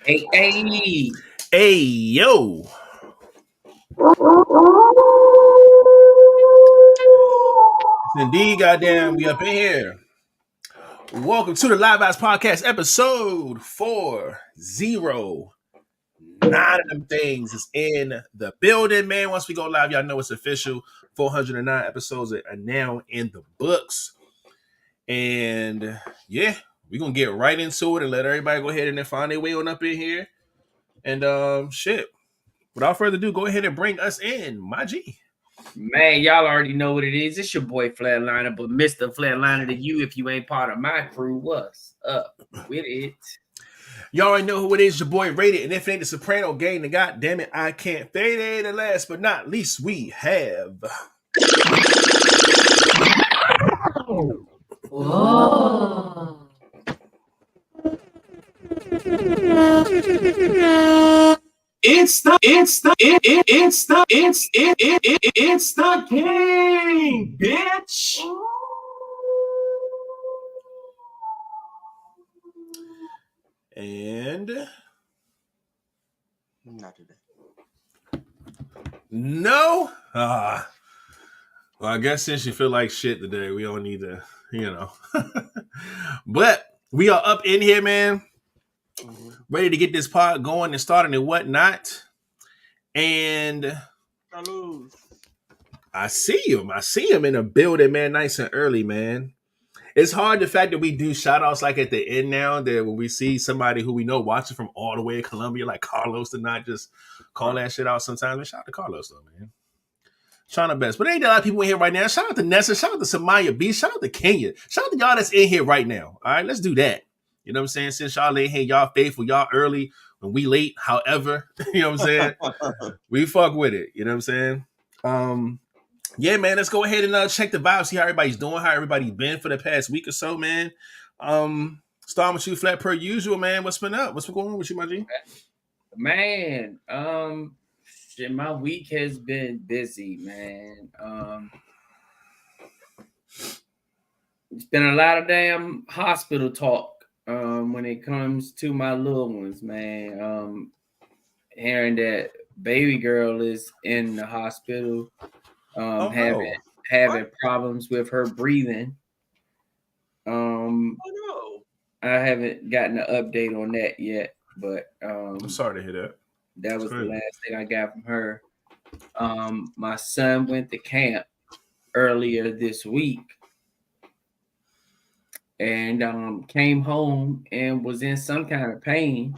Hey, hey. Hey, yo. Indeed, goddamn, we up in here. Welcome to the Vibez Podcast, episode 409. Of them things is in the building, man. Once we go live, y'all know it's official. 409 episodes are now in the books. And yeah, we're going to get right into it and let everybody go ahead and then find their way on up in here. And shit, without further ado, go ahead and bring us in, my G. Man, y'all already know what it is. It's your boy Flatliner, but Mr. Flatliner to you if you ain't part of my crew. What's up with it? Y'all already know who it is, your boy Rated, and if it ain't the Soprano gang, then goddamn it, I can't fade it. And last but not least, we have. Whoa. It's the king, bitch. And not today. No. Well, I guess since you feel like shit today, we don't need to, But we are up in here, man. Ready to get this pod going and starting and whatnot. And I see him. I see him in the building, man, nice and early, man. It's hard the fact that we do shout outs like at the end now, that when we see somebody who we know watching from all the way in Colombia, like Carlos, to not just call that shit out sometimes. Man, shout out to Carlos though, man. Trying our best. But there ain't a lot of people in here right now. Shout out to Nessa. Shout out to Samaya B. Shout out to Kenya. Shout out to y'all that's in here right now. All right, let's do that. You know what I'm saying? Since y'all in here, y'all faithful, y'all early, when we late, however, you know what I'm saying? We fuck with it. You know what I'm saying? Yeah, man, let's go ahead and check the vibe, see how everybody's doing, how everybody's been for the past week or so, man. Starting with you, Flat, per usual, man. What's been up? What's been going on with you, my G? Man, shit, my week has been busy, man. It's been a lot of damn hospital talk when it comes to my little ones, man. Hearing that baby girl is in the hospital, having problems with her breathing. I haven't gotten an update on that yet, but I'm sorry to hear that. That was the last thing I got from her. My son went to camp earlier this week and came home and was in some kind of pain.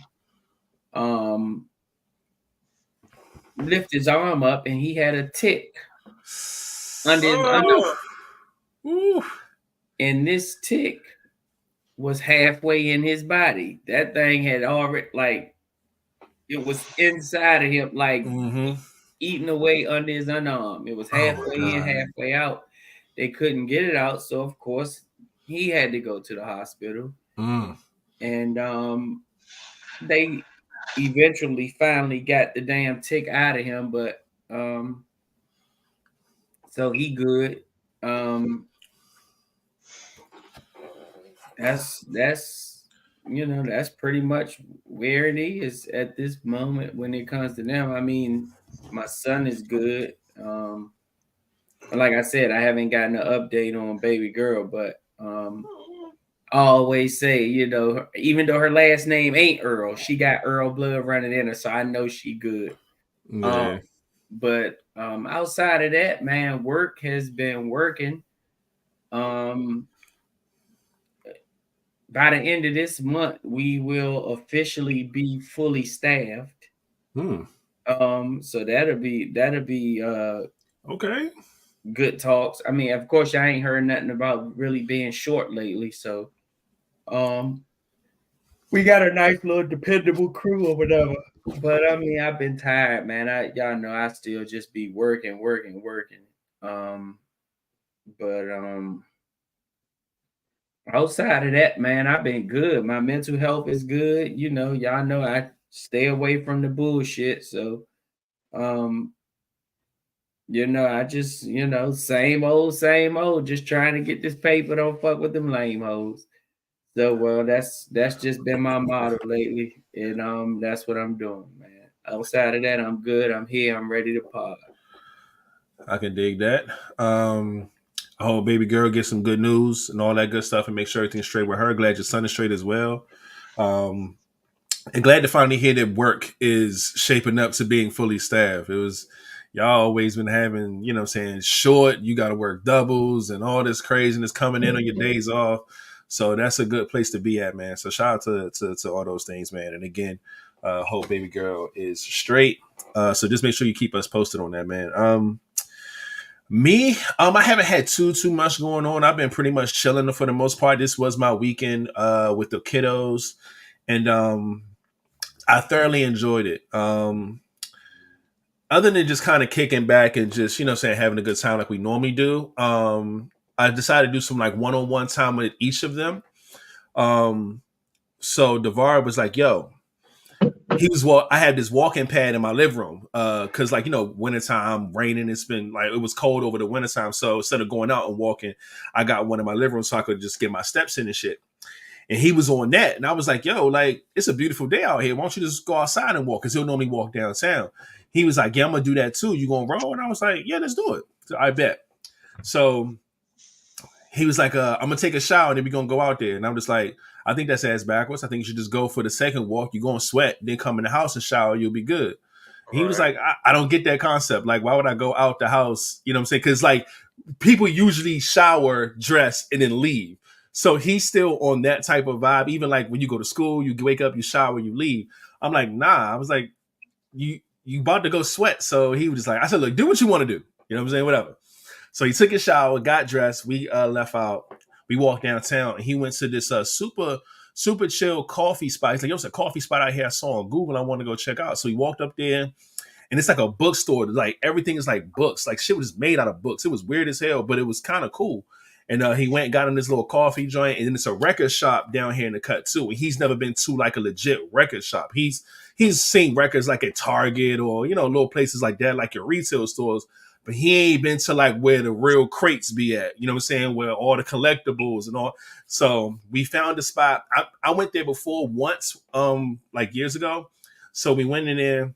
Lift his arm up and he had a tick under his arm. And this tick was halfway in his body. That thing had already, like, it was inside of him, like eating away under his underarm. It was halfway in, halfway out. They couldn't get it out, so of course he had to go to the hospital. And they eventually finally got the damn tick out of him, but so he good. That's that's pretty much where it is at this moment when it comes to them. I mean, my son is good. Like I said, I haven't gotten an update on baby girl, but I always say, even though her last name ain't Earl, she got Earl blood running in her, so I know she good. Yeah. But outside of that, man, work has been working. By the end of this month, we will officially be fully staffed. So that'll be okay. Good talks. I mean, of course, I ain't heard nothing about really being short lately. So we got a nice little dependable crew or whatever. But I mean, I've been tired, man. Y'all know I still just be working. Outside of that, man, I've been good. My mental health is good. Y'all know I stay away from the bullshit. So, I just, same old, just trying to get this paper. Don't fuck with them lame hoes. So well, that's just been my motto lately, and that's what I'm doing, man. Outside of that, I'm good. I'm here. I'm ready to pod. I can dig that. I hope baby girl gets some good news and all that good stuff, and make sure everything's straight with her. Glad your son is straight as well. Um, and glad to finally hear that work is shaping up to being fully staffed. It was y'all always been having, you know what I'm saying, short, you gotta work doubles and all this craziness coming in on your days off. So that's a good place to be at, man. So shout out to all those things, man. And again, hope baby girl is straight. So just make sure you keep us posted on that, man. I haven't had too much going on. I've been pretty much chilling for the most part. This was my weekend with the kiddos, and I thoroughly enjoyed it. Other than just kind of kicking back and just, you know, saying having a good time like we normally do, I decided to do some like one-on-one time with each of them. So Devar was like, "Yo." I had this walking pad in my living room because, like, you know, wintertime, raining, it's been like, it was cold over the wintertime. So instead of going out and walking, I got one in my living room so I could just get my steps in and shit. And he was on that. And I was like, yo, like, it's a beautiful day out here. Why don't you just go outside and walk? Because he'll normally walk downtown. He was like, yeah, I'm going to do that too. You going to roll? And I was like, yeah, let's do it. So I bet. So he was like, I'm going to take a shower and then we're going to go out there. And I'm just like, I think that's ass backwards. I think you should just go for the second walk. You're going to sweat, then come in the house and shower. You'll be good. He was like, I don't get that concept. Like, why would I go out the house? You know what I'm saying? Because, like, people usually shower, dress, and then leave. So he's still on that type of vibe. Even, like, when you go to school, you wake up, you shower, you leave. I'm like, nah. I was like, you about to go sweat. So he was just like, I said, look, do what you want to do. You know what I'm saying? Whatever. So he took his shower, got dressed. We left out. We walked downtown, and he went to this super chill coffee spot. He's like, yo, it's a coffee spot out here I saw on Google. I want to go check out. So he walked up there, and it's like a bookstore. Like, everything is like books. Like, shit was made out of books. It was weird as hell, but it was kind of cool. And he went and got him this little coffee joint, and then it's a record shop down here in the cut too. And he's never been to like a legit record shop. He's seen records like at Target or, you know, little places like that, like your retail stores. But he ain't been to like where the real crates be at, you know what I'm saying? Where all the collectibles and all. So we found a spot. I went there before once, like years ago. So we went in there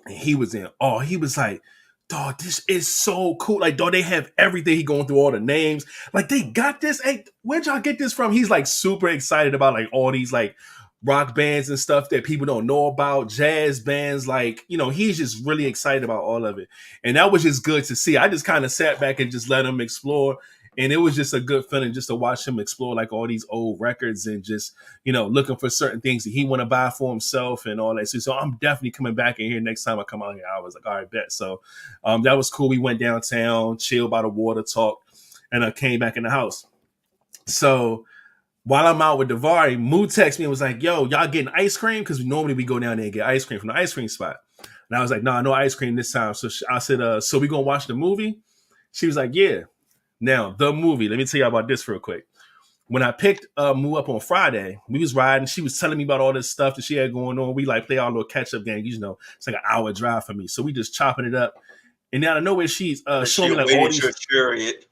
and he was in. Oh, he was like, dog, this is so cool. Like, dog, they have everything. He going through all the names. Like, they got this. Hey, where'd y'all get this from? He's like super excited about like all these like rock bands and stuff that people don't know about, jazz bands, like, you know, he's just really excited about all of it. And that was just good to see. I just kind of sat back and just let him explore. And it was just a good feeling just to watch him explore like all these old records and just, you know, looking for certain things that he want to buy for himself and all that. So I'm definitely coming back in here next time I come out here. I was like, all right, bet. So that was cool. We went downtown, chilled by the water, talked, and I came back in the house. So while I'm out with Davari, Moo texted me and was like, yo, y'all getting ice cream? Because normally we go down there and get ice cream from the ice cream spot. And I was like, nah, no ice cream this time. So I said, so we going to watch the movie? She was like, yeah. Now, the movie, let me tell you about this real quick. When I picked Moo up on Friday, we was riding. She was telling me about all this stuff that she had going on. We like play our little catch-up game. You know, it's like an hour drive for me. So we just chopping it up. And out of nowhere, she's showing me like all these... Chariot.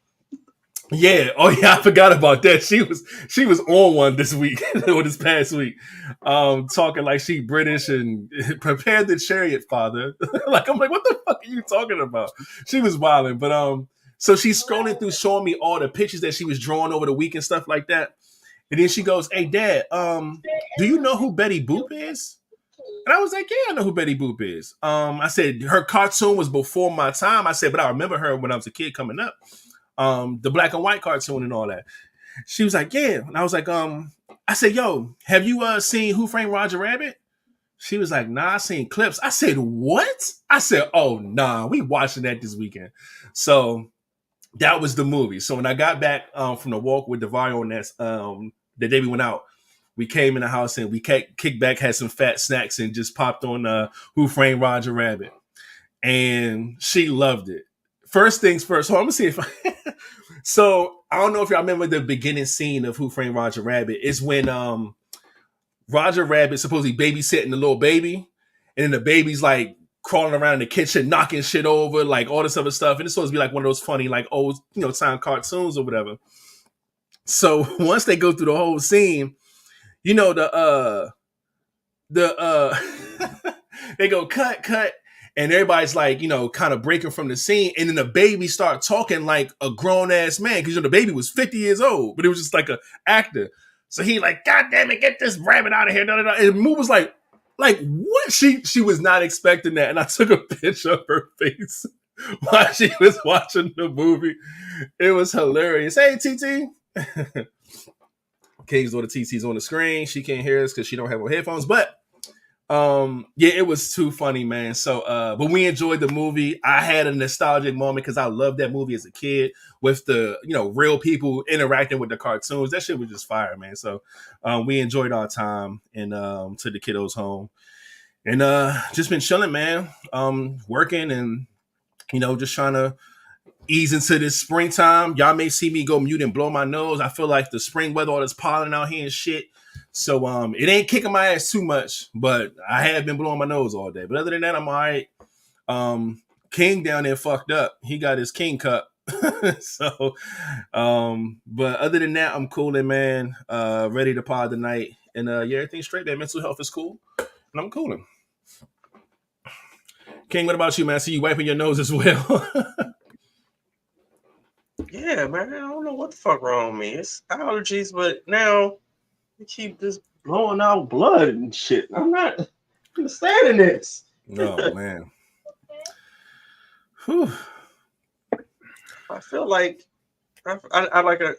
Yeah. Oh yeah, I forgot about that. She was on one this week or this past week, talking like she British and prepared the chariot, father. Like, I'm like, what the fuck are you talking about? She was wilding, but so she's scrolling through, showing me all the pictures that she was drawing over the week and stuff like that. And then she goes, "Hey, Dad, do you know who Betty Boop is?" And I was like, "Yeah, I know who Betty Boop is." I said her cartoon was before my time. I said, but I remember her when I was a kid coming up. The black and white cartoon and all that. She was like, yeah. And I was like, I said, yo, have you seen Who Framed Roger Rabbit? She was like, nah, I seen clips. I said, what? I said, oh, nah, we watching that this weekend. So that was the movie. So when I got back from the walk with Davari on that, the day we went out, we came in the house and we kicked back, had some fat snacks and just popped on Who Framed Roger Rabbit. And she loved it. First things first. So I'm gonna see if so I don't know if y'all remember the beginning scene of Who Framed Roger Rabbit. It's when Roger Rabbit supposedly babysitting the little baby, and then the baby's like crawling around in the kitchen, knocking shit over, like all this other stuff. And it's supposed to be like one of those funny, like old, time cartoons or whatever. So once they go through the whole scene, you know, the they go cut, and everybody's like, you know, kind of breaking from the scene, and then the baby start talking like a grown ass man, because you know the baby was 50 years old, but it was just like a actor. So he like, God damn it, get this rabbit out of here. Da, da, da. And Moo was like what? She was not expecting that, and I took a picture of her face while she was watching the movie. It was hilarious. Hey, TT. King's daughter TT's on the screen. She can't hear us because she don't have her headphones, but yeah, it was too funny, man. So but we enjoyed the movie. I had a nostalgic moment because I loved that movie as a kid with the, you know, real people interacting with the cartoons. That shit was just fire, man. So we enjoyed our time and took the kiddos home, and just been chilling, man. Working and, you know, just trying to ease into this springtime. Y'all may see me go mute and blow my nose. I feel like the spring weather, all this pollen out here and shit. So it ain't kicking my ass too much, but I have been blowing my nose all day. But other than that, I'm all right. King down there fucked up. He got his king cup. So but other than that, I'm cooling, man. Ready to pod tonight. And yeah, everything's straight there. Mental health is cool. And I'm cooling. King, what about you, man? I see you wiping your nose as well. Yeah, man. I don't know what the fuck wrong with me. It's allergies, but now they keep just blowing out blood and shit. I'm not understanding this. Oh, man. Whew. I feel like I like a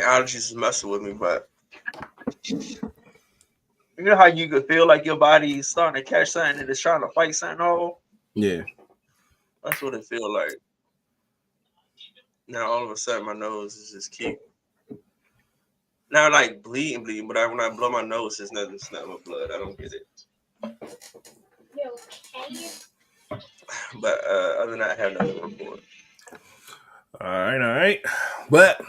allergies is messing with me, but you know how you could feel like your body is starting to catch something and it's trying to fight something off? Yeah. That's what it feels like. Now all of a sudden my nose is just keep now like bleeding, but when I blow my nose, it's nothing but blood. I don't get it. But other than that, I have nothing to report. All right. But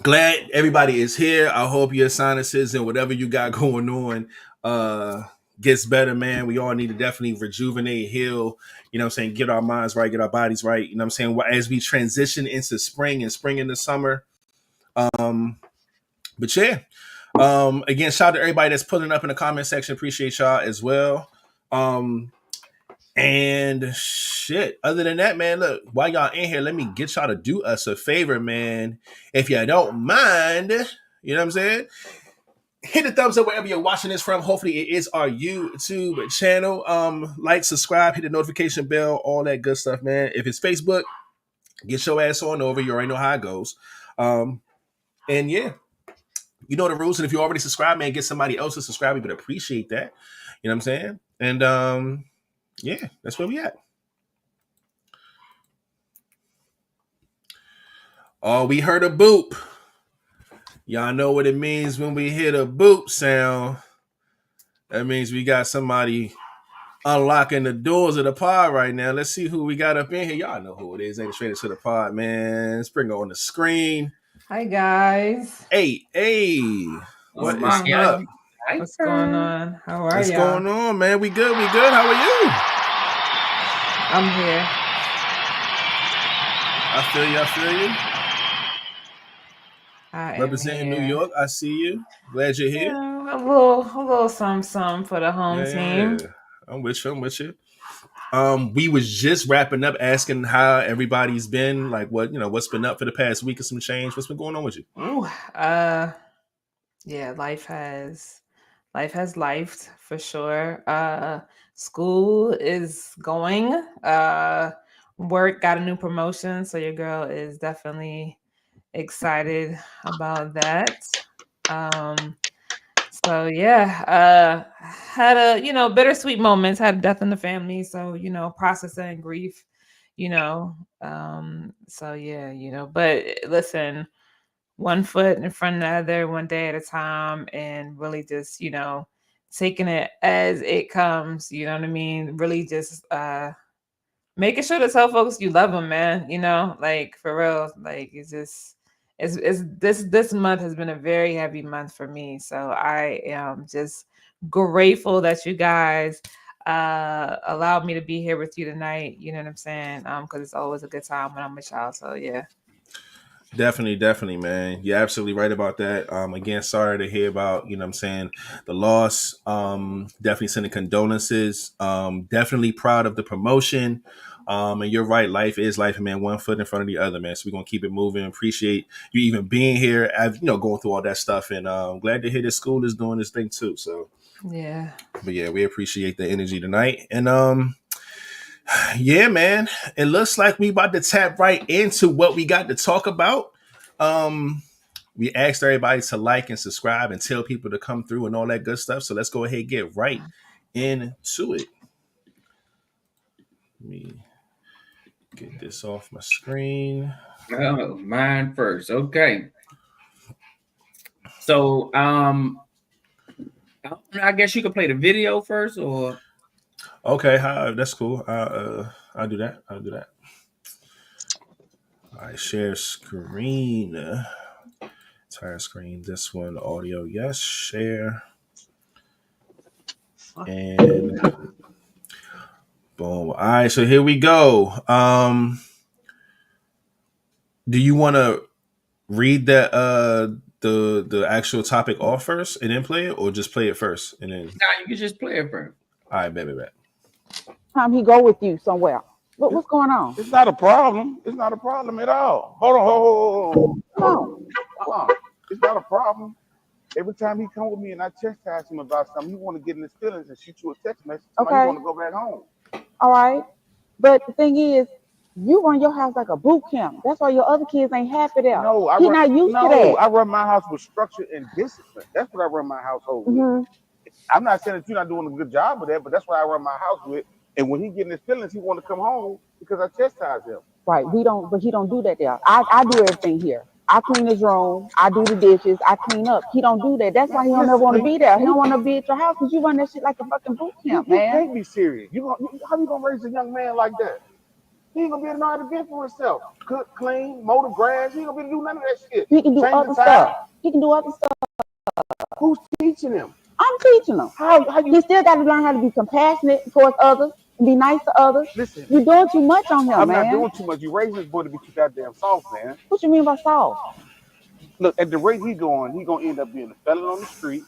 glad everybody is here. I hope your sinuses and whatever you got going on gets better, man. We all need to definitely rejuvenate, heal, you know what I'm saying, get our minds right, get our bodies right, you know what I'm saying, as we transition into spring and spring into summer. But yeah, again, shout out to everybody that's pulling up in the comment section. Appreciate y'all as well. And shit, other than that, man, look, while y'all in here, let me get y'all to do us a favor, man. If you don't mind, you know what I'm saying, hit the thumbs up wherever you're watching this from. Hopefully it is our YouTube channel. Like, subscribe, hit the notification bell, all that good stuff, man. If it's Facebook, get your ass on over. You already know how it goes. And yeah, you know the rules. And if you already subscribed, man, get somebody else to subscribe. We would appreciate that. You know what I'm saying? And yeah, that's where we at. Oh, we heard a boop. Y'all know what it means when we hit a boop sound. That means we got somebody unlocking the doors of the pod right now. Let's see who we got up in here. Y'all know who it is. Ain't straight into the pod, man. Let's bring her on the screen. Hi, guys. Hey. What is up? What's going on? How are you? What's going on, man? We good. How are you? I'm here. I feel you. Representing New York, I see you. Glad you're here. Yeah, a little some for the home team. Yeah. I'm with you. We was just wrapping up asking how everybody's been, like what's been up for the past week or some change. What's been going on with you? Ooh, yeah, life has lifed for sure. School is going. Work got a new promotion, so your girl is definitely excited about that. So yeah, had a bittersweet moments, had a death in the family, so processing grief, so yeah, but listen, one foot in front of the other, one day at a time, and really just taking it as it comes, you know what I mean, really just making sure to tell folks you love them, man, like for real, like it's just this month has been a very heavy month for me. So I am just grateful that you guys allowed me to be here with you tonight. You know what I'm saying? Because it's always a good time when I'm with y'all. So yeah. Definitely, man. You're absolutely right about that. Again, sorry to hear about, you know what I'm saying, the loss. Definitely sending condolences. Definitely proud of the promotion. And you're right, life is life, man. One foot in front of the other, man. So we're gonna keep it moving. Appreciate you even being here, going through all that stuff. And glad to hear that school is doing this thing too. So Yeah. but yeah, we appreciate the energy tonight. And yeah, man. It looks like we about to tap right into what we got to talk about. We asked everybody to like and subscribe and tell people to come through and all that good stuff. So let's go ahead and get right into it. Let me get this off my screen. Oh, mine first. Okay. So I guess you could play the video first, or Okay, that's cool. I'll do that. All right, share screen. Entire screen. This one, audio. Yes, share. And boom. All right, so here we go. Do you want to read that the actual topic off first and then play it, or just play it first and then? nah, you can just play it first. All right, bet. Time he go with you somewhere. What's going on? It's not a problem. It's not a problem at all. Hold on. No. It's not a problem. Every time he come with me and I chastise him about something, he want to get in his feelings and shoot you a text message. Okay. He want to go back home. All right. But the thing is, you run your house like a boot camp. That's why your other kids ain't happy there. No, He's not used to that. I run my house with structure and discipline. That's what I run my household with. I'm not saying that you're not doing a good job of that, but that's what I run my house with. And when he get in his feelings, he want to come home because I chastise him. Right. But he don't do that there. I do everything here. I clean his room. I do the dishes. I clean up. He don't do that. That's why he don't ever want to be there. He don't want to be at your house because you run that shit like a fucking boot camp, man. You can't be serious. How you gonna raise a young man like that? He ain't gonna be able to know how to get for himself. Cook, clean, mow the grass. He ain't gonna be able to do none of that shit. He can do other stuff. He can do other stuff. Who's teaching him? I'm teaching him. He still got to learn how to be compassionate towards others and be nice to others. Listen, you're doing too much on him, I'm man. not doing too much. You raising this boy to be too goddamn soft, man. What you mean by soft? Look, at the rate he gonna end up being a felon on the street,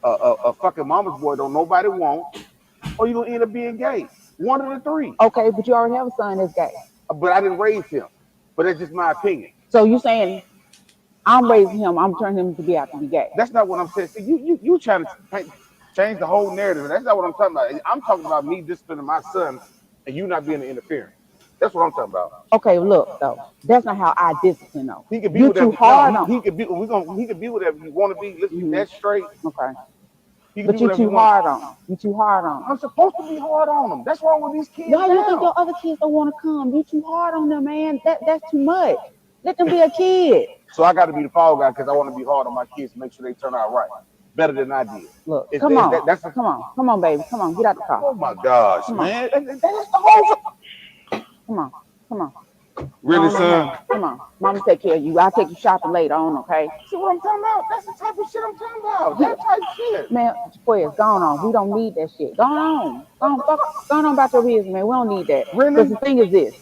a fucking mama's boy don't nobody want, or you gonna end up being gay. One of the three. Okay, but you already have a son that's gay. But I didn't raise him. But that's just my opinion. So you saying I'm raising him, I'm turning him to be out to be gay? That's not what I'm saying. See, you trying to change the whole narrative. That's not what I'm talking about. I'm talking about me disciplining my son and you not being an interference. That's what I'm talking about. Okay, look though, that's not how I discipline though. He could be you whatever too hard on. He could be whatever you want to be. Listen, that's straight. Okay. But you too hard on him. You too hard on him. I'm supposed to be hard on them. That's wrong with these kids. Why you think your other kids don't want to come? You too hard on them, man. That's too much. Let them be a kid. So I got to be the fall guy because I want to be hard on my kids to make sure they turn out right, better than I did. Look, come on, baby, come on, get out the car. Oh my gosh, man, that's the whole. Come on. Really, son? Come on, mama take care of you. I'll take you shopping later on, okay? See what I'm talking about? That's the type of shit I'm talking about. That type of shit. Man, Squares, go on. We don't need that shit. Go on about your business, man. We don't need that. Really? Because the thing is this: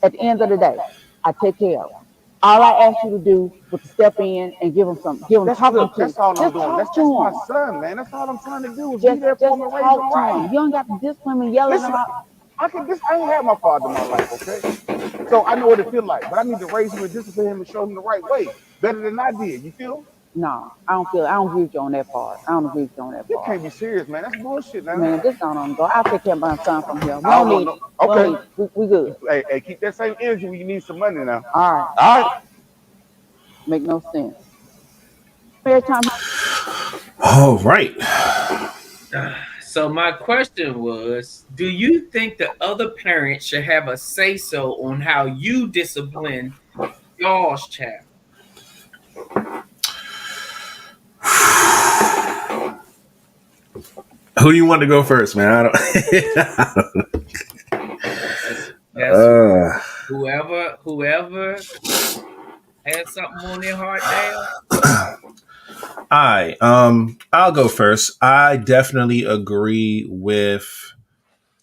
at the end of the day, I take care of him. All I asked you to do was to step in and give him talking to. That's all I'm doing. That's my son, man. That's all I'm trying to do. Is just be there for him and raise him right. You don't got to discipline and yelling Listen, about. I ain't had my father in my life, okay? So I know what it feels like, but I need to raise him and discipline him and show him the right way, better than I did. You feel? No, I don't agree with you on that part. You can't be serious, man. That's bullshit, man. Man, this going on, go. I'll take care of my son from here. Okay. We good. Hey, keep that same energy when you need some money now. All right. Make no sense. Fair time. All right. So my question was, do you think the other parent should have a say-so on how you discipline y'all's child? Who do you want to go first, man? I don't. Whoever has something on their heart now. I'll go first. I definitely agree with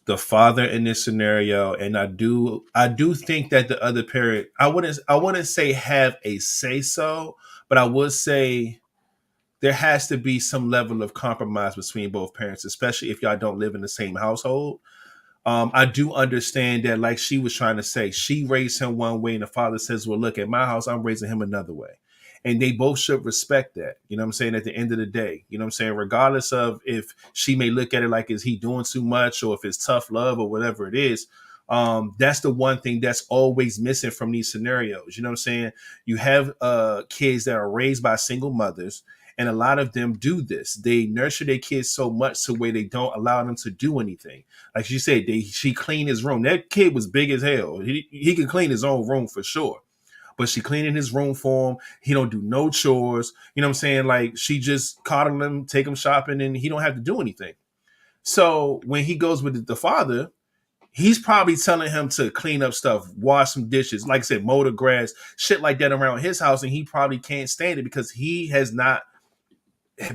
the father in this scenario, and I do think that the other parent, I wouldn't say have a say so, but I would say there has to be some level of compromise between both parents, especially if y'all don't live in the same household. I do understand that, like she was trying to say, she raised him one way, and the father says, well, look, at my house, I'm raising him another way. And they both should respect that. You know what I'm saying? At the end of the day, you know what I'm saying? Regardless of if she may look at it like, is he doing too much, or if it's tough love or whatever it is. That's the one thing that's always missing from these scenarios. You know what I'm saying? You have kids that are raised by single mothers, and a lot of them do this. They nurture their kids so much to where they don't allow them to do anything. Like you said, she cleaned his room. That kid was big as hell. He could clean his own room for sure. But she cleaning his room for him. He don't do no chores. You know what I'm saying? Like, she just coddle him, take him shopping, and he don't have to do anything. So when he goes with the father, he's probably telling him to clean up stuff, wash some dishes, like I said, mow the grass, shit like that around his house, and he probably can't stand it because he has not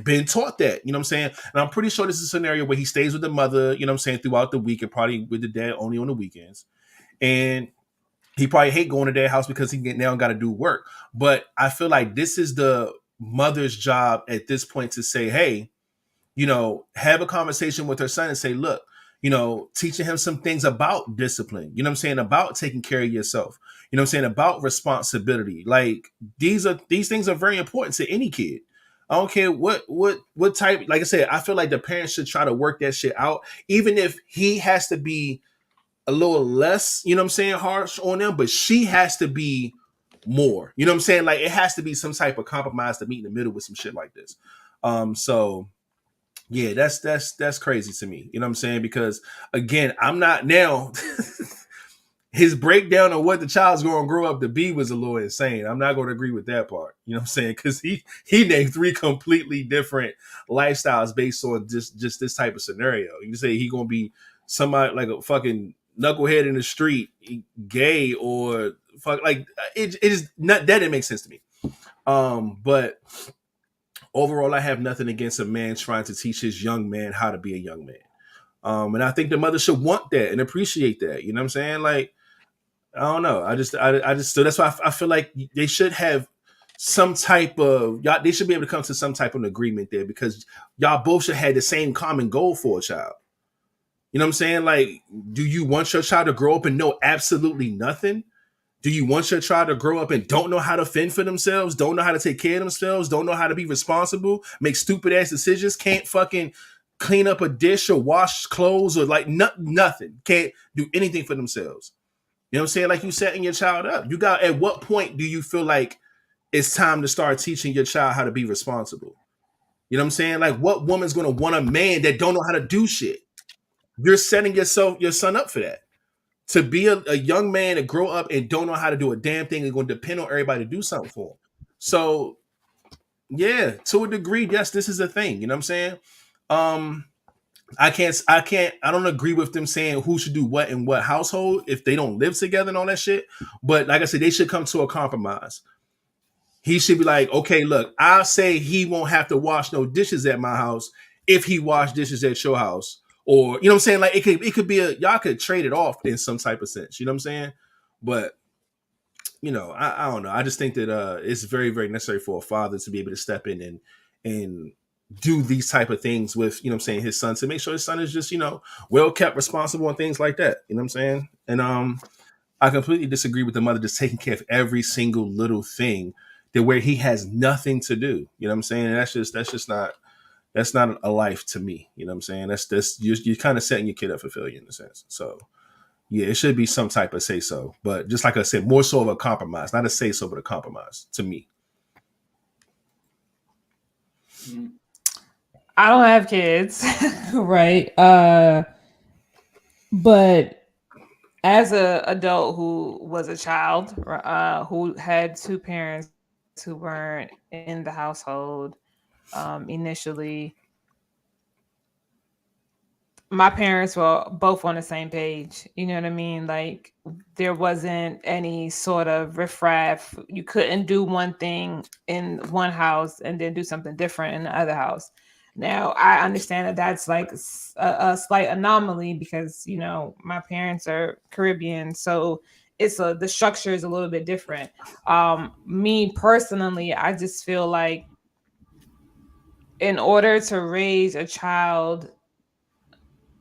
been taught that. You know what I'm saying? And I'm pretty sure this is a scenario where he stays with the mother, you know what I'm saying, throughout the week, and probably with the dad only on the weekends. And he probably hate going to their house because he now got to do work. But I feel like this is the mother's job at this point to say, hey, have a conversation with her son and say, look, teaching him some things about discipline, you know what I'm saying, about taking care of yourself, you know what I'm saying, about responsibility. Like, these things are very important to any kid. I don't care what type. Like I said, I feel like the parents should try to work that shit out, even if he has to be a little less, you know what I'm saying, harsh on them, but she has to be more. You know what I'm saying? Like, it has to be some type of compromise to meet in the middle with some shit like this. So yeah, that's crazy to me. You know what I'm saying? Because again, I'm not now. His breakdown of what the child's going to grow up to be was a little insane. I'm not going to agree with that part. You know what I'm saying? Because he named 3 completely different lifestyles based on just this type of scenario. You say he going to be somebody like a fucking knucklehead in the street, gay, or fuck, like it is not that. Didn't make sense to me. But overall, I have nothing against a man trying to teach his young man how to be a young man. And I think the mother should want that and appreciate that. You know what I'm saying? Like, I don't know. I just so that's why I feel like they should have some type of they should be able to come to some type of agreement there, because y'all both should have the same common goal for a child. You know what I'm saying? Like, do you want your child to grow up and know absolutely nothing? Do you want your child to grow up and don't know how to fend for themselves, don't know how to take care of themselves, don't know how to be responsible, make stupid ass decisions, can't fucking clean up a dish or wash clothes, or like nothing, can't do anything for themselves? You know what I'm saying? Like, you setting your child up. At what point do you feel like it's time to start teaching your child how to be responsible? You know what I'm saying? Like, what woman's going to want a man that don't know how to do shit? You're setting your son up for that. To be a young man and grow up and don't know how to do a damn thing and going to depend on everybody to do something for him. So, yeah, to a degree, yes, this is a thing. You know what I'm saying? I don't agree with them saying who should do what in what household if they don't live together and all that shit. But like I said, they should come to a compromise. He should be like, okay, look, I'll say he won't have to wash no dishes at my house if he wash dishes at your house. Or, you know what I'm saying? Like, it could be y'all could trade it off in some type of sense. You know what I'm saying? But, I don't know. I just think that it's very, very necessary for a father to be able to step in and do these type of things with, you know what I'm saying, his son, to make sure his son is just, well kept, responsible, and things like that. You know what I'm saying? And I completely disagree with the mother just taking care of every single little thing that where he has nothing to do. You know what I'm saying? And that's not a life to me. You know what I'm saying? That's you're kind of setting your kid up for failure in a sense. So yeah, it should be some type of say so. But just like I said, more so of a compromise, not a say so, but a compromise to me. I don't have kids, right? But as an adult who was a child, who had 2 parents who weren't in the household initially, my parents were both on the same page. You know what I mean? Like, there wasn't any sort of riffraff. You couldn't do one thing in one house and then do something different in the other house. Now, I understand that that's like a slight anomaly because, you know, my parents are Caribbean. So the structure is a little bit different. Me personally, I just feel like in order to raise a child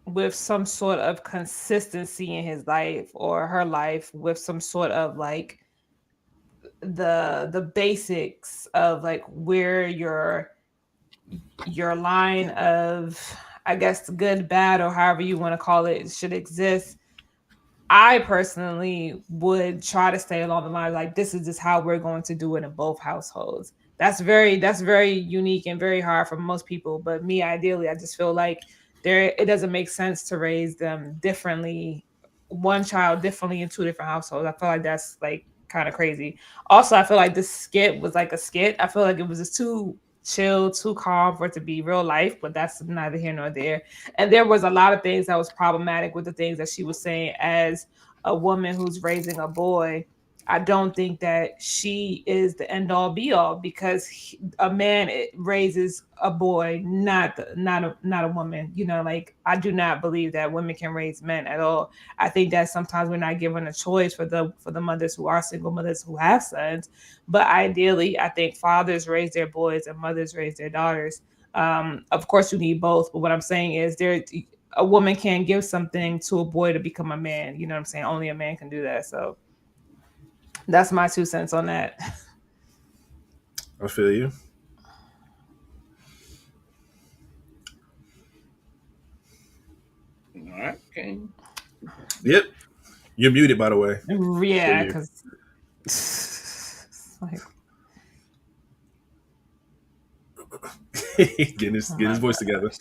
with some sort of consistency in his life or her life, with some sort of like the basics of like where your line of, I guess, good, bad, or however you want to call it, should exist. I personally would try to stay along the line like this is just how we're going to do it in both households. That's very unique and very hard for most people. But me, ideally, I just feel like it doesn't make sense to raise them differently, one child differently in two different households. I feel like that's like kind of crazy. Also, I feel like this skit was like a skit. I feel like it was just too chill, too calm for it to be real life, but that's neither here nor there. And there was a lot of things that was problematic with the things that she was saying as a woman who's raising a boy. I don't think that she is the end all be all because a man raises a boy, not a woman. You know, like I do not believe that women can raise men at all. I think that sometimes we're not given a choice for the mothers who are single mothers who have sons, but ideally, I think fathers raise their boys and mothers raise their daughters. Of course, you need both, but what I'm saying is a woman can't give something to a boy to become a man. You know what I'm saying? Only a man can do that. So that's my 2 cents on that. I feel you. All right, okay. Yep. You're muted, by the way. Yeah, because like, getting his voice together.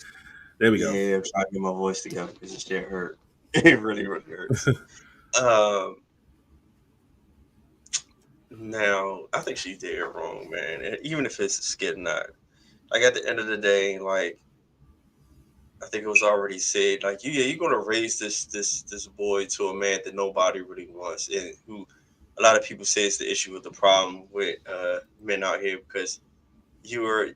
There we go. Yeah, I'm trying to get my voice together because this shit hurt. It really, really hurts. Now, I think she did it wrong, man. And even if it's a skit or not, like at the end of the day, like I think it was already said, like you're gonna raise this boy to a man that nobody really wants, and who a lot of people say is the issue with the problem with men out here because you're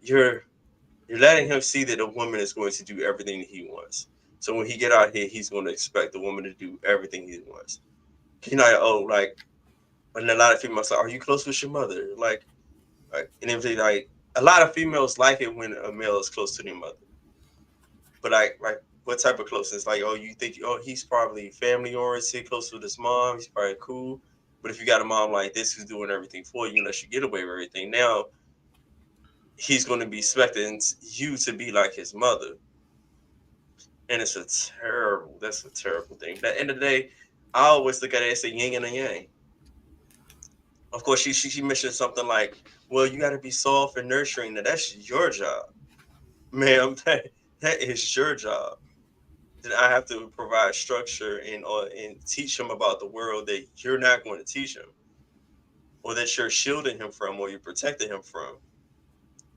letting him see that a woman is going to do everything that he wants. So when he get out here, he's going to expect the woman to do everything he wants. He's not like, and a lot of females like, are you close with your mother? Like and everything. Like a lot of females like it when a male is close to their mother. But like what type of closeness? Like, oh, you think he's probably family oriented, close with his mom. He's probably cool. But if you got a mom like this who's doing everything for you, let you get away with everything, now he's going to be expecting you to be like his mother. And that's a terrible thing. At the end of the day, I always look at it as a yin and a yang. Of course, she mentioned something like, well, you got to be soft and nurturing. Now, that's your job. Ma'am, that is your job. Then I have to provide structure and teach him about the world that you're not going to teach him, or that you're shielding him from, or you're protecting him from.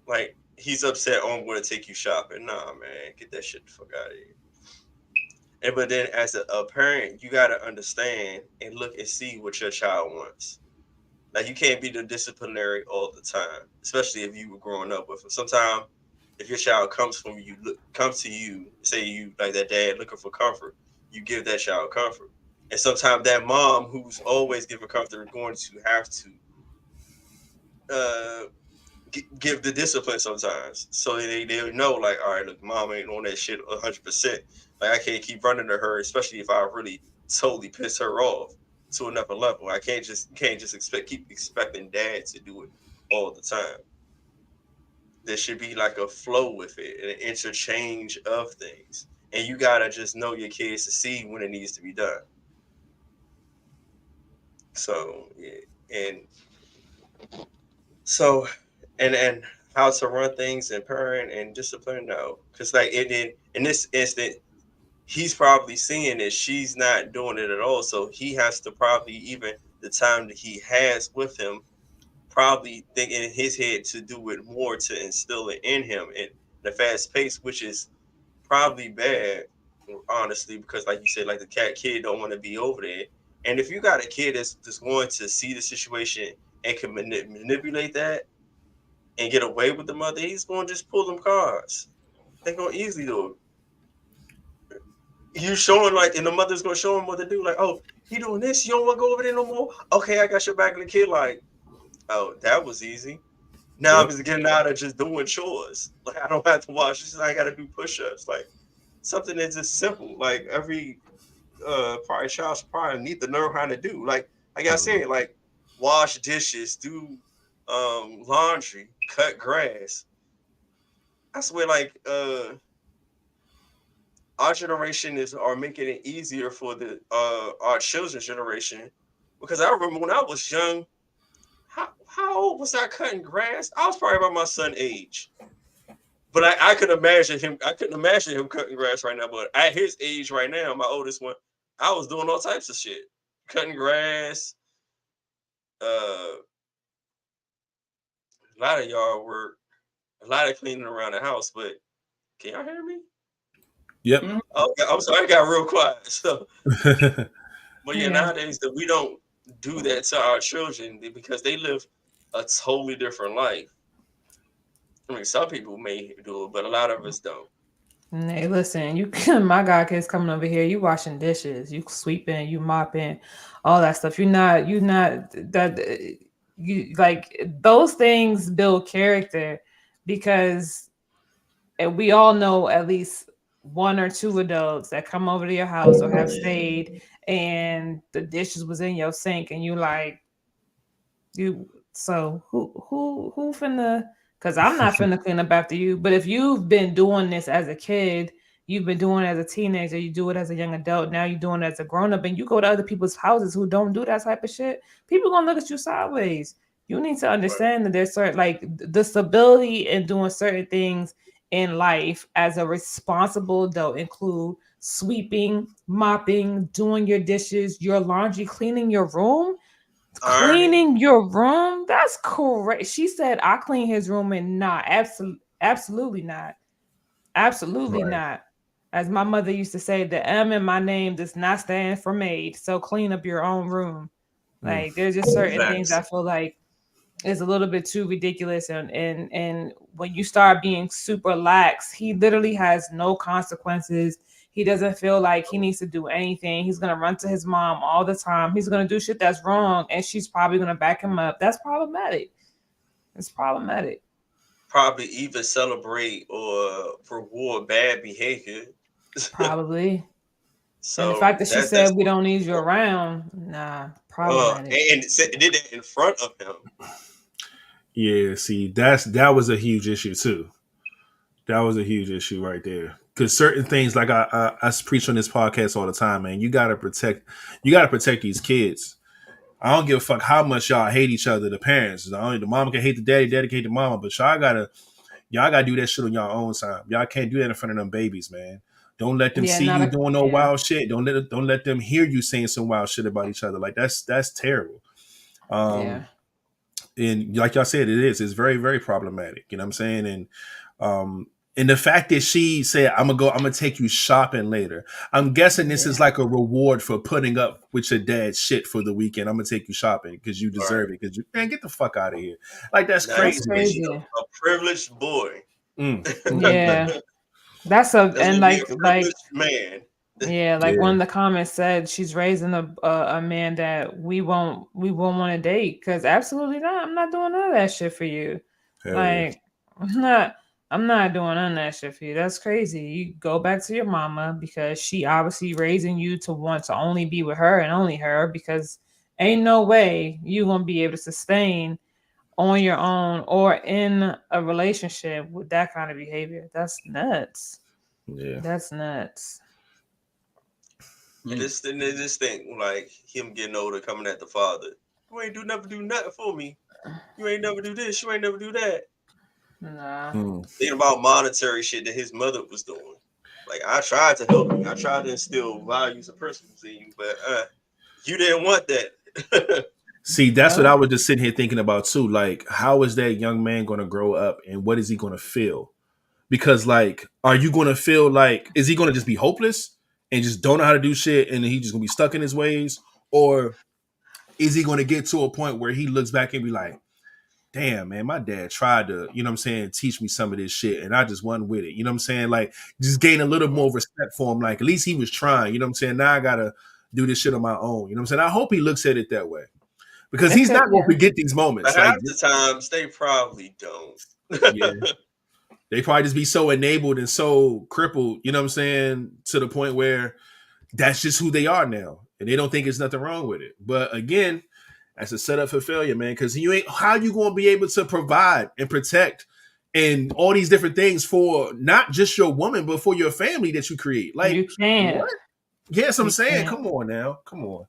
Like he's upset. Oh, I'm going to take you shopping. Nah, man, get that shit the fuck out of here. And but then as a parent, you got to understand and look and see what your child wants. Like you can't be the disciplinary all the time, especially if you were growing up with him. Sometimes if your child comes to you, say you like that dad looking for comfort, you give that child comfort. And sometimes that mom who's always giving comfort is going to have to give the discipline sometimes, so they know like, all right, look, mom ain't on that shit 100%. Like I can't keep running to her, especially if I really totally piss her off to another level. I can't just keep expecting dad to do it all the time. There should be like a flow with it, an interchange of things, and you gotta just know your kids to see when it needs to be done. So yeah, and so and how to run things and parent and discipline, no, because like in this instant, he's probably seeing that she's not doing it at all, so he has to probably, even the time that he has with him, probably thinking in his head to do it more to instill it in him in the fast pace, which is probably bad, honestly, because like you said, like the kid don't want to be over there. And if you got a kid that's going to see the situation and can manipulate that and get away with the mother, he's going to just pull them cards. They're gonna easily do it. You showing like, and the mother's gonna show him what to do. Like, oh, he doing this. You don't want to go over there no more. Okay, I got your back. And the kid like, oh, that was easy. Now I'm just getting out of just doing chores. Like I don't have to wash. Just I got to do push-ups. Like something that's just simple. Like every probably child should probably need to learn how to do. Like I said, like wash dishes, do laundry, cut grass. I swear, like our generation are making it easier for the our children's generation, because I remember when I was young, how old was I cutting grass? I was probably about my son's age. But I could imagine him. I couldn't imagine him cutting grass right now. But at his age right now, my oldest one, I was doing all types of shit, cutting grass, a lot of yard work, a lot of cleaning around the house. But can y'all hear me? Yep. Oh, I'm sorry, I got real quiet. So, but yeah, nowadays that we don't do that to our children because they live a totally different life. I mean, some people may do it, but a lot of us don't. Hey, listen, you my god kids coming over here, you washing dishes, you sweeping, you mopping, all that stuff. You're not that you like those things build character because we all know at least one or two adults that come over to your house or have stayed and the dishes was in your sink and you like you so who finna because I'm not finna clean up after you. But if you've been doing this as a kid, you've been doing it as a teenager, you do it as a young adult, now you're doing it as a grown-up, and you go to other people's houses who don't do that type of shit, people gonna look at you sideways. You need to understand that there's certain like the stability in doing certain things in life as a responsible adult include sweeping, mopping, doing your dishes, your laundry, cleaning your room. Cleaning your room? That's correct. She said, I clean his room and not. Absolutely not. Absolutely not. As my mother used to say, the M in my name does not stand for maid. So clean up your own room. Like there's just certain things I feel like is a little bit too ridiculous. And when you start being super lax, he literally has no consequences. He doesn't feel like he needs to do anything. He's going to run to his mom all the time. He's going to do shit that's wrong. And she's probably going to back him up. That's problematic. It's problematic. Probably even celebrate or reward bad behavior. Probably. So and the fact that she said we don't need you around, nah, problematic. And did it in front of him. Yeah, see, that was a huge issue too. That was a huge issue right there. Because certain things, like I preach on this podcast all the time, man. You gotta protect these kids. I don't give a fuck how much y'all hate each other, the parents. The mama can hate the daddy can hate the mama, but y'all gotta do that shit on your own time. Y'all can't do that in front of them babies, man. Don't let them see you doing no wild shit. Don't let them hear you saying some wild shit about each other. Like that's terrible. And like y'all said, it's very, very problematic. You know what I'm saying? And the fact that she said, I'm gonna take you shopping later. I'm guessing this is like a reward for putting up with your dad's shit for the weekend. I'm gonna take you shopping because you deserve it. Because man, get the fuck out of here. Like that's crazy. A privileged boy. Yeah. That's and like man. Yeah, like one of the comments said, she's raising a man that we won't want to date. Because absolutely not, I'm not doing none of that shit for you. Like I'm not doing none of that shit for you. That's crazy. You go back to your mama because she obviously raising you to want to only be with her and only her. Because ain't no way you gonna be able to sustain on your own or in a relationship with that kind of behavior. That's nuts. Yeah, that's nuts. And this thing, like him getting older, coming at the father. You ain't never do nothing for me. You ain't never do this. You ain't never do that. Nah. Thinking about monetary shit that his mother was doing. Like I tried to help you. I tried to instill values and principles in you, but you didn't want that. See, that's what I was just sitting here thinking about too. Like, how is that young man going to grow up, and what is he going to feel? Because, like, are you going to feel like, is he going to just be hopeless and just don't know how to do shit, and he just going to be stuck in his ways, or is he going to get to a point where he looks back and be like, damn, man, my dad tried to, you know what I'm saying, teach me some of this shit, and I just wasn't with it. You know what I'm saying? Like, just gain a little more respect for him. Like, at least he was trying. You know what I'm saying? Now I gotta do this shit on my own. You know what I'm saying? I hope he looks at it that way, because he's not going to forget these moments. But half the times they probably don't. Yeah. They probably just be so enabled and so crippled, you know what I'm saying, to the point where that's just who they are now, and they don't think there's nothing wrong with it. But again, that's a setup for failure, man, because how you going to be able to provide and protect and all these different things for not just your woman, but for your family that you create. Like, you can't. What? Yes, I'm saying, come on now. Come on.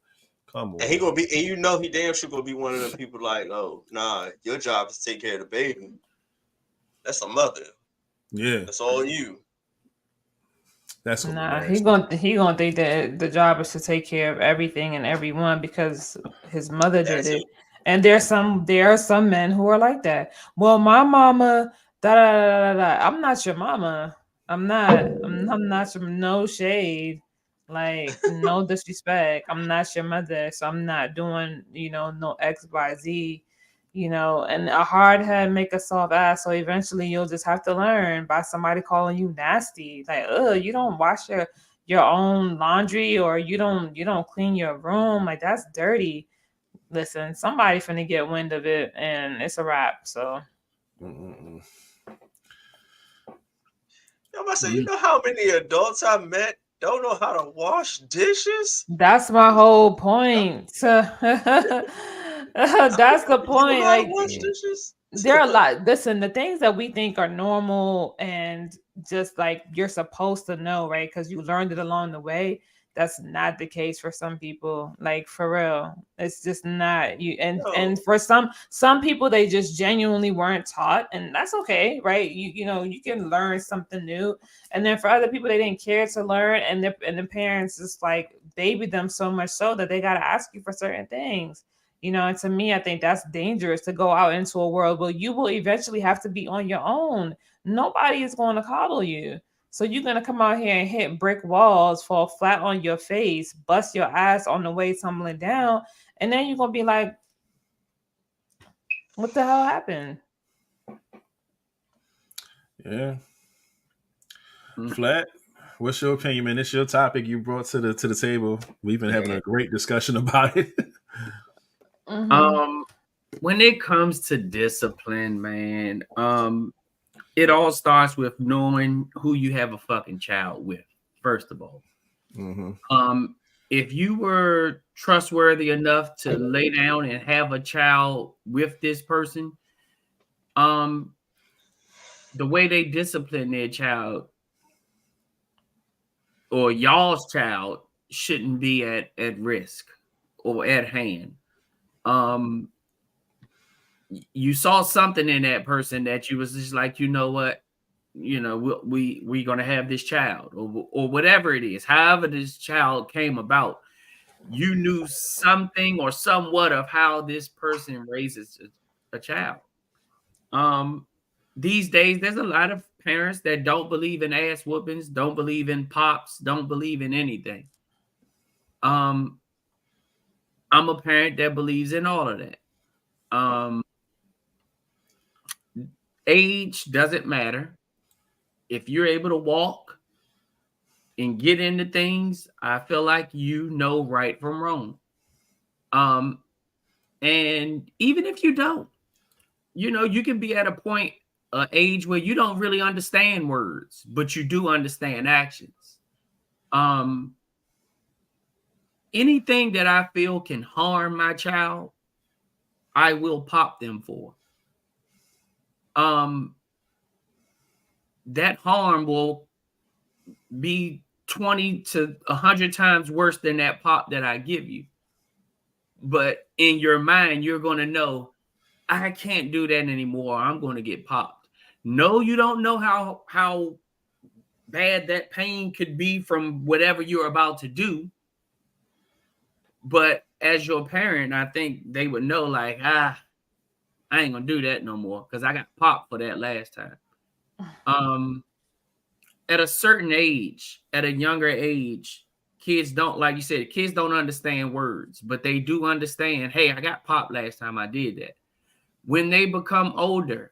And he gonna be, and you know he damn sure gonna be one of them people like, oh, nah, your job is to take care of the baby. That's a mother. Yeah. That's all you. That's he gonna think that the job is to take care of everything and everyone because his mother did it. And there are some men who are like that. Well, my mama, da da da da da. I'm not your mama. I'm not your, no shade. Like, no disrespect. I'm not your mother, so I'm not doing, no X, Y, Z. And a hard head make a soft ass. So eventually you'll just have to learn by somebody calling you nasty. Like, you don't wash your own laundry, or you don't clean your room. Like, that's dirty. Listen, somebody finna get wind of it and it's a wrap. So I'm about to say, you know how many adults I met don't know how to wash dishes? That's my whole point. That's the point. Like, there are a lot. Listen, the things that we think are normal and just like you're supposed to know, right? Because you learned it along the way. That's not the case for some people. Like, for real, it's just not you. And for some people, they just genuinely weren't taught, and that's okay, right? You can learn something new. And then for other people, they didn't care to learn, and the parents just like babied them so much so that they got to ask you for certain things. And to me, I think that's dangerous to go out into a world where you will eventually have to be on your own. Nobody is going to coddle you. So you're going to come out here and hit brick walls, fall flat on your face, bust your ass on the way tumbling down. And then you're going to be like, what the hell happened? Yeah. Flat, what's your opinion, man? It's your topic you brought to the table. We've been having a great discussion about it. When it comes to discipline, man, it all starts with knowing who you have a fucking child with, first of all. If you were trustworthy enough to lay down and have a child with this person, the way they discipline their child or y'all's child shouldn't be at risk or at hand. You saw something in that person that you was just like, you know what, we're gonna have this child, or whatever it is. However this child came about, you knew something or somewhat of how this person raises a child. These days, there's a lot of parents that don't believe in ass whoopings, don't believe in pops, don't believe in anything. I'm a parent that believes in all of that. Age doesn't matter. If you're able to walk and get into things, I feel like you know right from wrong. And even if you don't, you can be at a point, age where you don't really understand words, but you do understand actions. Anything that I feel can harm my child, I will pop them for. That harm will be 20 to 100 times worse than that pop that I give you. But in your mind, you're going to know, I can't do that anymore. I'm going to get popped. No, you don't know how bad that pain could be from whatever you're about to do. But as your parent, I think they would know, like, I ain't going to do that no more because I got popped for that last time. At a certain age, at a younger age, kids don't, like you said, kids don't understand words, but they do understand, hey, I got popped last time I did that. When they become older,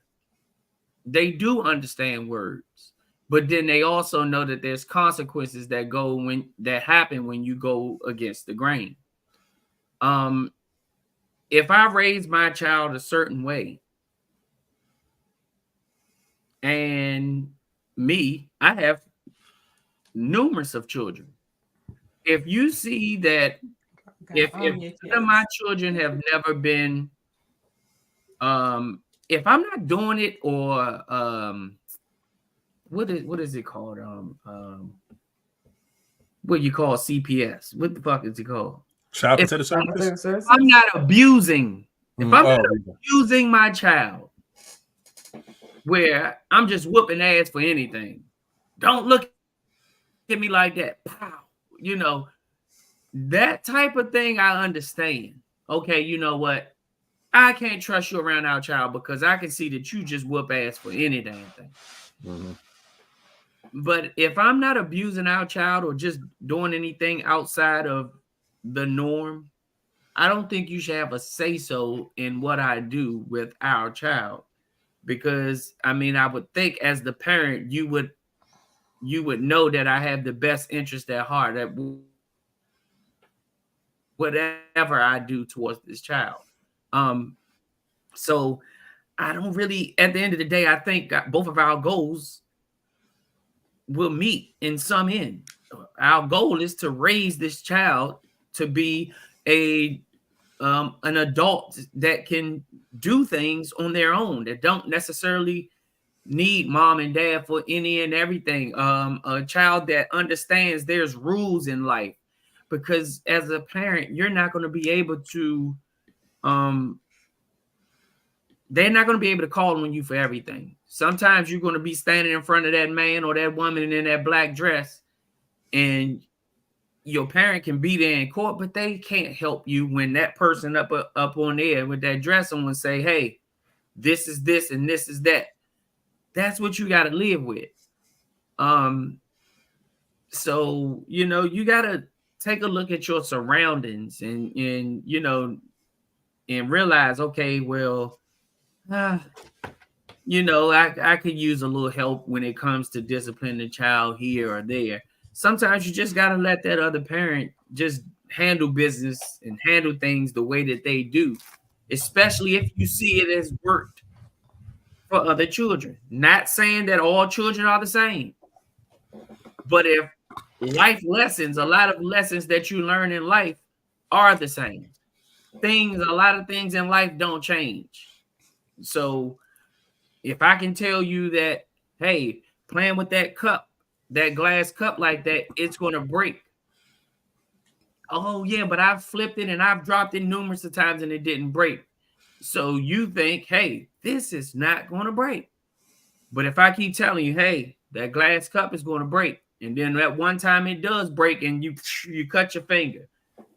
they do understand words, but then they also know that there's consequences that happen when you go against the grain. If I raise my child a certain way, and I have numerous of children. If you see that, if none of my children have never been, if I'm not doing it, or what is it called? What you call CPS? What the fuck is it called? Child If protective services. I'm not abusing, if I'm not Oh, abusing my child, where I'm just whooping ass for anything, don't look at me like that. Pow. You know, that type of thing I understand. Okay, you know what? I can't trust you around our child because I can see that you just whoop ass for any damn thing. mhm. But if I'm not abusing our child or just doing anything outside of the norm, I don't think you should have a say-so in what I do with our child. Because I mean, I would think as the parent, you would know that I have the best interest at heart, that whatever I do towards this child. So I don't really, at the end of the day, I think both of our goals will meet in some end. Our goal is to raise this child to be an adult that can do things on their own, that don't necessarily need mom and dad for any and everything. A child that understands there's rules in life, because as a parent, you're not going to be able to, they're not going to be able to call on you for everything. Sometimes you're going to be standing in front of that man or that woman in that black dress, and your parent can be there in court, but they can't help you when that person up on there with that dress on and say, hey, this is this and this is that. That's what you got to live with. So, you know, you got to take a look at your surroundings and you know, and realize, okay, well, you know, I could use a little help when it comes to disciplining the child here or there. Sometimes you just got to let that other parent just handle business and handle things the way that they do, especially if you see it as worked for other children. Not saying that all children are the same, but if life lessons, a lot of lessons that you learn in life are the same. A lot of things in life don't change. So if I can tell you that, hey, playing with that cup, that glass cup like that, it's going to break. Oh, yeah, but I've flipped it and I've dropped it numerous of times and it didn't break. So you think, hey, this is not going to break. But if I keep telling you, hey, that glass cup is going to break, and then that one time it does break and you cut your finger,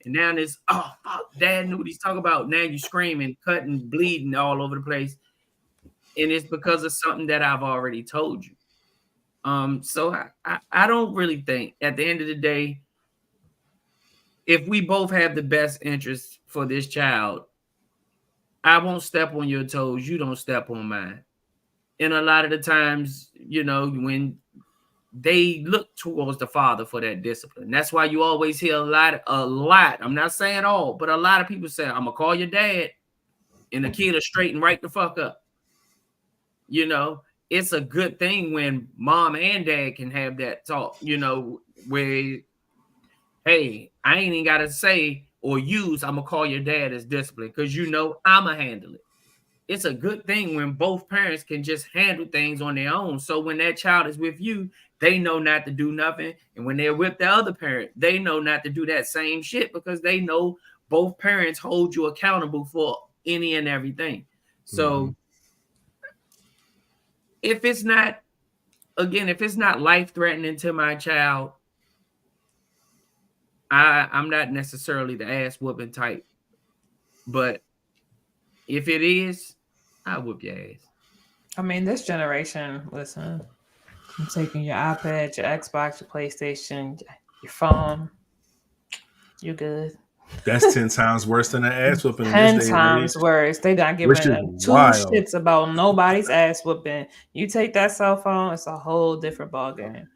and now this, oh, fuck, dad knew what he's talking about. Now you screaming, cutting, bleeding all over the place. And it's because of something that I've already told you. So I don't really think, at the end of the day, if we both have the best interest for this child, I won't step on your toes. You don't step on mine. And a lot of the times, you know, when they look towards the father for that discipline, that's why you always hear a lot. I'm not saying all, but a lot of people say, I'm gonna call your dad, and the kid will straighten right the fuck up. You know, it's a good thing when mom and dad can have that talk, you know, where, hey, I ain't even got to say or use, I'm going to call your dad as discipline, because you know I'm going to handle it. It's a good thing when both parents can just handle things on their own. So when that child is with you, they know not to do nothing. And when they're with the other parent, they know not to do that same shit, because they know both parents hold you accountable for any and everything. So if it's not life threatening to my child, I'm not necessarily the ass whooping type. But if it is, I'll whoop your ass. I mean, this generation, listen, I'm taking your iPad, your Xbox, your PlayStation, your phone. You good. That's 10 times worse than an ass whooping in this 10 day and age, times worse. They not which giving is them two wild. shits about nobody's ass whooping. You take that cell phone, it's a whole different ball game.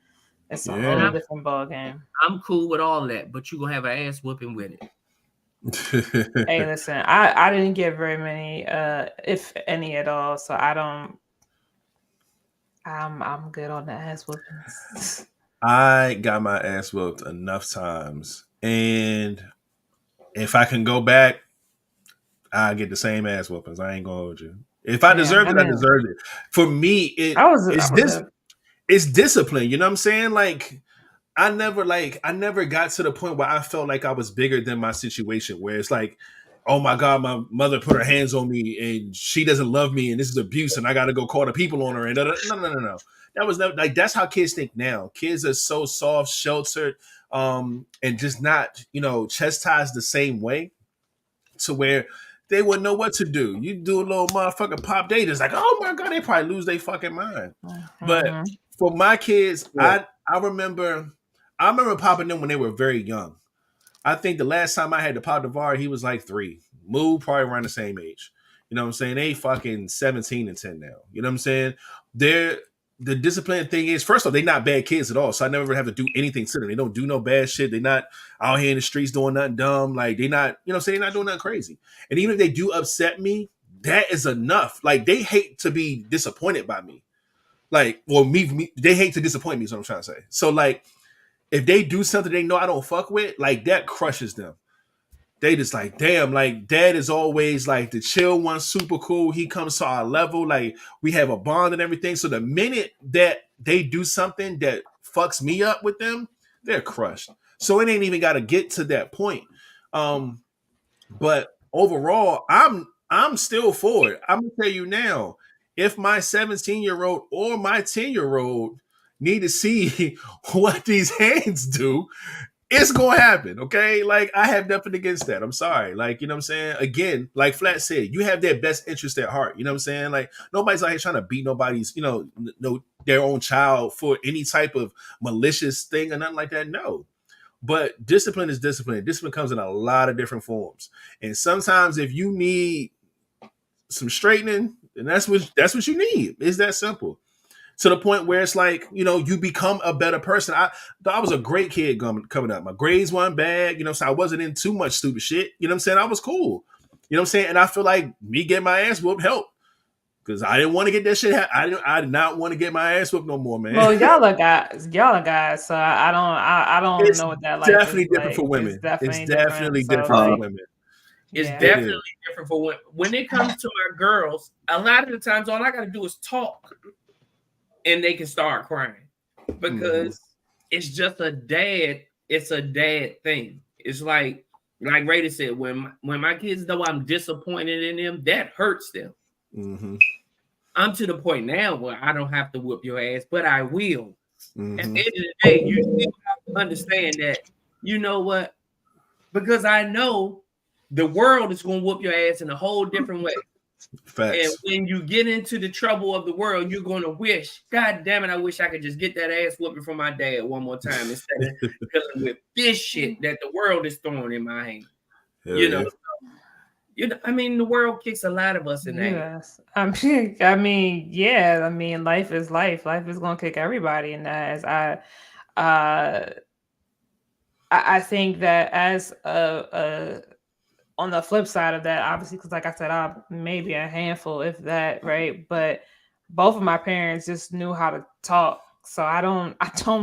It's a whole Yeah. different ball game. I'm cool with all that, but you gonna have an ass whooping with it. Hey, listen, I didn't get very many, if any at all. So I don't. I'm good on the ass whoopings. I got my ass whooped enough times, and if I can go back, I get the same ass whoopings. I ain't gonna hold you. If I deserved it, I deserved it. For me, it's discipline. You know what I'm saying? Like I never got to the point where I felt like I was bigger than my situation. Where it's like, oh my God, my mother put her hands on me and she doesn't love me and this is abuse and I got to go call the people on her. And no. That was never like that's how kids think now. Kids are so soft, sheltered, and just not chastised the same way to where they wouldn't know what to do. You do a little motherfucking pop, they just like, oh my God, they probably lose their fucking mind. Mm-hmm. But for my kids, I remember popping them when they were very young. I think the last time I had to pop Devar, he was like 3. Moo probably around the same age. You know what I'm saying? They fucking 17 and 10 now. You know what I'm saying? The discipline thing is, first of all, they're not bad kids at all. So I never have to do anything to them. They don't do no bad shit. They're not out here in the streets doing nothing dumb. Like they're not, they're not doing nothing crazy. And even if they do upset me, that is enough. Like they hate to be disappointed by me. Like, well, me they hate to disappoint me is what I'm trying to say. So like, if they do something they know I don't fuck with, like that crushes them. They just like, damn, like dad is always like the chill one, super cool. He comes to our level, like we have a bond and everything. So the minute that they do something that fucks me up with them, they're crushed. So it ain't even got to get to that point. But overall, I'm still for it. I'm gonna tell you now, if my 17-year-old or my 10-year-old need to see what these hands do, it's gonna happen, okay? Like I have nothing against that. I'm sorry. Like, you know what I'm saying? Again, like Flat said, you have their best interest at heart. You know what I'm saying? Like nobody's out here trying to beat nobody's, their own child for any type of malicious thing or nothing like that. No. But discipline is discipline. Discipline comes in a lot of different forms. And sometimes if you need some straightening, then that's what you need. It's that simple. To the point where it's like, you become a better person. I was a great kid coming up. My grades weren't bad, so I wasn't in too much stupid shit. You know what I'm saying? I was cool. You know what I'm saying? And I feel like me getting my ass whooped helped. Because I didn't want to get that shit. I did not want to get my ass whooped no more, man. Well, y'all are guys. So I don't know what that life definitely is different like. for women. It's definitely different so, for women. It's definitely different for women. When it comes to our girls, a lot of the times all I got to do is talk. And they can start crying because it's just a dad. It's a dad thing. It's like Raider said, when my kids know I'm disappointed in them, that hurts them. Mm-hmm. I'm to the point now where I don't have to whoop your ass, but I will. Mm-hmm. At the end of the day, you still have to understand that, you know what? Because I know the world is going to whoop your ass in a whole different way. Facts. And when you get into the trouble of the world, you're going to wish, God damn it, I wish I could just get that ass whooping from my dad one more time instead of dealing with this shit that the world is throwing in my hand. I mean, the world kicks a lot of us in that. Yes. I mean, life is life. Life is going to kick everybody in that. As I think that as on the flip side of that, obviously, because like I said, I'm maybe a handful, if that, right? But both of my parents just knew how to talk. So I don't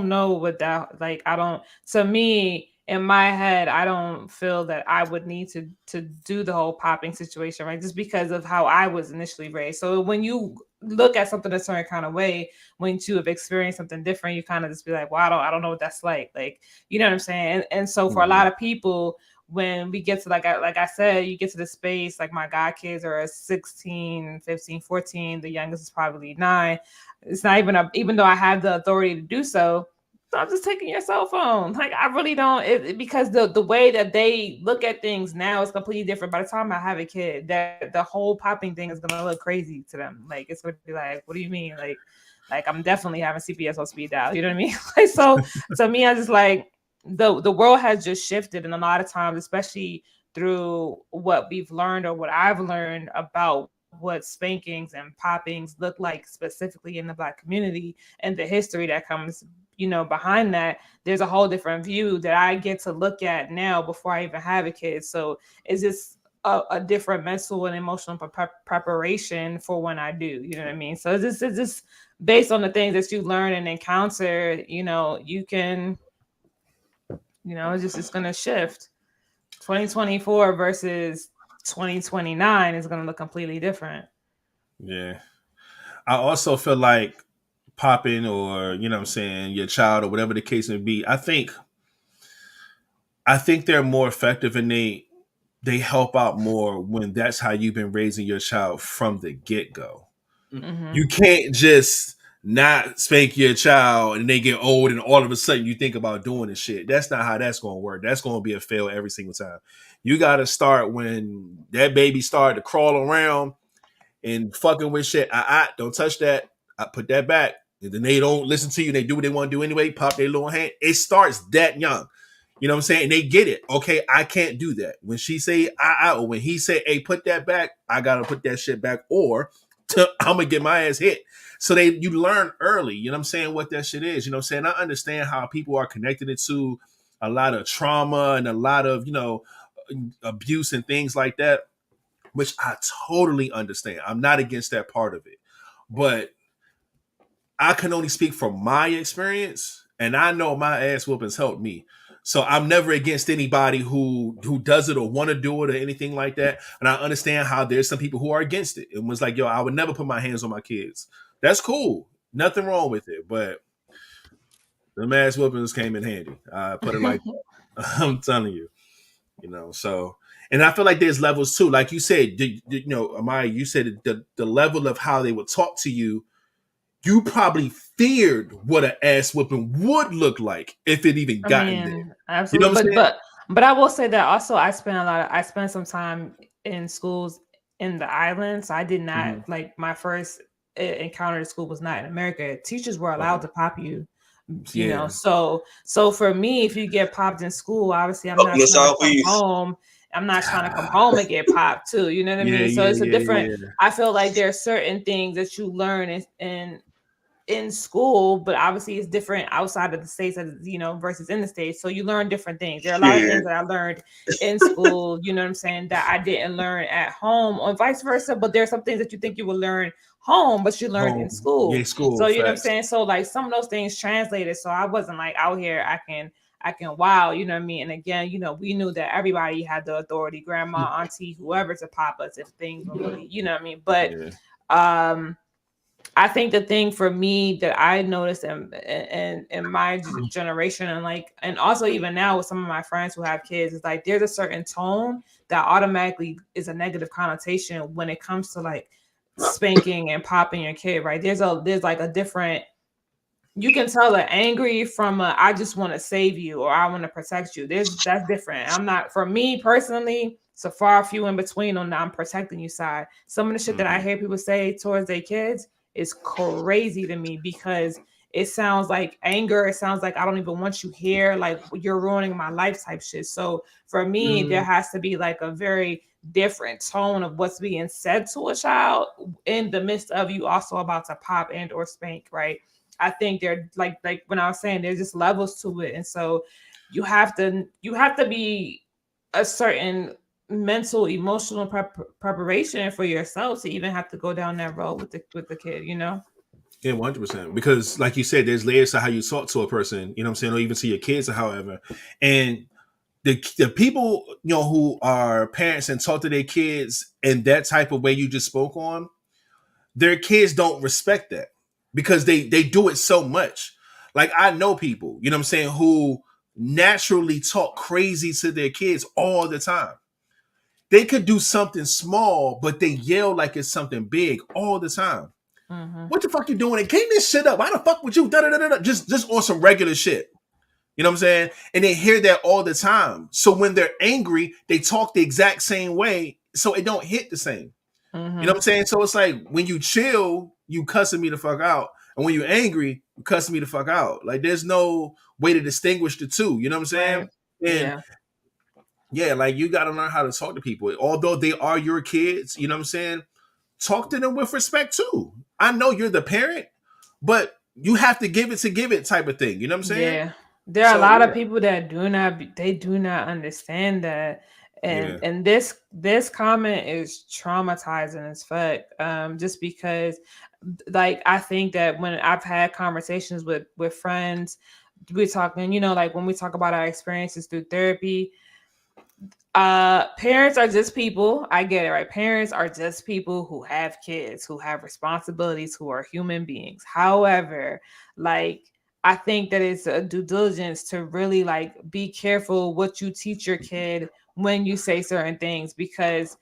know what that, like, to me, in my head, I don't feel that I would need to do the whole popping situation, right? Just because of how I was initially raised. So when you look at something a certain kind of way, when you have experienced something different, you kind of just be like, well, I don't know what that's like. Like, you know what I'm saying? And so for a lot of people, when we get to, like I said, you get to the space, like my god kids are 16, 15, 14. The youngest is probably 9. It's not even though I have the authority to do so, I'm just taking your cell phone. Like, I really don't, because the way that they look at things now is completely different. By the time I have a kid, that the whole popping thing is going to look crazy to them. Like, it's going to be like, what do you mean? Like I'm definitely having CPS on speed dial. You know what I mean? Like, so me, I just like, the world has just shifted, and a lot of times, especially through what we've learned or what I've learned about what spankings and poppings look like specifically in the Black community and the history that comes, behind that. There's a whole different view that I get to look at now before I even have a kid. So it's just a different mental and emotional preparation for when I do. You know what I mean? So it's just based on the things that you learn and encounter. You can, it's going to shift. 2024 versus 2029 is going to look completely different. Yeah. I also feel like popping or, your child or whatever the case may be, I think they're more effective and they help out more when that's how you've been raising your child from the get-go. Mm-hmm. You can't just not spank your child and they get old and all of a sudden you think about doing this shit. That's not how that's going to work. That's going to be a fail every single time. You got to start when that baby started to crawl around and fucking with shit. Don't touch that. I put that back. And then they don't listen to you. They do what they want to do anyway. Pop their little hand. It starts that young. You know what I'm saying? And they get it. Okay, I can't do that. When she say or when he say, hey, put that back, I gotta put that shit back, or I'm gonna get my ass hit. So you learn early, you know what I'm saying, what that shit is. You know what I'm saying? I understand how people are connected it to a lot of trauma and a lot of, abuse and things like that, which I totally understand. I'm not against that part of it. But I can only speak from my experience, and I know my ass whoopings helped me. So I'm never against anybody who does it or want to do it or anything like that. And I understand how there's some people who are against it. It was like, yo, I would never put my hands on my kids. That's cool. Nothing wrong with it. But the ass whoopings came in handy. I put it like that. I'm telling you. So, and I feel like there's levels too. Like you said, Amaya, you said the level of how they would talk to you, you probably feared what an ass whooping would look like if it even got there. Absolutely. You know what I'm saying? But I will say that also I spent some time in schools in the islands. So I did not like my first encounter at school was not in America. Teachers were allowed to pop you. You know, so for me, if you get popped in school, obviously I'm not trying to come home. I'm not trying to come home and get popped too. You know what I mean? So it's a different. I feel like there are certain things that you learn in school, but obviously it's different outside of the States, versus in the States. So you learn different things. There are a lot of things that I learned in school, you know what I'm saying, that I didn't learn at home or vice versa. But there are some things that you think you will learn home, but you learned in school. Yeah, school. So you know what I'm saying? So like some of those things translated. So I wasn't like out here, I can wow, you know what I mean? And again, we knew that everybody had the authority, grandma, auntie, whoever, to pop us if things were really, you know what I mean? But I think the thing for me that I noticed in my generation and also even now with some of my friends who have kids is like there's a certain tone that automatically is a negative connotation when it comes to like spanking and popping your kid, right? There's like a different, you can tell the angry from I just want to save you or I want to protect you. That's different. For me personally, so far few in between on the I'm protecting you side. Some of the shit that I hear people say towards their kids is crazy to me because it sounds like anger. It sounds like I don't even want you here. Like you're ruining my life type shit. So for me, there has to be like a very different tone of what's being said to a child in the midst of you also about to pop and or spank, right? I think they're like when I was saying, there's just levels to it. And so you have to be a certain mental, emotional preparation for yourself to even have to go down that road with the kid, Yeah, 100%. Because like you said, there's layers to how you talk to a person, you know what I'm saying, or even to your kids or however. And the people, who are parents and talk to their kids in that type of way you just spoke on, their kids don't respect that because they do it so much. Like I know people, you know what I'm saying, who naturally talk crazy to their kids all the time. They could do something small, but they yell like it's something big all the time. What the fuck you doing? And clean this shit up. Why the fuck would you? Just on some regular shit. You know what I'm saying? And they hear that all the time. So when they're angry, they talk the exact same way. So it don't hit the same. You know what I'm saying? So it's like when you chill, you cussing me the fuck out. And when you're angry, cuss me the fuck out. Like there's no way to distinguish the two. You know what I'm saying? Right. And yeah, like you got to learn how to talk to people. Although they are your kids, you know what I'm saying? Talk to them with respect too. I know you're the parent, but you have to give it type of thing. You know what I'm saying? Yeah. There are a lot of people that do not understand that. And this comment is traumatizing as fuck. Just because like I think that when I've had conversations with friends, we're talking, like when we talk about our experiences through therapy, parents are just people. I get it, right? Parents are just people who have kids, who have responsibilities, who are human beings. However, like I think that it's a due diligence to really like be careful what you teach your kid when you say certain things, because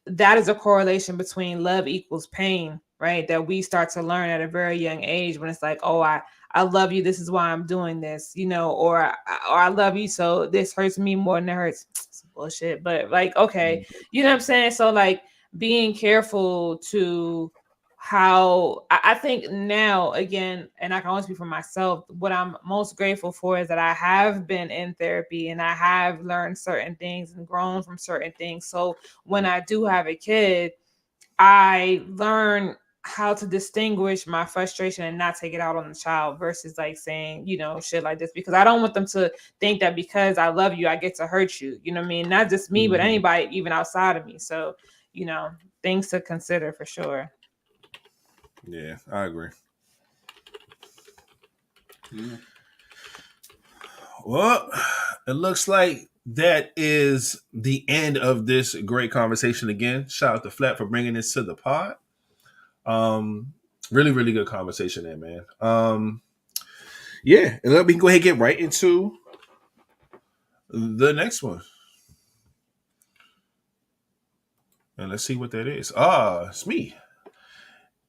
that is a correlation between love equals pain, right? That we start to learn at a very young age when it's like, oh, I love you. This is why I'm doing this, or I love you. So this hurts me more than it hurts. It's bullshit. But like, okay, you know what I'm saying? So like being careful to how I think now, again, and I can only speak for myself, what I'm most grateful for is that I have been in therapy and I have learned certain things and grown from certain things. So when I do have a kid, I learn how to distinguish my frustration and not take it out on the child versus like saying, shit like this, because I don't want them to think that because I love you, I get to hurt you. You know what I mean? Not just me, but anybody, even outside of me. So, things to consider for sure. Yeah, I agree. Yeah. Well, it looks like that is the end of this great conversation again. Shout out to Flat for bringing this to the pod. Really, really good conversation there, man. Yeah, and let me go ahead and get right into the next one. And let's see what that is. It's me.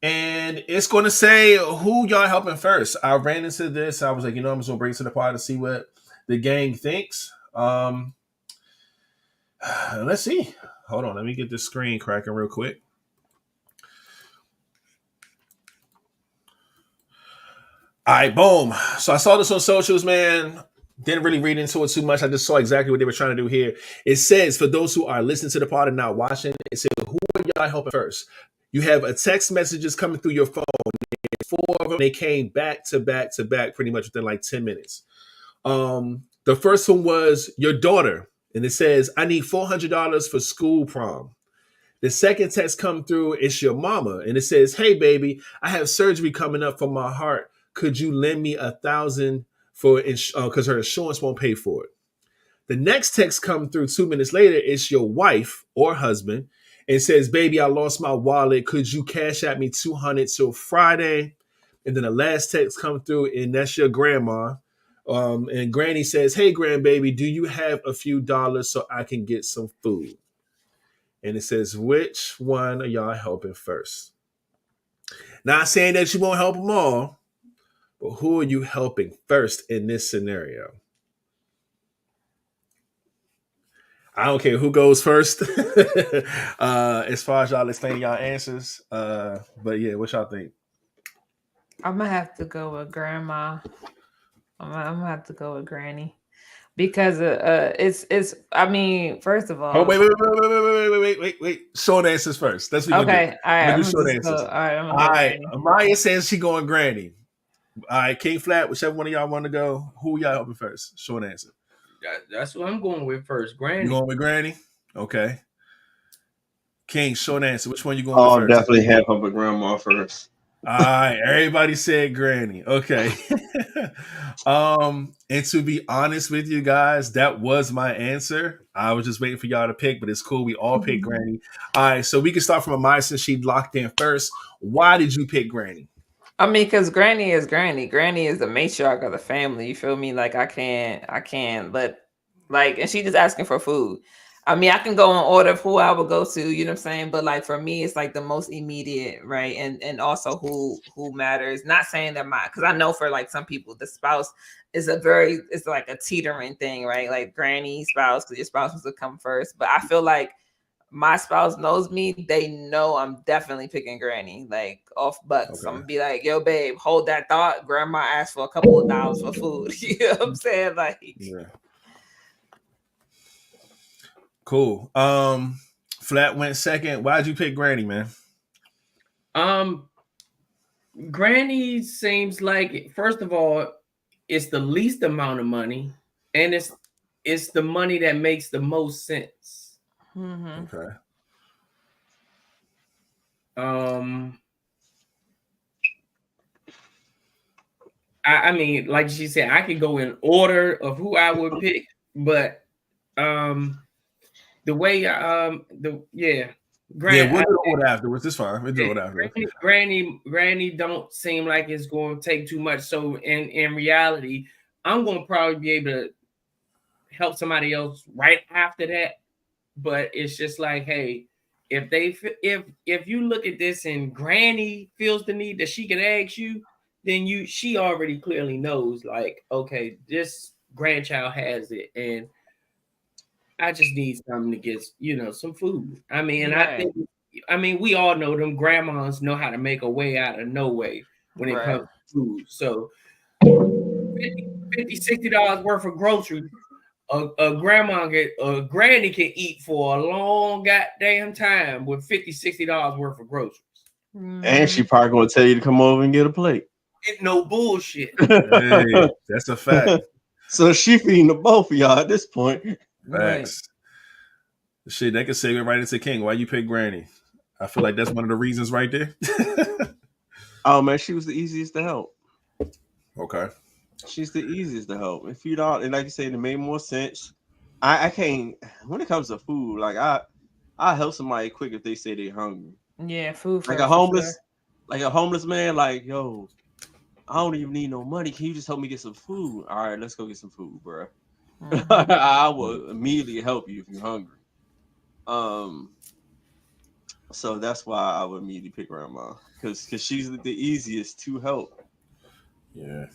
And it's going to say who y'all helping first. I ran into this. I was like, I'm just going to bring it to the pod to see what the gang thinks. Let's see. Hold on. Let me get this screen cracking real quick. All right, boom. So I saw this on socials, man. Didn't really read into it too much. I just saw exactly what they were trying to do here. It says, for those who are listening to the pod and not watching, it says, who are y'all helping first? You have a text messages coming through your phone. 4 of them, they came back to back to back pretty much within like 10 minutes. The first one was your daughter. And it says, I need $400 for school prom. The second text come through, it's your mama. And it says, hey, baby, I have surgery coming up for my heart. Could you lend me $1,000 for because her insurance won't pay for it? The next text come through 2 minutes later, it's your wife or husband. And says, baby, I lost my wallet. Could you cash at me $200 till Friday? And then the last text come through, and that's your grandma. And Granny says, hey, grandbaby, do you have a few dollars so I can get some food? And it says, which one are y'all helping first? Not saying that you won't help them all, but who are you helping first in this scenario? I don't care who goes first as far as y'all explaining y'all answers. But yeah, what y'all think? I'm going to have to go with grandma. I'm going to have to go with granny. Because it's I mean, first of all, wait. Short answers first. That's what we're gonna do. All right, do short answers. All right. Amaya says she going granny. All right, King Flat, whichever one of y'all want to go. Who y'all helping first? Short answer. That's what I'm going with first. Granny. You going with granny? Okay. King, short answer. Which one you going with first? Definitely have up with grandma first. All right, everybody said granny. Okay. And to be honest with you guys, that was my answer. I was just waiting for y'all to pick, but it's cool. We all picked granny. All right, so we can start from Amaya since she locked in first. Why did you pick granny? I mean, because granny is granny. Granny is the matriarch of the family. You feel me? Like I can't let and she just asking for food. I mean, I can go in order of who I would go to, you know what I'm saying? But like for me, it's like the most immediate, right? And also who matters. Not saying that because I know for like some people, the spouse is it's like a teetering thing, right? Like granny, spouse, because your spouse was to come first. But I feel like my spouse knows me, they know I'm definitely picking granny, like off bucks. I'm Okay. gonna be like, yo, babe, hold that thought. Grandma asked for a couple of dollars for food. You know what I'm saying? Like, Yeah. Cool. Flat went second. Why'd you pick Granny, man? Granny seems like, first of all, it's the least amount of money, and it's the money that makes the most sense. Okay. I mean, like she said, I could go in order of who I would pick, but the way Yeah, Granny, we'll do the order afterwards. It's fine. We'll do the order afterwards. Granny don't seem like it's going to take too much. So in reality, I'm going to probably be able to help somebody else right after that. But it's just like, hey, if you look at this and Granny feels the need that she can ask you, then she already clearly knows, like, okay, this grandchild has it, and I just need something to get, some food. I mean, right, I mean, we all know them grandmas know how to make a way out of no way when it right. comes to food. So $50, $60 worth of groceries, a granny can eat for a long goddamn time with $50, $60 worth of groceries. And she probably gonna tell you to come over and get a plate. It's no bullshit. Hey, that's a fact. So she feeding the both of y'all at this point. Facts. Shit, that could segue right into King. Why you pick Granny? I feel like that's one of the reasons right there. Oh man, she was the easiest to help. Okay. She's the easiest to help. If you don't, and like you said, it made more sense. I can't when it comes to food, like I help somebody quick if they say they're hungry. Yeah, food Like first, a homeless, like a homeless man, like, yo, I don't even need no money. Can you just help me get some food? All right, let's go get some food, bro. I will immediately help you if you're hungry. So that's why I would immediately pick grandma because she's the easiest to help. Yeah.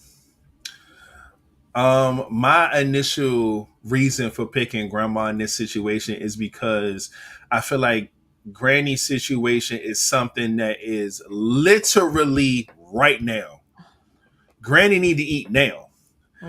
My initial reason for picking grandma in this situation is because I feel like Granny's situation is something that is literally right now. Granny need to eat now.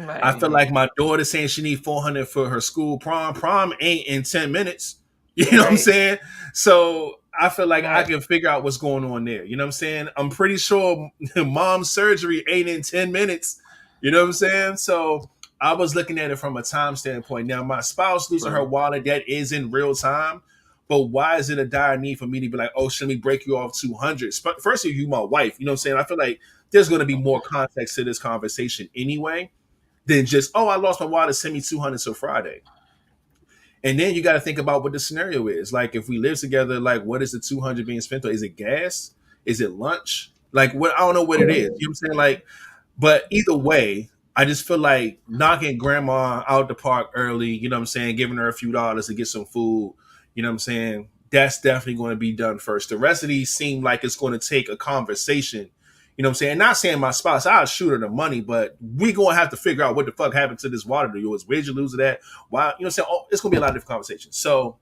right. I feel like my daughter saying she need 400 for her school prom. Prom ain't in 10 minutes. You know what I'm saying? So I feel like I can figure out what's going on there. You know what I'm saying? I'm pretty sure mom's surgery ain't in 10 minutes. You know what I'm saying? So I was looking at it from a time standpoint. Now, my spouse losing her wallet, that is in real time. But why is it a dire need for me to be like, oh, should we break you off 200? First of all, you my wife. You know what I'm saying? I feel like there's going to be more context to this conversation anyway than just, oh, I lost my wallet, send me 200 till Friday. And then you got to think about what the scenario is. Like, if we live together, like, what is the 200 being spent on? Is it gas? Is it lunch? Like, what? I don't know what it is. You know what I'm saying? Like, but either way, I just feel like knocking grandma out the park early, you know what I'm saying, giving her a few dollars to get some food, you know what I'm saying, that's definitely going to be done first. The rest of these seem like it's going to take a conversation. You know what I'm saying? Not saying my spouse, I'll shoot her the money, but we going to have to figure out what the fuck happened to this water to yours. Where'd you lose it at? Why? You know what I'm saying? Oh, it's going to be a lot of different conversations. So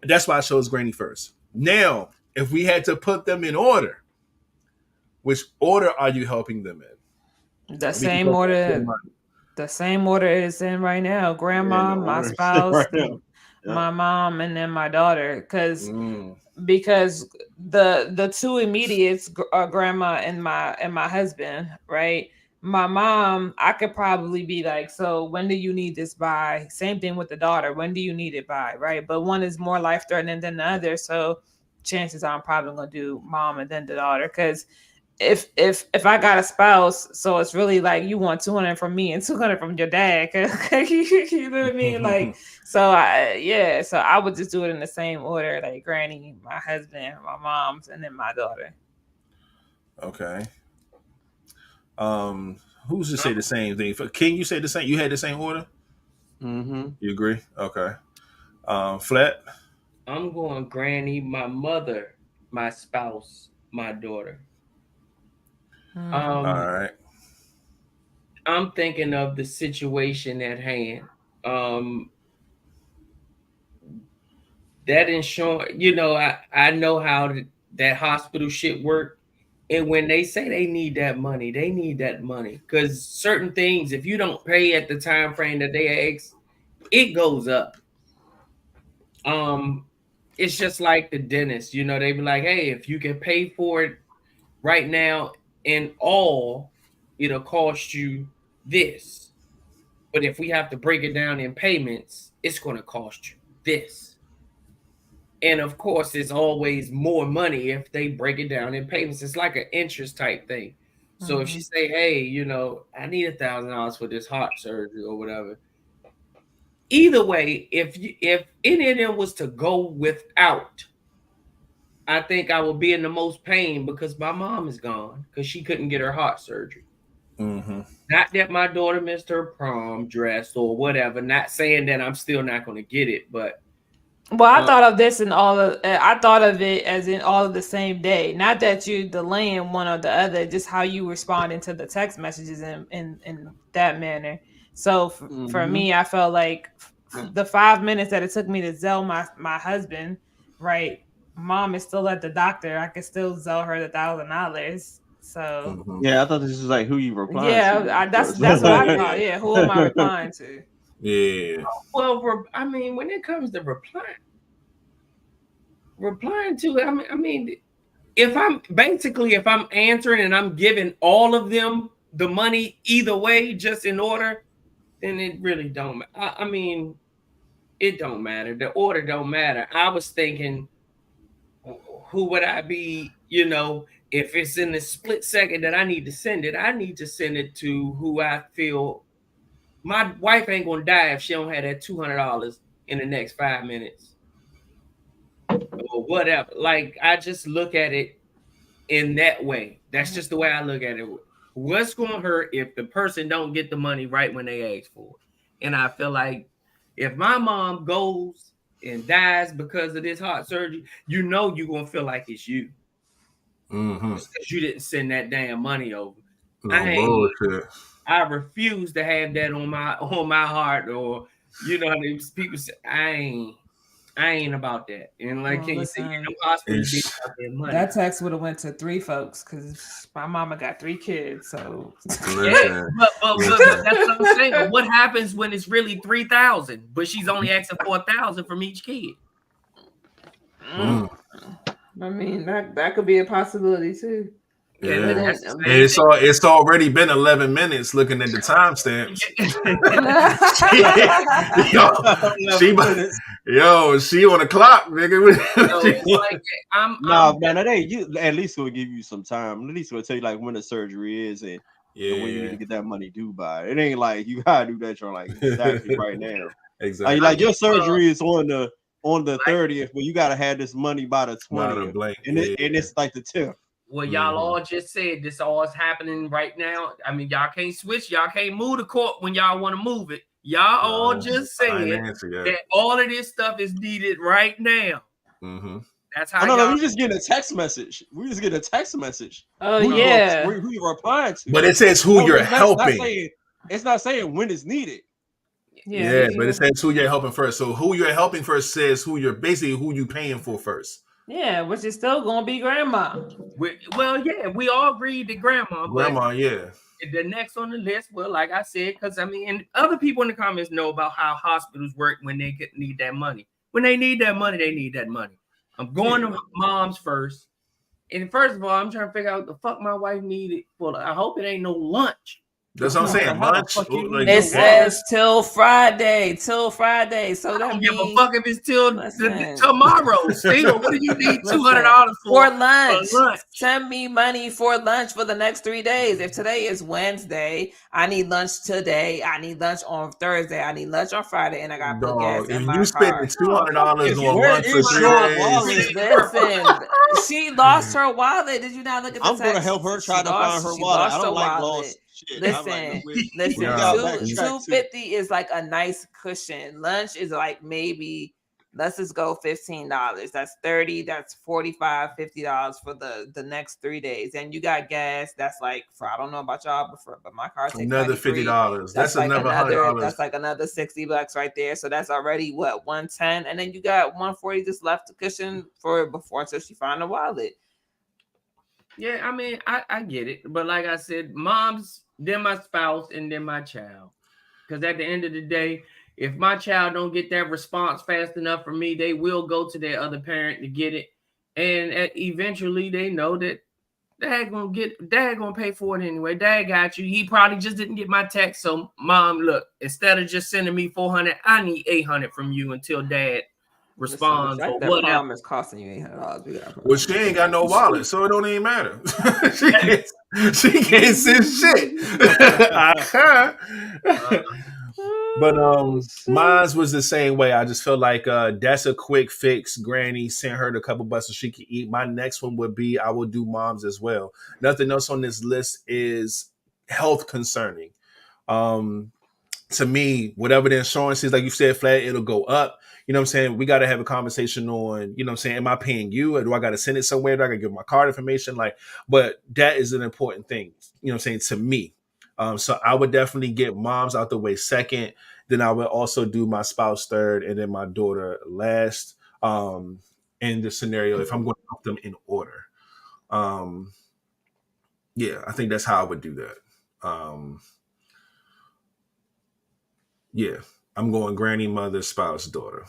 that's why I chose Granny first. Now, if we had to put them in order, which order are you helping them in? The same order. The same order it's in right now. Grandma, my spouse, right my mom, and then my daughter. Because the two immediates are grandma and my husband, right? My mom, I could probably be like, so when do you need this by? Same thing with the daughter. When do you need it by? Right. But one is more life threatening than the other. So chances are I'm probably gonna do mom and then the daughter. Because if I got a spouse, so it's really like you want 200 from me and 200 from your dad. You know what I mean? Like, so I would just do it in the same order, like Granny, my husband, my mom's, and then my daughter. Okay. Who's to say the same thing? King, you say the same? You had the same order? Mm-hmm. You agree? Okay. Flat? I'm going Granny, my mother, my spouse, my daughter. All right. I'm thinking of the situation at hand. that insurance, I know how that hospital shit work. And when they say they need that money, they need that money. Because certain things, if you don't pay at the time frame that they ask, it goes up. It's just like the dentist, they be like, hey, if you can pay for it right now in all, it'll cost you this. But if we have to break it down in payments, it's going to cost you this. And of course, it's always more money if they break it down in payments. It's like an interest type thing. So if she say, hey, I need $1,000 for this heart surgery or whatever. Either way, if any of them was to go without, I think I would be in the most pain because my mom is gone because she couldn't get her heart surgery. Mm-hmm. Not that my daughter missed her prom dress or whatever. Not saying that I'm still not going to get it, but. Well, I thought of this in I thought of it as in all of the same day. Not that you're delaying one or the other, just how you responding to the text messages in that manner. So for me, I felt like the 5 minutes that it took me to Zelle my husband, right? Mom is still at the doctor. I could still Zelle her the $1,000. So yeah, I thought this was like who you replying to. Yeah, that's what I thought. Yeah, who am I replying to? Yeah. Well, when it comes to replying to it, I mean, if I'm answering and I'm giving all of them the money either way, just in order, then it really don't. I mean, it don't matter. The order don't matter. I was thinking, who would I be? If it's in the split second that I need to send it to who I feel. My wife ain't gonna die if she don't have that $200 in the next 5 minutes or whatever. Like, I just look at it in that way. That's just the way I look at it. What's gonna hurt if the person don't get the money right when they ask for it? And I feel like if my mom goes and dies because of this heart surgery, you're gonna feel like it's you. Because you didn't send that damn money over. I refuse to have that on my heart, or people say I ain't about that. And like, can you say money? That text would have went to 3 folks because my mama got 3 kids. So yeah, but that's what I'm saying. What happens when it's really 3,000, but she's only asking for 1,000 from each kid? I mean, that could be a possibility too. Yeah. It's already been 11 minutes looking at the timestamps. She on the clock, nigga. Man, that ain't you. At least it'll give you some time. At least it'll tell you like when the surgery is and when you need to get that money due by. It ain't like you gotta do that. You're like exactly right now. Exactly. Like your surgery is on the 30th, but you gotta have this money by the 20th, and it's like the 10th. Well, y'all all just said this all is happening right now. I mean, y'all can't switch. Y'all can't move the court when y'all want to move it. Y'all all just said that all of this stuff is needed right now. That's how. No, we just get a text message. Oh, yeah. Who you replying to? But it says who you're helping. It's not saying when it's needed. Yeah, but it says who you're helping first. So who you're helping first says who you paying for first. Yeah, which is still gonna be grandma. We all agreed to grandma. Grandma, yeah. The next on the list, well, like I said, because and other people in the comments know about how hospitals work when they need that money. When they need that money, they need that money. I'm going to mom's first. And first of all, I'm trying to figure out what the fuck my wife needed. Well, I hope it ain't no lunch. That's what I'm saying. Lunch. It says till Friday. So that means I don't give a fuck if it's till tomorrow. Still, what do you need $200 for lunch? Send me money for lunch for the next 3 days. If today is Wednesday, I need lunch today. I need lunch on Thursday. I need lunch on Friday, and I got to put gas in my car. You spending $200 on lunch for 3 days. Listen, she lost her wallet. Did you not look at the text? I'm gonna help her try to find her wallet. I don't like lost. Shit. Listen, $250 is like a nice cushion. Lunch is like maybe let's just go $15. That's $30. That's $45, $50 for the next 3 days. And you got gas. That's like I don't know about y'all, but my car takes another $50. That's like another $100. That's like another $60 right there. So that's already what, $110, and then you got $140 just left to cushion until she find a wallet. Yeah, I mean, I get it, but like I said, moms, then my spouse, and then my child. Because at the end of the day, if my child don't get that response fast enough from me, they will go to their other parent to get it, and eventually they know that Dad gonna pay for it anyway. Dad got you. He probably just didn't get my text. So, Mom, look, instead of just sending me $400, I need $800 from you until Dad responds or whatever. Mom is costing you $800. Well, she ain't got no wallet, so it don't even matter. she can't send shit. But mine was the same way. I just feel like that's a quick fix. Granny sent her a couple bucks so she could eat. My next one would be I will do moms as well. Nothing else on this list is health concerning. To me, whatever the insurance is, like you said, Flat, it'll go up. You know what I'm saying? We got to have a conversation on, you know what I'm saying? Am I paying you, or do I got to send it somewhere? Do I got to give my card information? But that is an important thing, you know what I'm saying, to me. So I would definitely get moms out the way second. Then I would also do my spouse third, and then my daughter last. In the scenario, if I'm going to put them in order. Yeah, I think that's how I would do that. Yeah, I'm going granny, mother, spouse, daughter.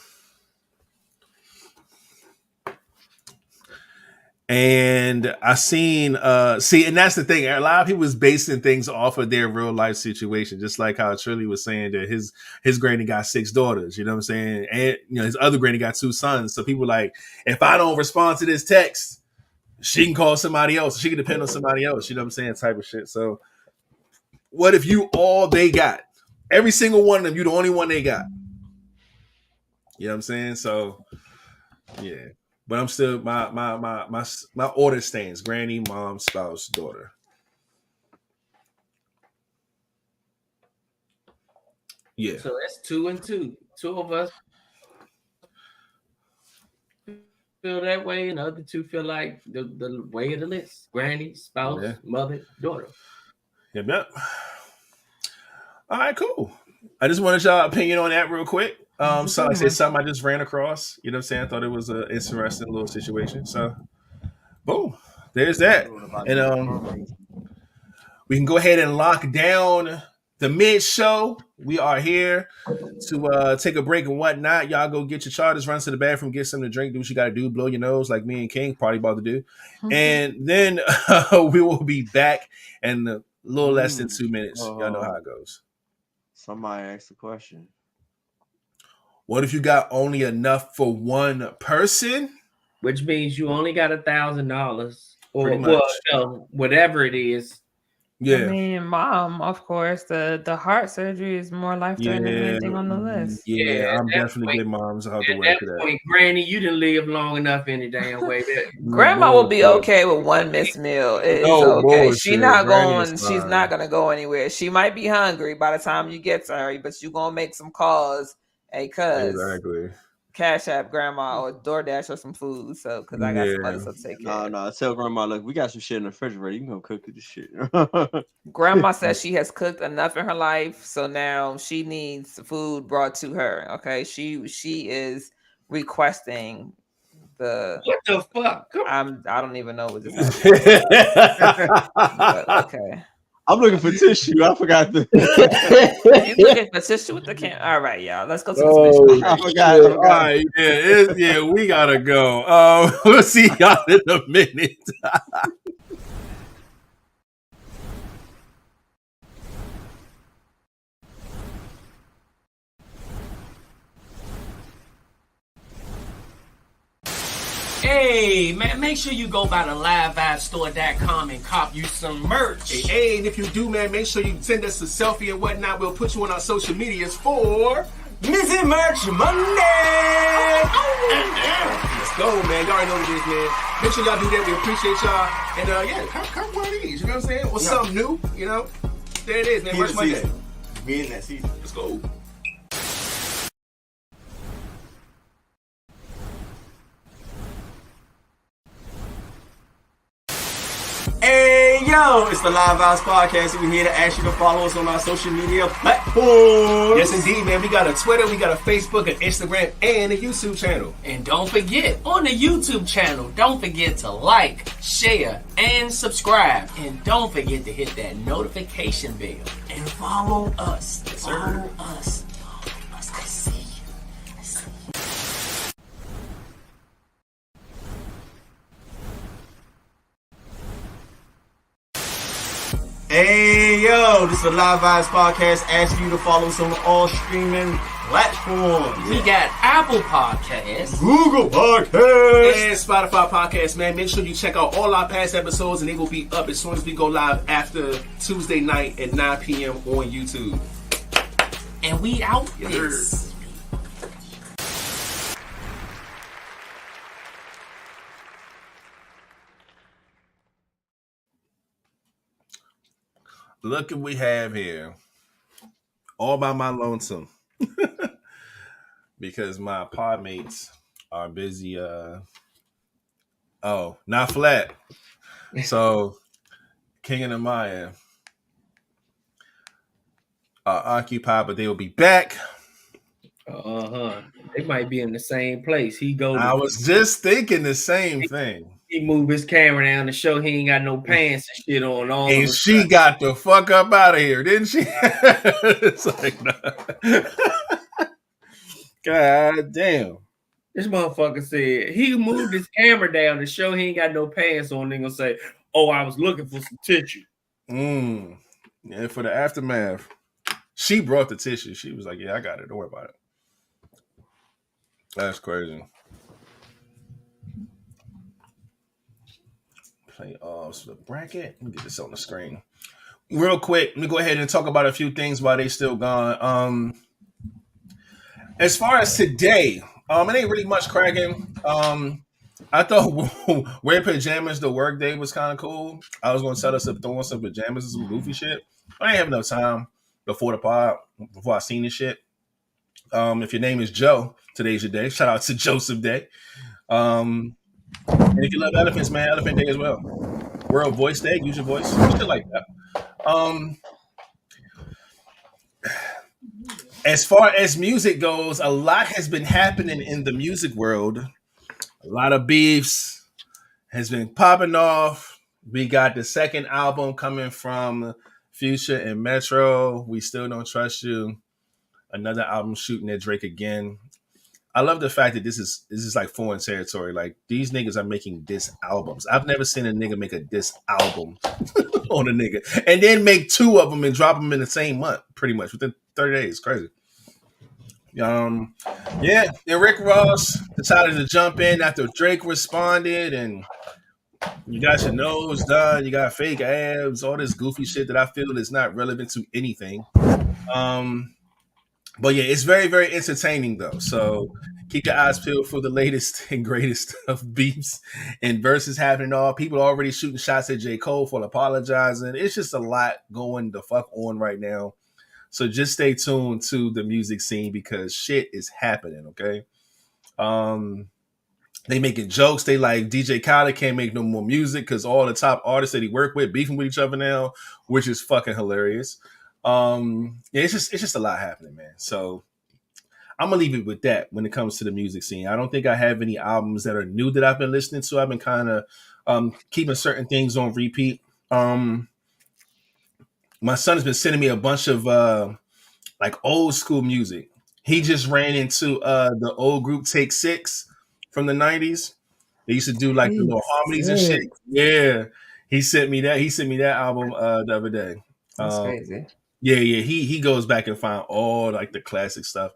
And I seen, and that's the thing. A lot of people was basing things off of their real life situation, just like how Shirley was saying that his granny got 6 daughters, you know what I'm saying? And, his other granny got 2 sons. So people like, if I don't respond to this text, she can call somebody else. She can depend on somebody else, you know what I'm saying? Type of shit. So what if you all they got? Every single one of them, you the only one they got. You know what I'm saying? So, yeah. But I'm still my order stands: granny, mom, spouse, daughter. Yeah. So that's 2 and 2. 2 of us feel that way, and the other 2 feel like the way of the list: granny, spouse, mother, daughter. Yep. All right, cool. I just wanted y'all opinion on that real quick. So I said something I just ran across. You know what I'm saying? I thought it was an interesting little situation. So, boom, there's that. And we can go ahead and lock down the mid show. We are here to take a break and whatnot. Y'all go get your charters, run to the bathroom, get something to drink, do what you got to do, blow your nose like me and King probably about to do. And then we will be back in a little less than 2 minutes. Y'all know how it goes. Somebody asked a question. What if you got only enough for one person? Which means you only got $1,000 or whatever it is. Yeah. I mean, Mom, of course, the heart surgery is more life-threatening than anything on the list. Yeah, I'm definitely getting moms out the way for that. Point, Granny, you didn't live long enough any damn way. Grandma will be okay with one missed meal. It's okay. Bullshit. She's not gonna go anywhere. She might be hungry by the time you get to her, but you're gonna make some calls. Hey, cuz. Exactly. Cash App Grandma or DoorDash or some food, so because I got some other stuff to take care of. No, tell Grandma, look, we got some shit in the refrigerator. You can go cook this shit. Grandma says she has cooked enough in her life, so now she needs food brought to her. Okay, she is requesting the. What the fuck? I don't even know what this is. But, okay. I'm looking for tissue. I forgot the. You looking for tissue with the can? All right, y'all. Let's go to the mission. I forgot. All right, we gotta go. We'll see y'all in a minute. Hey, man, make sure you go by the livevibestore.com and cop you some merch. Hey, and if you do, man, make sure you send us a selfie and whatnot. We'll put you on our social medias for Missing Merch Monday. Let's go, man. Y'all already know what it is, man. Make sure y'all do that. We appreciate y'all. And come one of these. You know what I'm saying? Or something new, you know? There it is, man. Merch Monday. Be in that season. Let's go. yo, it's the Vibez Podcast. We're here to ask you to follow us on our social media platforms. Yes, indeed, man. We got a Twitter, we got a Facebook, an Instagram, and a YouTube channel. And don't forget, on the YouTube channel, don't forget to like, share, and subscribe. And don't forget to hit that notification bell. And follow us. Yes, sir. Follow us. I see you. Hey, yo, this is the Vibez Podcast. Asking you to follow us on all streaming platforms. We got Apple Podcasts, Google Podcasts, and Spotify Podcasts, man. Make sure you check out all our past episodes, and they will be up as soon as we go live after Tuesday night at 9 p.m. on YouTube. and we out this. Look what we have here. All by my lonesome. Because my pod mates are busy. Not flat. So, King and Amaya are occupied, but they will be back. They might be in the same place. I was just thinking the same thing. He moved his camera down to show he ain't got no pants and shit on. And she got the fuck up out of here, didn't she? It's like, nah. God damn. This motherfucker said he moved his camera down to show he ain't got no pants on. They gonna say, "Oh, I was looking for some tissue." Yeah, for the aftermath, she brought the tissue. She was like, "Yeah, I got it. Don't worry about it." That's crazy. Playoffs, the bracket. Let me get this on the screen real quick. Let me go ahead and talk about a few things while they still gone. As far as today, it ain't really much cracking. I thought wearing pajamas to work day was kind of cool. I was going to set us up throwing some pajamas and some goofy shit. I didn't have enough time before the pod, before I seen this shit. If your name is Joe, today's your day. Shout out to Joseph Day. And if you love elephants, man, Elephant Day as well. World Voice Day, use your voice. Shit like that. As far as music goes, a lot has been happening in the music world. A lot of beefs has been popping off. We got the second album coming from Future and Metro. We Still Don't Trust You. Another album shooting at Drake again. I love the fact that this is like foreign territory. Like, these niggas are making diss albums. I've never seen a nigga make a diss album on a nigga and then make two of them and drop them in the same month, pretty much within 30 days. Crazy. And Rick Ross decided to jump in after Drake responded, and you got your nose done, you got fake abs, all this goofy shit that I feel is not relevant to anything. But yeah, it's very, very entertaining though. So keep your eyes peeled for the latest and greatest of beefs and verses happening. All people already shooting shots at J. Cole for apologizing. It's just a lot going the fuck on right now. So just stay tuned to the music scene because shit is happening. Okay. They making jokes. They like DJ Khaled can't make no more music because all the top artists that he worked with beefing with each other now, which is fucking hilarious. It's just a lot happening, man. So I'm gonna leave it with that when it comes to the music scene. I don't think I have any albums that are new that I've been listening to. I've been kind of keeping certain things on repeat. My son has been sending me a bunch of like old school music. He just ran into the old group Take Six from the 90s. They used to do like the little harmonies and shit. Yeah. He sent me that. He sent me that album the other day. That's crazy. Yeah. He goes back and find all like the classic stuff.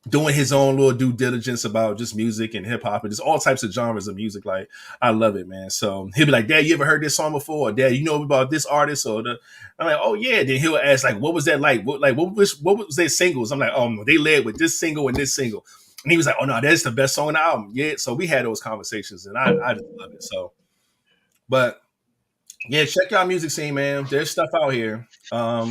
Doing his own little due diligence about just music and hip hop and just all types of genres of music. Like, I love it, man. So he'll be like, "Dad, you ever heard this song before? Or, Dad, you know about this artist?" Or I'm like, "Oh yeah." Then he'll ask like, "What was that like? What was their singles?" I'm like, "Oh, they led with this single and this single." And he was like, "Oh no, that's the best song on the album." Yeah. So we had those conversations, and I just love it. So, but yeah, check y'all music scene, man. There's stuff out here. But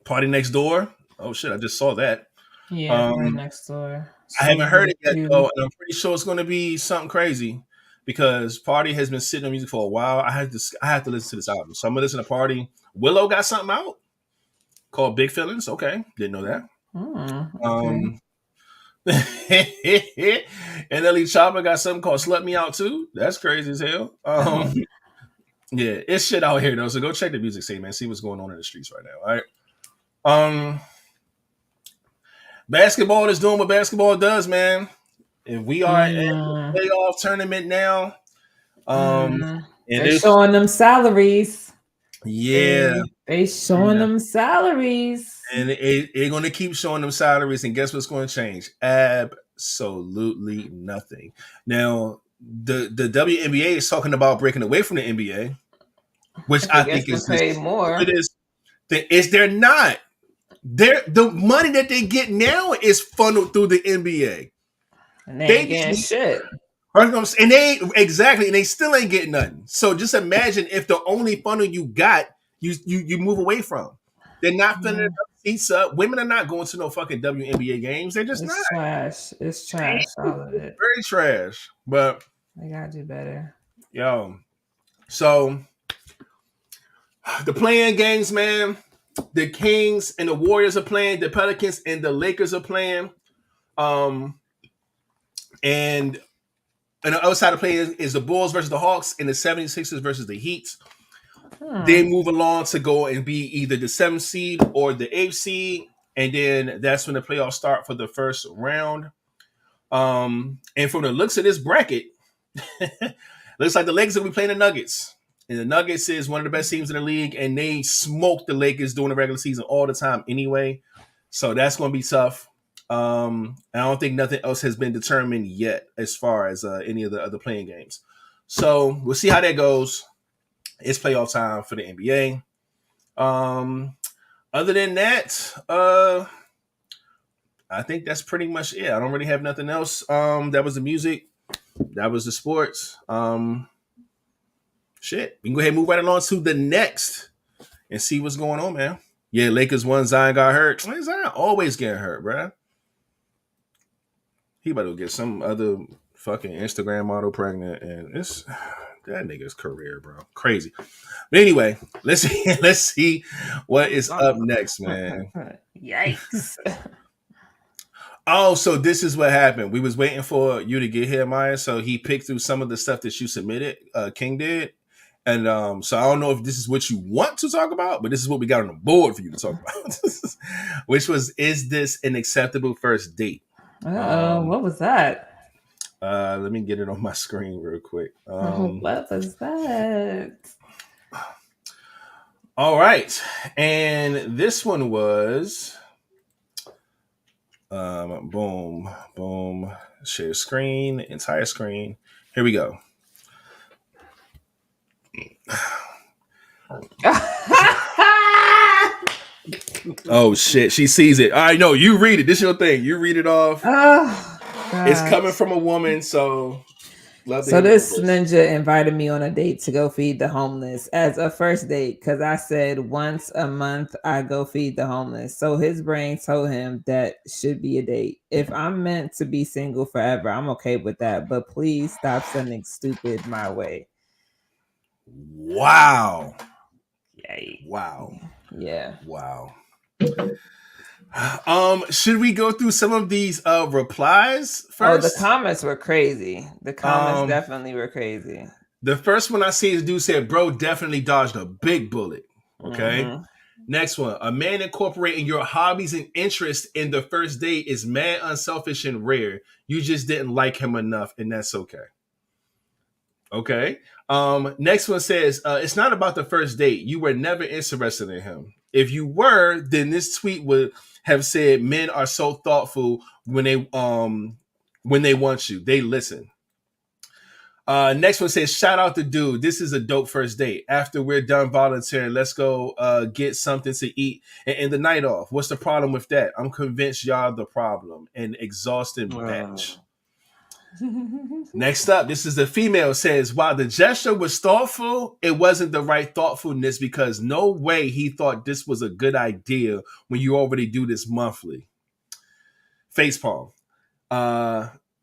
Party Next Door. Oh shit! I just saw that. Yeah, Party Next Door. I haven't heard it yet though, and I'm pretty sure it's going to be something crazy because Party has been sitting on music for a while. I have to listen to this album. So I'm gonna listen to Party. Willow got something out called Big Feelings. Okay, didn't know that. Okay. And Ellie Chopper got something called Slut Me Out too. That's crazy as hell. Yeah, it's shit out here though. So go check the music scene, man. See what's going on in the streets right now. All right. Basketball is doing what basketball does, man. And we are in the playoff tournament now. And they're showing them salaries. Yeah. They showing them salaries. And they're going to keep showing them salaries. And guess what's going to change? Absolutely nothing. Now, the WNBA is talking about breaking away from the NBA, which I think is pay more. They're not. The money that they get now is funneled through the NBA. And they ain't getting shit. And they still ain't getting nothing. So just imagine if the only funnel you got, you move away from. They're not filling the seats up. Women are not going to no fucking WNBA games. They're just not. Trash. It's trash. All of it. Very trash. But they gotta do better. Yo. So the playing games, man. The Kings and the Warriors are playing. The Pelicans and the Lakers are playing. And on the other side of the play is the Bulls versus the Hawks and the 76ers versus the Heat. They move along to go and be either the 7th seed or the 8th seed. And then that's when the playoffs start for the first round. And from the looks of this bracket, looks like the Lakers will be playing the Nuggets. And the Nuggets is one of the best teams in the league, and they smoke the Lakers during the regular season all the time anyway. So that's going to be tough. I don't think nothing else has been determined yet as far as any of the other playing games. So we'll see how that goes. It's playoff time for the NBA. Other than that, I think that's pretty much it. I don't really have nothing else. That was the music. That was the sports. Shit. We can go ahead and move right along to the next and see what's going on, man. Yeah, Lakers won. Zion got hurt. Zion always getting hurt, bro. He about to get some other fucking Instagram model pregnant, and it's that nigga's career, bro. Crazy. But anyway, let's see what is up next, man. Yikes. Oh, so this is what happened. We was waiting for you to get here, Maya. So he picked through some of the stuff that you submitted, King did. And so I don't know if this is what you want to talk about, but this is what we got on the board for you to talk about. Which was, is this an acceptable first date? What was that? Let me get it on my screen real quick. What was that? All right. And this one was boom, share screen, entire screen. Here we go. Oh shit, she sees it. I know, you read it. This is your thing. You read it off. It's coming from a woman, so this ninja invited me on a date to go feed the homeless as a first date because I said once a month I go feed the homeless. So his brain told him that should be a date. If I'm meant to be single forever, I'm okay with that. But please stop sending stupid my way. Wow. Yay. Wow. Yeah. Wow. Should we go through some of these replies first? Oh, the comments were crazy. The comments definitely were crazy. The first one I see is dude said, bro definitely dodged a big bullet. Okay. Mm-hmm. Next one. A man incorporating your hobbies and interests in the first date is mad, unselfish, and rare. You just didn't like him enough, and that's okay. Okay. Next one says, it's not about the first date. You were never interested in him. If you were, then this tweet would have said men are so thoughtful when they want you. They listen. Next one says, shout out the dude. This is a dope first date. After we're done volunteering, let's go get something to eat and end the night off. What's the problem with that? I'm convinced y'all the problem. An exhausted bitch. Next up, this is a female says, while the gesture was thoughtful, it wasn't the right thoughtfulness because no way he thought this was a good idea when you already do this monthly. Facepalm.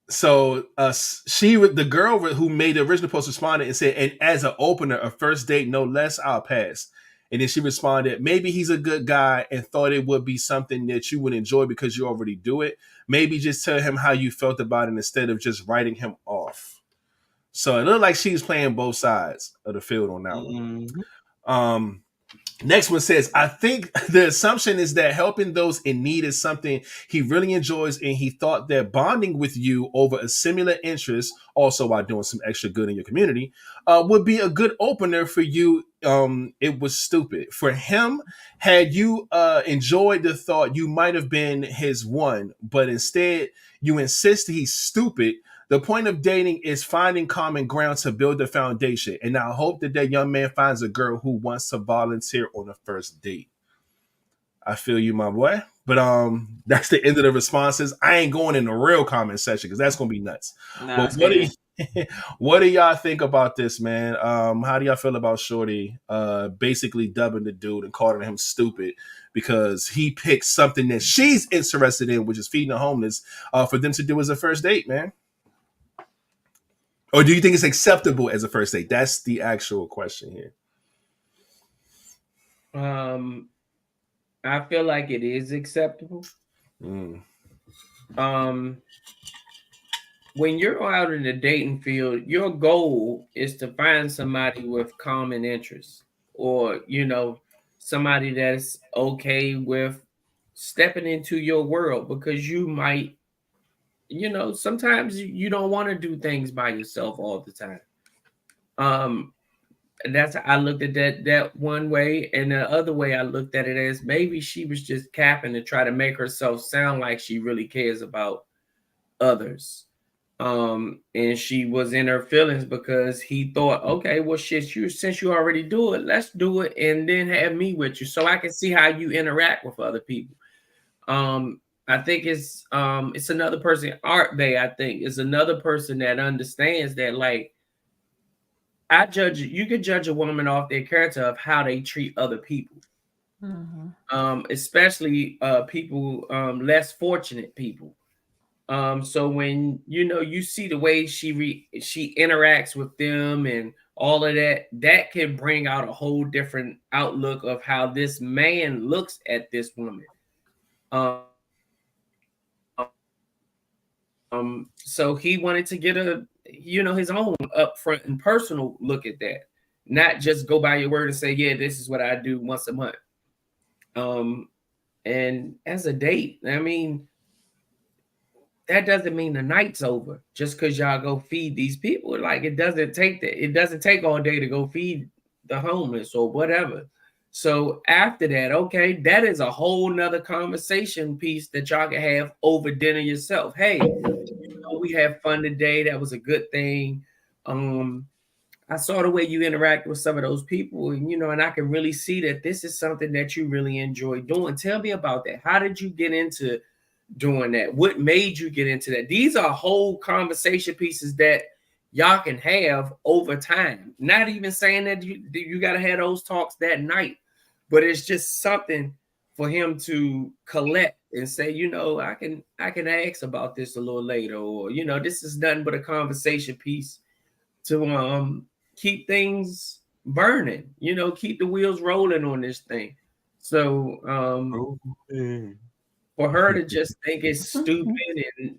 So the girl who made the original post responded and said, and as an opener, a first date, no less, I'll pass. And then she responded, maybe he's a good guy and thought it would be something that you would enjoy because you already do it. Maybe just tell him how you felt about it instead of just writing him off. So it looked like she was playing both sides of the field on that one. Next one says, I think the assumption is that helping those in need is something he really enjoys, and he thought that bonding with you over a similar interest, also while doing some extra good in your community, would be a good opener for you. It was stupid. For him, had you enjoyed the thought, you might have been his one, but instead you insist he's stupid. The point of dating is finding common ground to build a foundation. And I hope that young man finds a girl who wants to volunteer on a first date. I feel you, my boy. But that's the end of the responses. I ain't going in the real comment section because that's gonna be nuts. No, But what do y'all think about this, man? How do y'all feel about Shorty basically dubbing the dude and calling him stupid because he picked something that she's interested in, which is feeding the homeless, for them to do as a first date, man? Or do you think it's acceptable as a first date? That's the actual question here. I feel like it is acceptable. When you're out in the dating field, your goal is to find somebody with common interests, or somebody that's okay with stepping into your world, because you might, sometimes you don't want to do things by yourself all the time. That's I looked at that one way, and the other way I looked at it as maybe she was just capping to try to make herself sound like she really cares about others. And she was in her feelings because he thought, okay, well, shit, since you already do it, let's do it, and then have me with you, so I can see how you interact with other people. I think it's another person. Art Bay, I think, is another person that understands that, like, you could judge a woman off their character of how they treat other people. Especially people, less fortunate people. So when you see the way she interacts with them and all of that can bring out a whole different outlook of how this man looks at this woman. So he wanted to get his own upfront and personal look at that, not just go by your word and say, yeah, this is what I do once a month. And as a date, I mean, that doesn't mean the night's over just because y'all go feed these people. Like, it doesn't take all day to go feed the homeless or whatever. So after that, okay, that is a whole nother conversation piece that y'all can have over dinner yourself. Hey, we had fun today. That was a good thing. I saw the way you interact with some of those people, and I can really see that this is something that you really enjoy doing. Tell me about that. How did you get into doing that? What made you get into that? These are whole conversation pieces that y'all can have over time. Not even saying that you got to have those talks that night, but it's just something for him to collect and say, I can ask about this a little later, or this is nothing but a conversation piece to keep things burning, keep the wheels rolling on this thing. So for her to just think it's stupid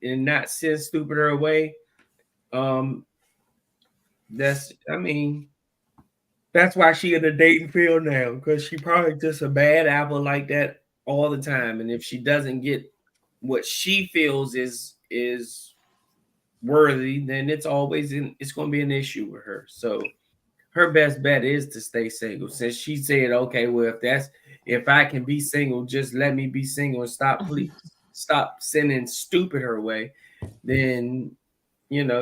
and not send stupider away, that's why she in the dating field now, because she probably just a bad apple like that all the time. And if she doesn't get what she feels is worthy, then it's going to be an issue with her. So her best bet is to stay single. Since she said, okay, well, if I can be single, just let me be single and stop sending stupid her way, then,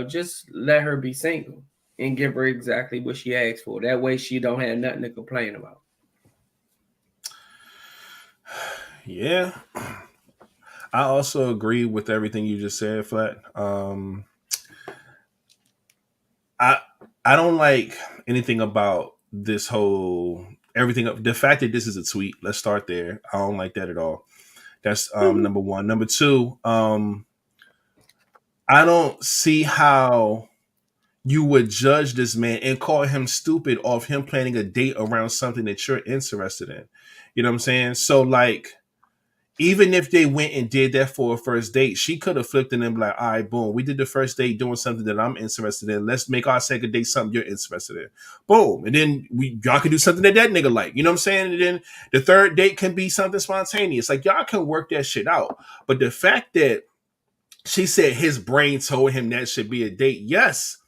just let her be single and give her exactly what she asked for. That way she don't have nothing to complain about. Yeah. I also agree with everything you just said, Flat. I don't like anything about this whole everything. The fact that this is a tweet. Let's start there. I don't like that at all. That's number one. Number two, I don't see how you would judge this man and call him stupid off him planning a date around something that you're interested in. You know what I'm saying? So like, even if they went and did that for a first date, she could have flipped it and be like, all right, boom, we did the first date doing something that I'm interested in. Let's make our second date something you're interested in. Boom. And then y'all can do something that nigga like. You know what I'm saying? And then the third date can be something spontaneous. Like, y'all can work that shit out. But the fact that she said his brain told him that should be a date, yes.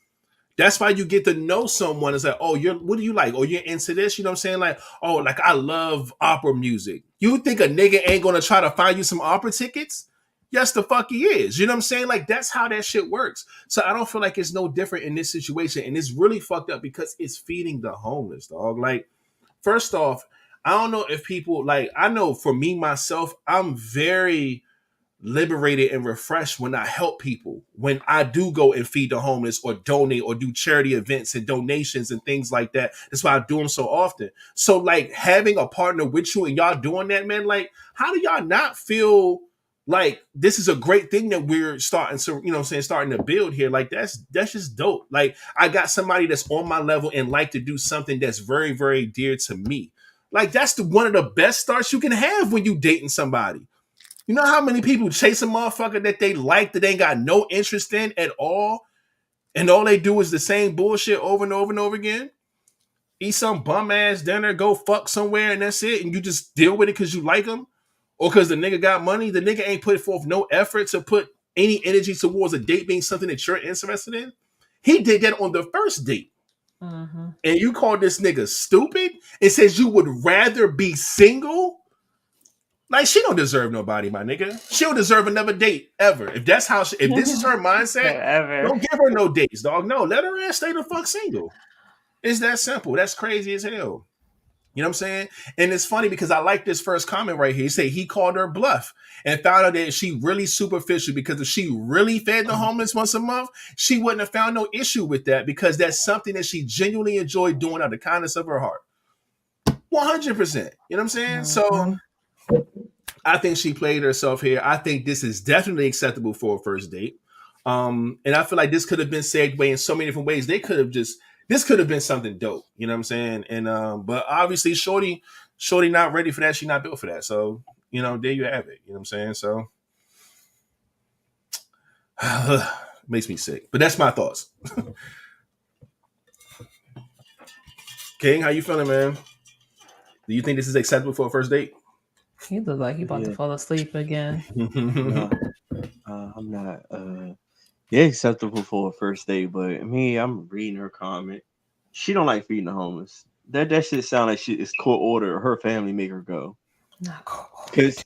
That's why you get to know someone. It's like, oh, what do you like? Oh, you're into this? You know what I'm saying? Like, oh, like I love opera music. You think a nigga ain't gonna try to find you some opera tickets? Yes, the fuck he is. You know what I'm saying? Like, that's how that shit works. So I don't feel like it's no different in this situation. And it's really fucked up because it's feeding the homeless, dog. Like, first off, I don't know if people like, I know for me, myself, I'm very liberated and refreshed when I help people, when I do go and feed the homeless or donate or do charity events and donations and things like that. That's why I do them so often. So like having a partner with you and y'all doing that, man, like how do y'all not feel like this is a great thing that we're starting to, you know what I'm saying, starting to build here? Like that's just dope. Like I got somebody that's on my level and like to do something that's very, very dear to me. Like that's one of the best starts you can have when you dating somebody. You know how many people chase a motherfucker that they like that they ain't got no interest in at all, and all they do is the same bullshit over and over and over again? Eat some bum ass dinner, go fuck somewhere, and that's it. And you just deal with it because you like him, or because the nigga got money. The nigga ain't put forth no effort to put any energy towards a date being something that you're interested in. He did that on the first date. And you call this nigga stupid and says you would rather be single? Like, she don't deserve nobody, my nigga. She don't deserve another date ever. If that's how if this is her mindset, don't give her no dates, dog. No, let her ass stay the fuck single. It's that simple. That's crazy as hell. You know what I'm saying? And it's funny because I like this first comment right here. He said he called her bluff and found out that she really superficial, because if she really fed the homeless once a month, she wouldn't have found no issue with that, because that's something that she genuinely enjoyed doing out of the kindness of her heart. 100%. You know what I'm saying? So I think she played herself here. I think this is definitely acceptable for a first date. And I feel like this could have been segued in so many different ways. This could have been something dope. You know what I'm saying? And but obviously Shorty not ready for that. She not built for that. So, you know, there you have it. You know what I'm saying? So makes me sick. But that's my thoughts. King, how you feeling, man? Do you think this is acceptable for a first date? He looked like he about to fall asleep again. No, I'm not. Yeah, acceptable for a first date, but me, I'm reading her comment. She don't like feeding the homeless. That shit sound like shit is court order. Her family make her go. Not court. Because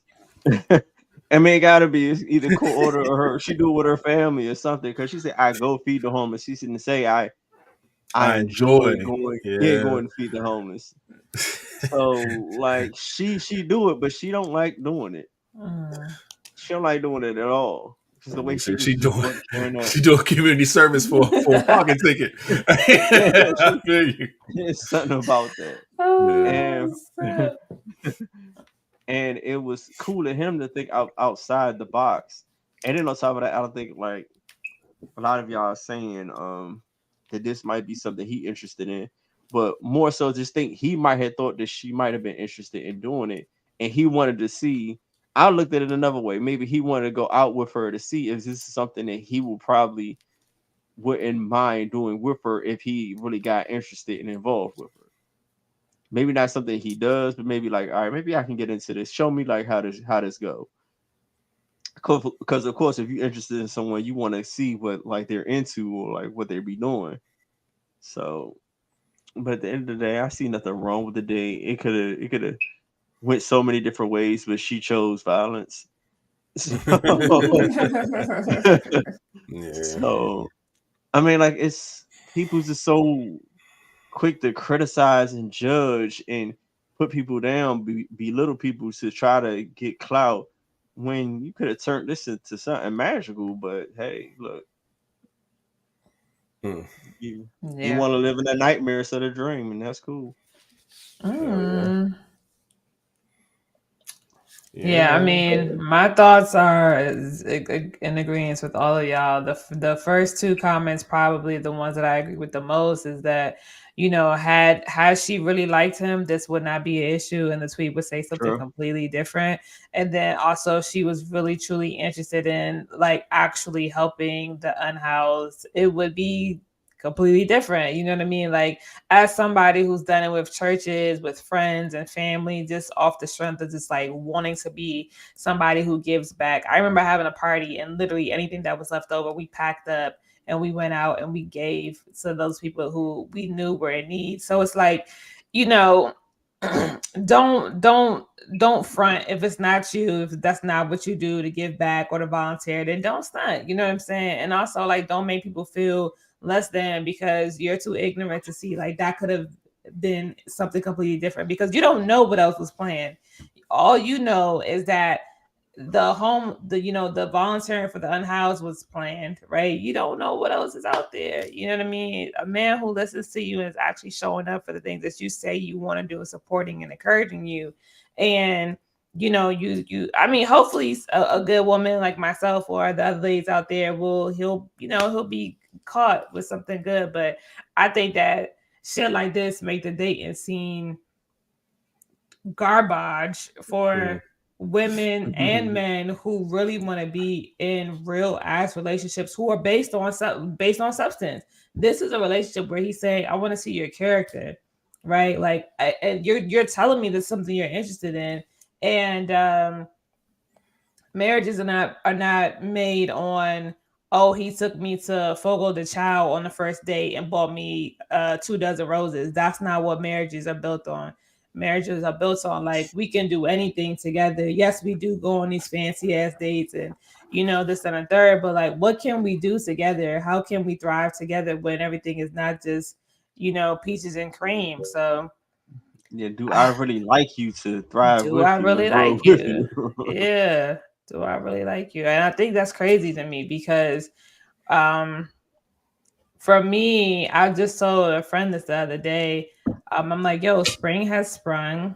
I mean, it gotta be either court order or her. She do it with her family or something. Because she said, "I go feed the homeless." She didn't say, "I enjoy going, going to feed the homeless." So like she do it, but she don't like doing it. She don't like doing it at all. Just the way she doing community service for a parking ticket. I feel you. There's something about that. And it was cool of him to think outside the box. And then on top of that, I don't think like a lot of y'all are saying that this might be something he interested in, but more so just think he might have thought that she might have been interested in doing it, and he wanted to see. I looked at it another way. Maybe he wanted to go out with her to see if this is something that he wouldn't mind doing with her if he really got interested and involved with her. Maybe not something he does, but maybe like, all right, maybe I can get into this. Show me like how this go. Because of course, if you're interested in someone, you want to see what like they're into or like what they be doing. So, but at the end of the day, I see nothing wrong with the date. It could have went so many different ways, but she chose violence. So, so I mean, like it's people just so quick to criticize and judge and put people down, belittle people to try to get clout when you could have turned this into something magical. But hey, look, you want to live in that nightmare instead of dream, and that's cool. Yeah, I Yeah. mean, my thoughts are in agreement with all of y'all. The first two comments, probably the ones that I agree with the most, is that had she really liked him, this would not be an issue, and the tweet would say something True. completely different. And then also, she was really truly interested in like actually helping the unhoused. It would be completely different. You know what I mean? Like as somebody who's done it with churches, with friends and family, just off the strength of just like wanting to be somebody who gives back. I remember having a party and literally anything that was left over, we packed up and we went out and we gave to those people who we knew were in need. So it's like, you know, don't front if it's not you, if that's not what you do to give back or to volunteer, then don't stunt. You know what I'm saying? And also like don't make people feel less than because you're too ignorant to see like that could have been something completely different because you don't know what else was planned. All you know is that the volunteering for the unhoused was planned, right? You don't know what else is out there. You know what I mean? A man who listens to you and is actually showing up for the things that you say you want to do and supporting and encouraging you. And I mean, hopefully a good woman like myself or the other ladies out there he'll be caught with something good. But I think that shit like this make the dating scene garbage for women and men who really want to be in real ass relationships who are based on substance. This is a relationship where he's saying, "I want to see your character," right? Like, and you're telling me there's something you're interested in, and marriages are not made on, oh, he took me to Fogo de Chao on the first date and bought me 2 dozen roses. That's not what marriages are built on. Marriages are built on like we can do anything together. Yes, we do go on these fancy ass dates and this and a third, but like what can we do together? How can we thrive together when everything is not just peaches and cream? So Yeah, do I really like you to thrive do with I you really and grow like with you? you? Yeah. Do I really like you? And I think that's crazy to me because um for me, I just told a friend this the other day. I'm like, yo, spring has sprung.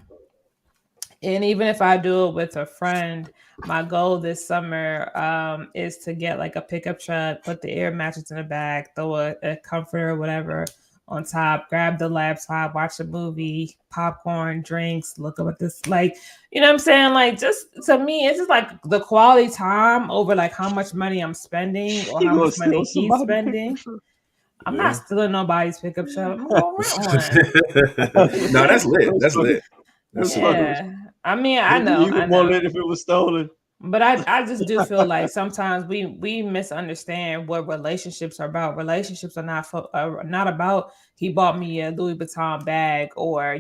And even if I do it with a friend, my goal this summer is to get like a pickup truck, put the air mattress in the back, throw a comforter or whatever on top, grab the laptop, watch a movie, popcorn, drinks, look up at this, like, you know what I'm saying? Like, just to me, it's just like the quality time over like how much money I'm spending or You how gonna much steal money he's somebody spending. picture? I'm not Yeah. stealing nobody's pickup truck. I'm gonna go rent one. No, that's lit. That's lit. That's It's super funny. lit. Yeah. I mean, You I could want know. it if it was stolen. But I just do feel like sometimes we misunderstand what relationships are about. Relationships are not about he bought me a Louis Vuitton bag or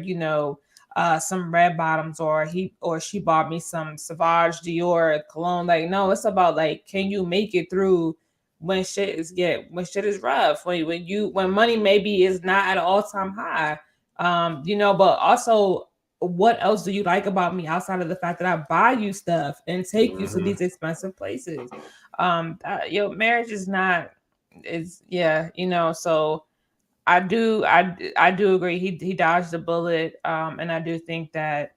some red bottoms or he or she bought me some Sauvage Dior cologne. Like no, it's about like can you make it through when shit is rough when money maybe is not at an all time high. But also what else do you like about me outside of the fact that I buy you stuff and take you to these expensive places? Marriage is not is yeah, so I do agree he dodged the bullet. And I do think that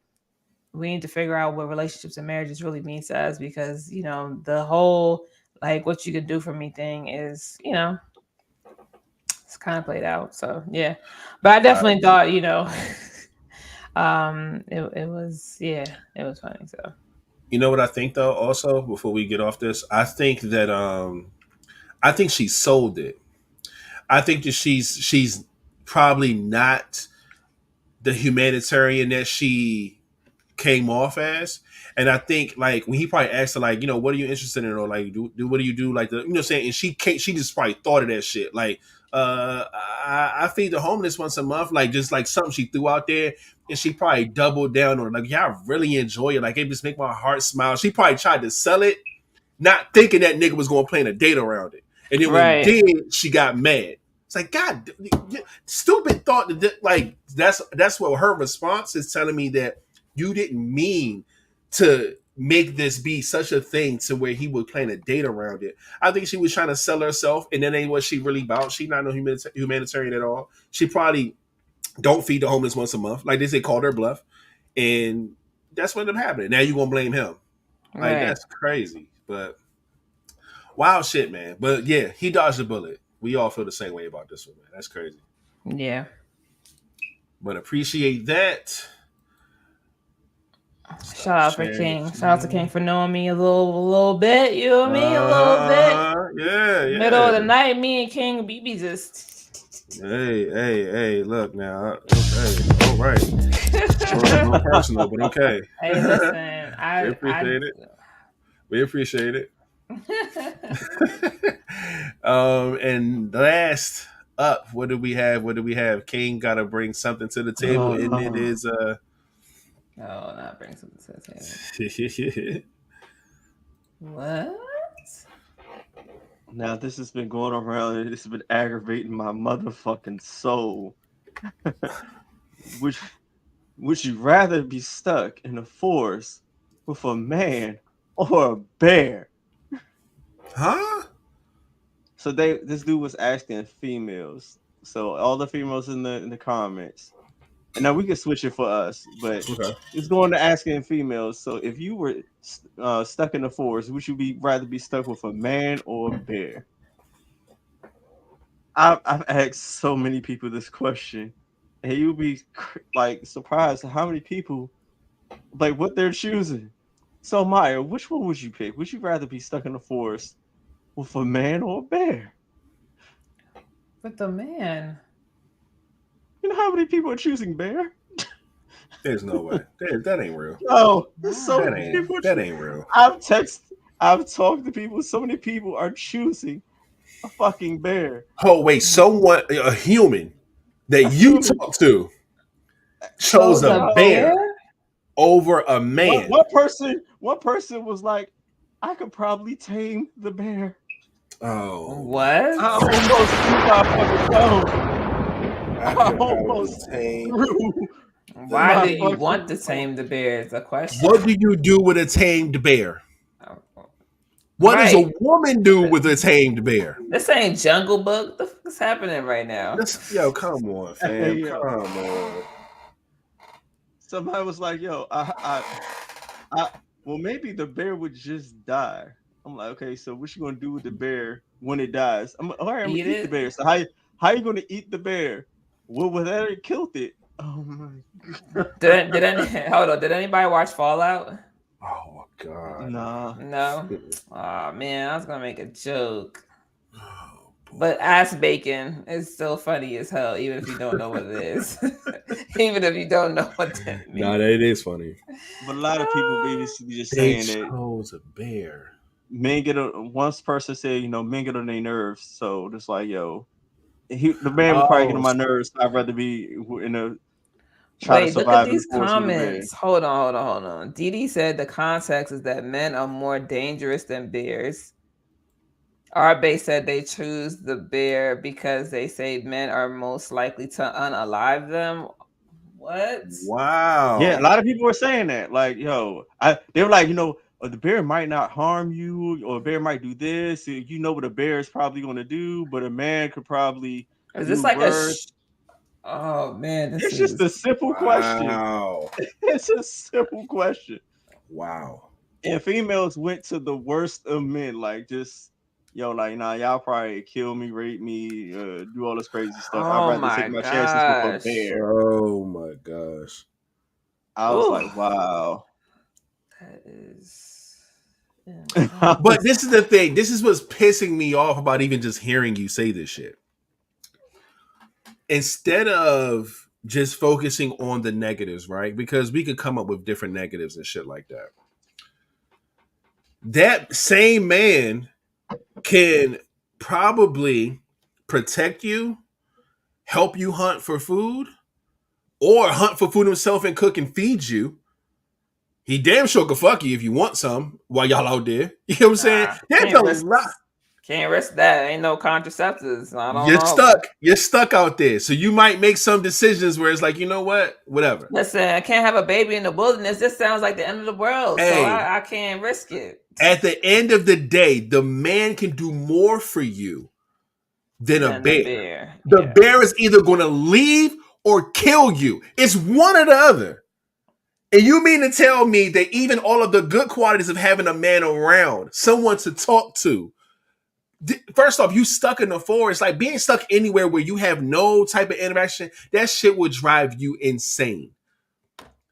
we need to figure out what relationships and marriages really means to us because, the whole like what you could do for me thing is, it's kind of played out. So yeah. But I definitely thought, it was funny. So You know what I think though, also, before we get off this, I think that I think she sold it. I think that she's probably not the humanitarian that she came off as. And I think like when he probably asked her like, what are you interested in, or like do what do you do, like the what I'm saying, and she just probably thought of that shit like I feed the homeless once a month, like just like something she threw out there, and she probably doubled down on it. Like, yeah, I really enjoy it. Like it just make my heart smile. She probably tried to sell it, not thinking that nigga was going to plan a date around it. And then when he did, she got mad. It's like, God, stupid thought that like that's what her response is telling me, that you didn't mean to make this be such a thing to where he would plan a date around it. I think she was trying to sell herself, and that ain't what she really about. She not no humanitarian at all. She probably don't feed the homeless once a month. Like they say, called her bluff. And that's what ended up happening. Now you gonna blame him? Like Right. that's crazy. But wild shit, man. But yeah, he dodged a bullet. We all feel the same way about this one, man. That's crazy. Yeah. But appreciate that. Shout out for King. Shout out to King for knowing me a little bit. You know what I mean? A little bit. Yeah. Middle of the night, me and King BB just. Hey, look now. Okay, all right. No personal, but okay. Hey, listen. We appreciate it. And last up, what do we have? King gotta bring something to the table, and it is No, not bring something to the table. What? Now this has been going around and this has been aggravating my motherfucking soul. Would you rather be stuck in a forest with a man or a bear? Huh? So this dude was asking females. So all the females in the comments. And now we can switch it for us, but Okay. it's going to asking females. So if you were stuck in the forest, would you rather be stuck with a man or a bear? I've asked so many people this question, and you'll be like surprised at how many people like what they're choosing. So Maya, which one would you pick? Would you rather be stuck in the forest with a man or a bear? With the man. You know how many people are choosing bear? There's no way. That ain't real. No, so many people. That ain't real. I've talked to people. So many people are choosing a fucking bear. Oh wait, someone, a human that you talk to chose a bear over a man. One person was like, I could probably tame the bear. Oh, what? I almost threw my fucking phone. I almost tame. Why do you want to tame the bear? Is a question. What do you do with a tamed bear? What does a woman do with a tamed bear? This ain't Jungle Book. What the fuck is happening right now? Yo, come on, fam. Come on. Somebody was like, yo, well, maybe the bear would just die. I'm like, okay, so what you gonna do with the bear when it dies? I'm like, all right, I'm gonna eat the bear. So how you gonna eat the bear? Well, without it killed it. Oh my god. Hold on, did anybody watch Fallout? Oh my god. No. Oh man, I was gonna make a joke. But ass bacon is still funny as hell, even if you don't know what it is. Even if you don't know what that means. Nah, that is funny. But a lot of people basically just saying that chose a bear. Men get one person said, men get on their nerves. So just like, yo, the man would probably get on my nerves. So I'd rather be in a try to survive. Look at these comments. Hold on. Didi said the context is that men are more dangerous than bears. Arbe said they choose the bear because they say men are most likely to unalive them. What? Wow. Yeah, a lot of people were saying that. Like, yo, they were like, the bear might not harm you, or a bear might do this. You know what a bear is probably going to do, but a man could probably. Is this like oh man, it's just a simple question. It's a simple question. Wow. And females went to the worst of men, like just. Yo, like, nah, y'all probably kill me, rape me, do all this crazy stuff. I'd rather take my chances with a bear. Oh my gosh. I was like, wow. That is. But this is the thing. This is what's pissing me off about even just hearing you say this shit. Instead of just focusing on the negatives, right? Because we could come up with different negatives and shit like that. That same man can probably protect you, help you hunt for food, or hunt for food himself and cook and feed you. He damn sure could fuck you if you want some while y'all out there. You know what I'm saying? There's a lot. Can't risk that. Ain't no contraceptives. You're stuck out there. So you might make some decisions where it's like, you know what? Whatever. Listen, I can't have a baby in the wilderness. This sounds like the end of the world. Hey, so I can't risk it. At the end of the day, the man can do more for you than a bear. The bear is either going to leave or kill you. It's one or the other. And you mean to tell me that even all of the good qualities of having a man around, someone to talk to, first off, you stuck in the forest, like being stuck anywhere where you have no type of interaction, that shit would drive you insane.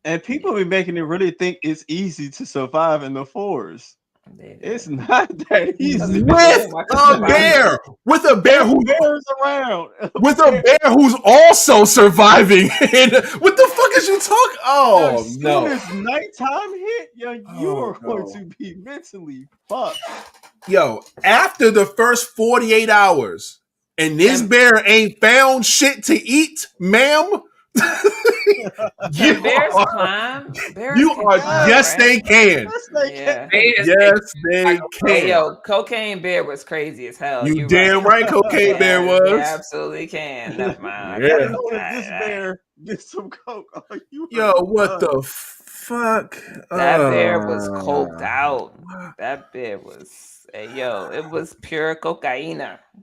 And people be making it really think it's easy to survive in the forest. It's not that easy. With a bear who's around. With a bear who's also surviving. And what the fuck is you talking? Oh, as soon as nighttime hit, you are going to be mentally fucked. Yo, after the first 48 hours, and this bear ain't found shit to eat, ma'am. Bears climb. Yes, they can. Yes, they can. Hey, yo, Cocaine Bear was crazy as hell. You damn right, Cocaine Bear was. You absolutely can. Never mind. I didn't know that this bear did some coke. Yo, what the fuck? That bear was coked out. That bear was. Hey, yo, it was pure cocaine.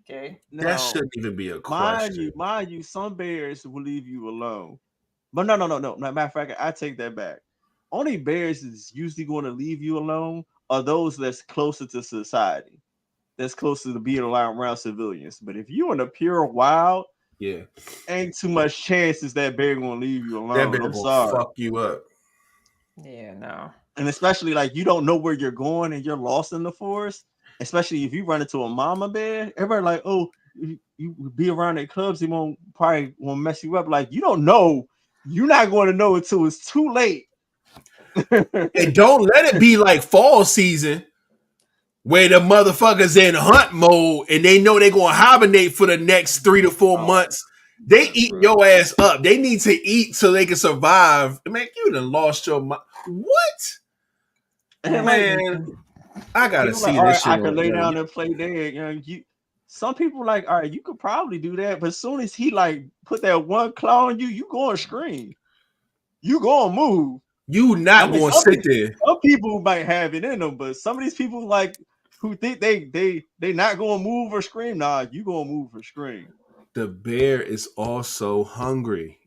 Okay, that shouldn't even be a question. Mind you, some bears will leave you alone. But no. Matter of fact, I take that back. Only bears that's usually going to leave you alone are those that's closer to society, that's closer to being around civilians. But if you're in the pure wild, ain't too much chances that bear going to leave you alone. That bear will fuck you up. Yeah, no. And especially like you don't know where you're going and you're lost in the forest. Especially if you run into a mama bear, everybody like, oh, you be around their cubs, they probably won't mess you up. Like you don't know, you're not going to know until it's too late. And don't let it be like fall season where the motherfuckers in hunt mode and they know they're going to hibernate for the next 3 to 4 months. They eat your ass up. They need to eat so they can survive. Man, you done lost your mind. What? Man. I gotta see this shit. I can lay down and play dead. Some people like, all right, you could probably do that, but as soon as he like put that one claw on you, you gonna scream. You gonna move. You not gonna sit there. Some people might have it in them, but some of these people like who think they not gonna move or scream. Nah, you gonna move or scream. The bear is also hungry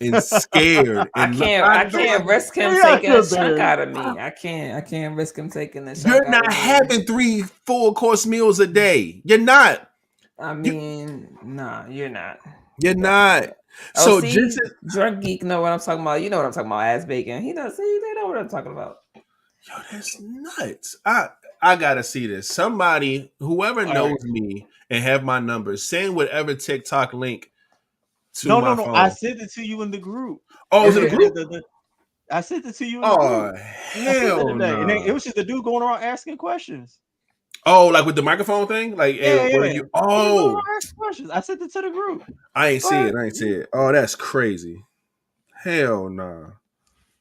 and scared. I can't risk him taking a chunk out of me. I can't risk him taking a chunk. You're not having 3 full-course meals a day. You're not. I mean, nah, you're not. You're not. So just drunk geek know what I'm talking about. You know what I'm talking about. Ass bacon. He does. See, they know what I'm talking about. Yo, that's nuts. I gotta see this. Somebody, whoever knows me and have my number, send whatever TikTok link. No. I sent it to you in the group. Oh, was it a group? I sent it to you in the group. Hell no. And it was just the dude going around asking questions. Oh, like with the microphone thing? Like, you? Oh, questions. I sent it to the group. I ain't see it. Oh, that's crazy. Hell no. Nah.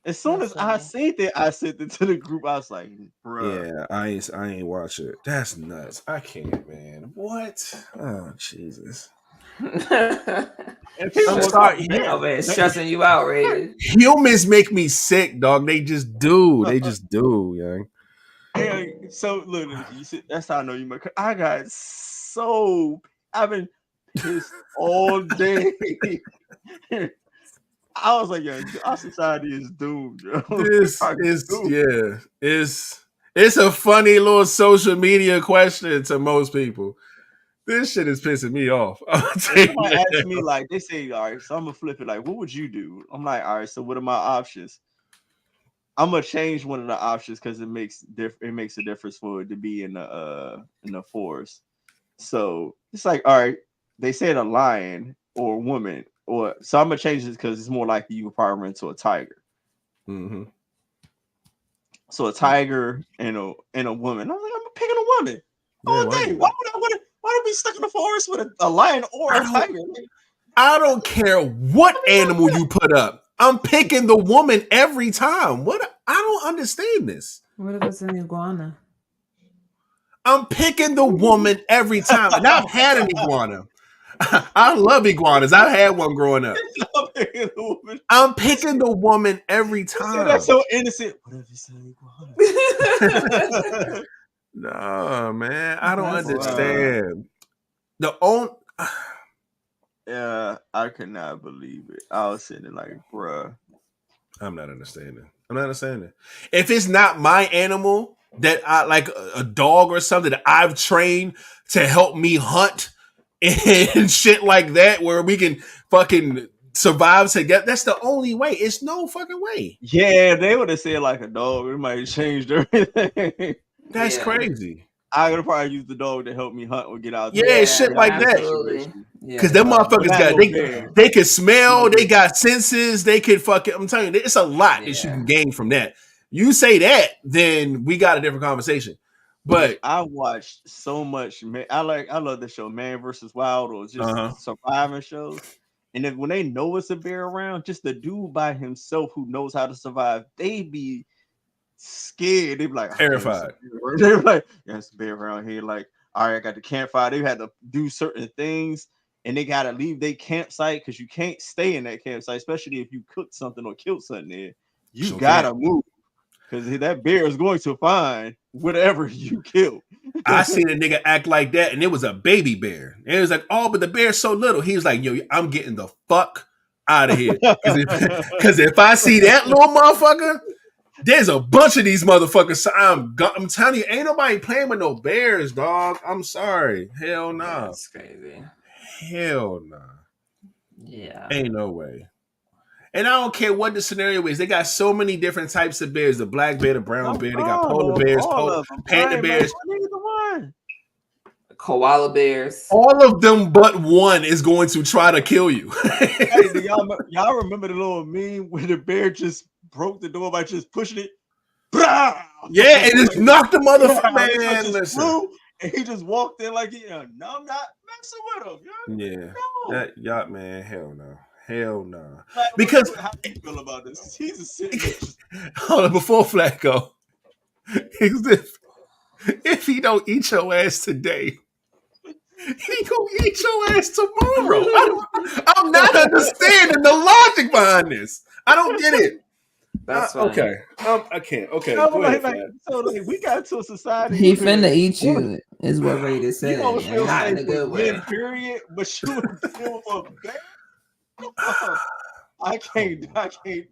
As soon as I seen it, I sent it to the group. I was like, bro. Yeah, I ain't watch it. That's nuts. I can't, man. What? Oh, Jesus. And people start stressing you out, Ray. Humans make me sick, dog. They just do. They just do, young. Yeah, so look, you see, that's how I know you. I've been pissed all day. I was like, yo, our society is doomed, yo. It's a funny little social media question to most people. This shit is pissing me off. Somebody ask me, like, they say, all right, so I'm gonna flip it. Like, what would you do? I'm like, all right, so what are my options? I'm gonna change one of the options because it makes a difference for it to be in the forest. So it's like, all right, they said a lion or a woman, so I'm gonna change it because it's more likely you would probably run into a tiger. Mm-hmm. So a tiger and a woman. I was like, I'm picking a woman. All day. Why would I be stuck in the forest with a lion or a tiger? I don't care what animal you put up. I'm picking the woman every time. What? I don't understand this. What if it's an iguana? I'm picking the woman every time. And I've had an iguana. I love iguanas. I had one growing up. I'm picking the woman every time. That's so innocent. What if it's an iguana? No, man. I don't understand. Yeah, I could not believe it. I was sitting there like, bruh. I'm not understanding. If it's not my animal that I like a dog or something that I've trained to help me hunt and shit like that, where we can fucking survive together, that's the only way. It's no fucking way. Yeah, they would have said like a dog. It might have changed everything. That's crazy. I would probably use the dog to help me hunt or get out. Yeah, shit like absolutely. that. Because them motherfuckers they can smell, they got senses, they can fucking. I'm telling you, it's a lot that you can gain from that. You say that, then we got a different conversation. But I watched so much. I love the show Man vs. Wild or just surviving shows. And if when they know it's a bear around, just the dude by himself who knows how to survive, they be scared. They be like terrified. They're like, yeah, it's a bear around here. Like, all right, I got the campfire. They had to do certain things, and they gotta leave their campsite because you can't stay in that campsite, especially if you cooked something or killed something there. You gotta move because that bear is going to find whatever you killed. I seen a nigga act like that, and it was a baby bear. And it was like, oh, but the bear's so little. He was like, yo, I'm getting the fuck out of here. Because if I see that little motherfucker, there's a bunch of these motherfuckers. So I'm telling you, ain't nobody playing with no bears, dog. I'm sorry. Hell no. Nah. That's crazy. Hell no. Nah. Yeah. Ain't no way. And I don't care what the scenario is. They got so many different types of bears. The black bear, the brown bear. They got polar bears, panda bears. Koala bears. All of them but one is going to try to kill you. Hey, do y'all remember the little meme where the bear just broke the door by just pushing it? Yeah, and just knocked the motherfucker. Man, listen. And he just walked in like, no, I'm not messing with him. Yeah. No. That yacht, man, hell no. Hell no. Because how do you feel about this? He's a citizen. Hold on, before Flat go, if he don't eat your ass today, he gonna eat your ass tomorrow. I'm not understanding the logic behind this. I don't get it. That's okay. I can't. Okay. No, so we got to a society. He finna eat you, is what Raider said. You don't feel not in a safe good with way. men, period. But you would feel a bear. I can't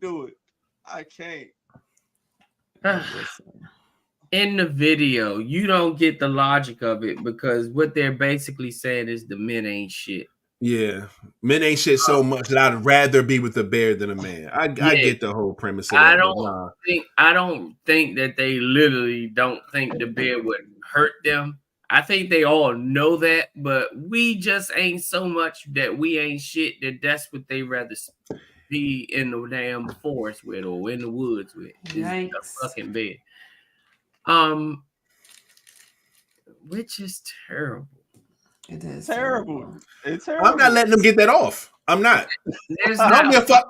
do it. I can't. In the video, you don't get the logic of it because what they're basically saying is the men ain't shit. Yeah, men ain't shit so much that I'd rather be with a bear than a man. I get the whole premise of that. I don't think that they literally don't think the bear would hurt them. I think they all know that, but we just ain't so much that we ain't shit that that's what they rather be in the damn forest with or in the woods with. Is a fucking bear. Which is terrible. It is terrible. It's terrible. I'm not letting them get that off. I'm not. I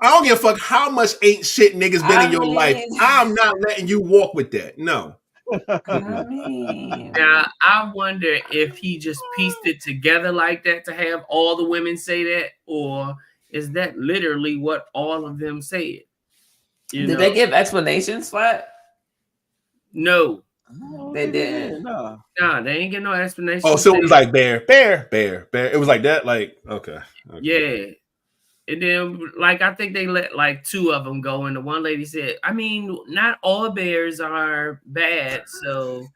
don't give a fuck how much ain't shit niggas been in your life. I'm not letting you walk with that. No. Now I wonder if he just pieced it together like that to have all the women say that, or is that literally what all of them said? Did they give explanations, Flat? No. They didn't. No, they ain't get no explanation. Oh, so it was like bear. It was like that. Like okay. Yeah. And then, like, I think they let like two of them go, and the one lady said, "I mean, not all bears are bad, so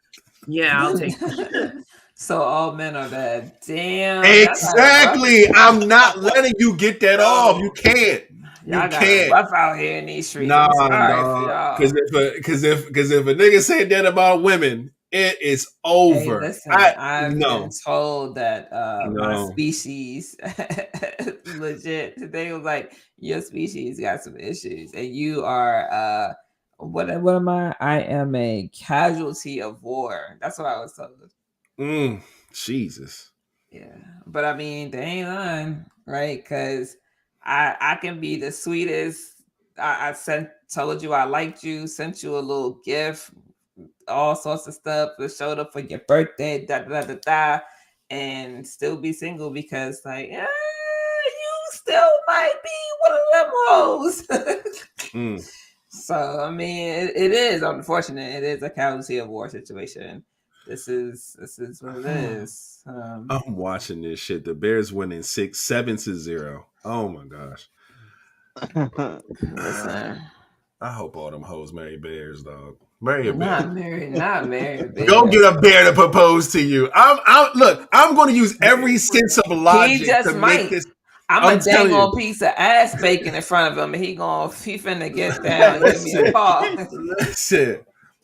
yeah, I'll take it." So all men are bad. Damn. Exactly. I'm not letting you get that off. You can't. Y'all got rough out here in these streets. Nah, because if a nigga said that about women, it is over. Hey, listen, I've been told that my species legit. They was like, your species got some issues, and you are what am I? I am a casualty of war. That's what I was told. Jesus. Yeah, but I mean, they ain't lying, right? Because I can be the sweetest. I told you I liked you, sent you a little gift, all sorts of stuff, showed up for your birthday, and still be single because, like, you still might be one of them hoes. So, I mean, it is unfortunate. It is a casualty of war situation. This is what it is. I'm watching this shit. The Bears winning 7-0. Oh my gosh. Listen, I hope all them hoes marry bears, dog. Marry a bear. Not married. Go get a bear to propose to you. I'm going to use every sense of logic He just to might. make this. I'm I'm a dang telling old you. piece of ass bacon in front of him, and he finna get down and give me a call.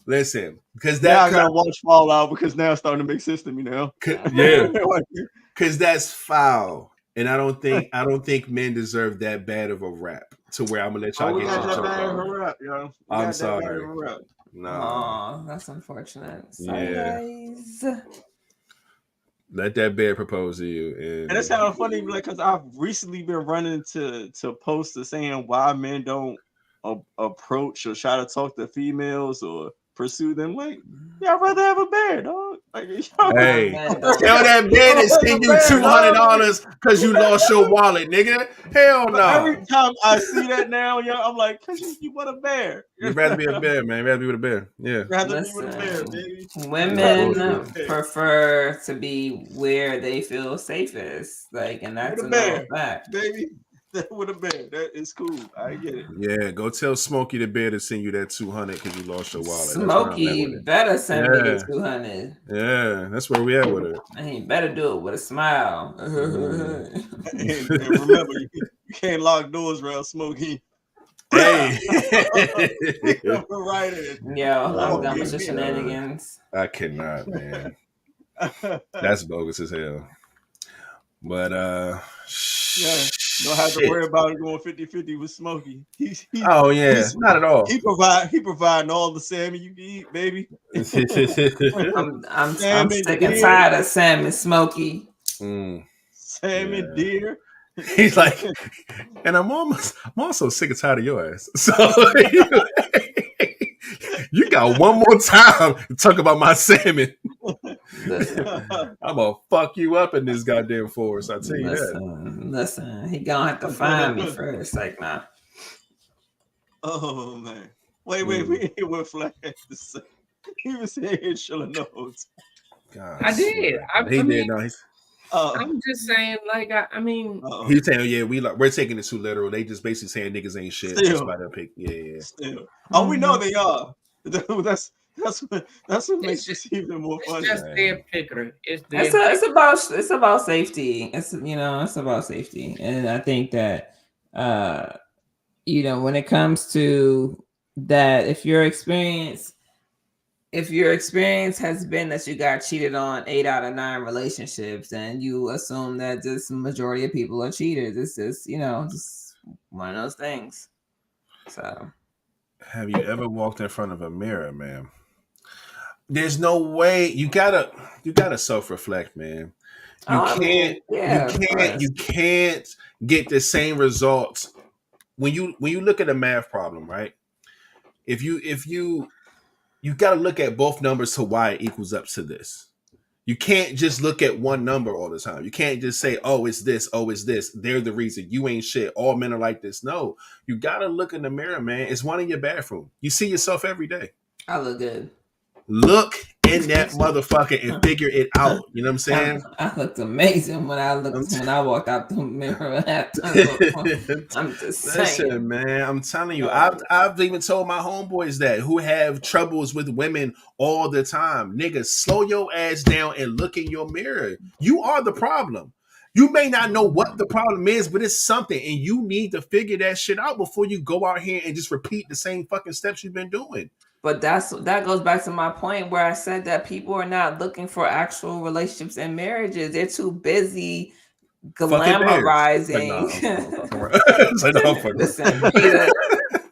Listen, because Now I that gotta watch Fallout because now it's starting to make sense to me now. yeah, because that's foul, and I don't think men deserve that bad of a rap to where I'm gonna let y'all we get got your that joke bad of a off. rap, yo. We I'm got that bad of sorry. a rap. No, Oh, that's unfortunate. Sorry, Yeah. guys. let that bear propose to you. And it's kind of funny, like, because I've recently been running to posts saying why men don't approach or try to talk to females or pursue them. Like, yeah, I'd rather have a bear, dog. Like, Hey, Men tell don't. that man to send you $200 because you lost your wallet, nigga. Hell no. Every time I see that now, yo, I'm like, cause you want a bear. You'd rather be a bear, man. You'd rather be with a bear. Yeah. Rather be with a bear, Listen, baby. women Bullshit. prefer to be where they feel safest. Like, and that's With a a bear, known fact. baby. With a bear, that is cool. I get it. Yeah, go tell Smokey the bear to send you that 200 because you lost your wallet. That's where I'm at Smokey with it. better send me Yeah. the 200. Yeah, that's where we at with it. And he better do it with a smile. And remember, you can't lock doors around Smokey. Hey. Right in. Yo, I'm Oh, done with your God. shenanigans. I cannot, man. That's bogus as hell. But Yeah, don't have to worry about it going 50-50 with Smokey. Oh yeah, not at all. He providing all the salmon you can eat, baby. I'm Salmon, sick and deer. tired of salmon Smokey. Mm. Salmon, Yeah. deer. He's like, and I'm also sick and tired of your ass. So you got one more time to talk about my salmon. Listen, I'm gonna fuck you up in this goddamn forest. I tell you that. listen. He gonna have to find me first. Like, nah. Oh man. Wait, we ain't hear what Flash had to say. He was saying chilling notes. God, I did. he I did. mean, No, I'm just saying, like, I mean, he's saying, yeah, we're taking it too literal. They just basically saying niggas ain't shit. Still. That's why they'll pick. Yeah. Still. Oh, we know they are. That's what makes this even more it's funny. just their picker. It's about safety. It's about safety, and I think that when it comes to that, if your experience has been that you got cheated on 8 out of 9 relationships, then you assume that just majority of people are cheaters. It's just just one of those things. So, have you ever walked in front of a mirror, man? There's no way. You gotta self-reflect, man. You can't get the same results when you look at a math problem, right? If you got to look at both numbers to why it equals up to this. You can't just look at one number all the time. You can't just say, oh, it's this, oh, it's this. They're the reason. You ain't shit. All men are like this. No, you got to look in the mirror, man. It's one in your bathroom. You see yourself every day. I look good. Look in that motherfucker and figure it out. You know what I'm saying? I looked amazing when I walked out the mirror. I'm just saying. Listen, man, I'm telling you, I've even told my homeboys that who have troubles with women all the time. Niggas, slow your ass down and look in your mirror. You are the problem. You may not know what the problem is, but it's something, and you need to figure that shit out before you go out here and just repeat the same fucking steps you've been doing. But that goes back to my point where I said that people are not looking for actual relationships and marriages. They're too busy glamorizing. Listen,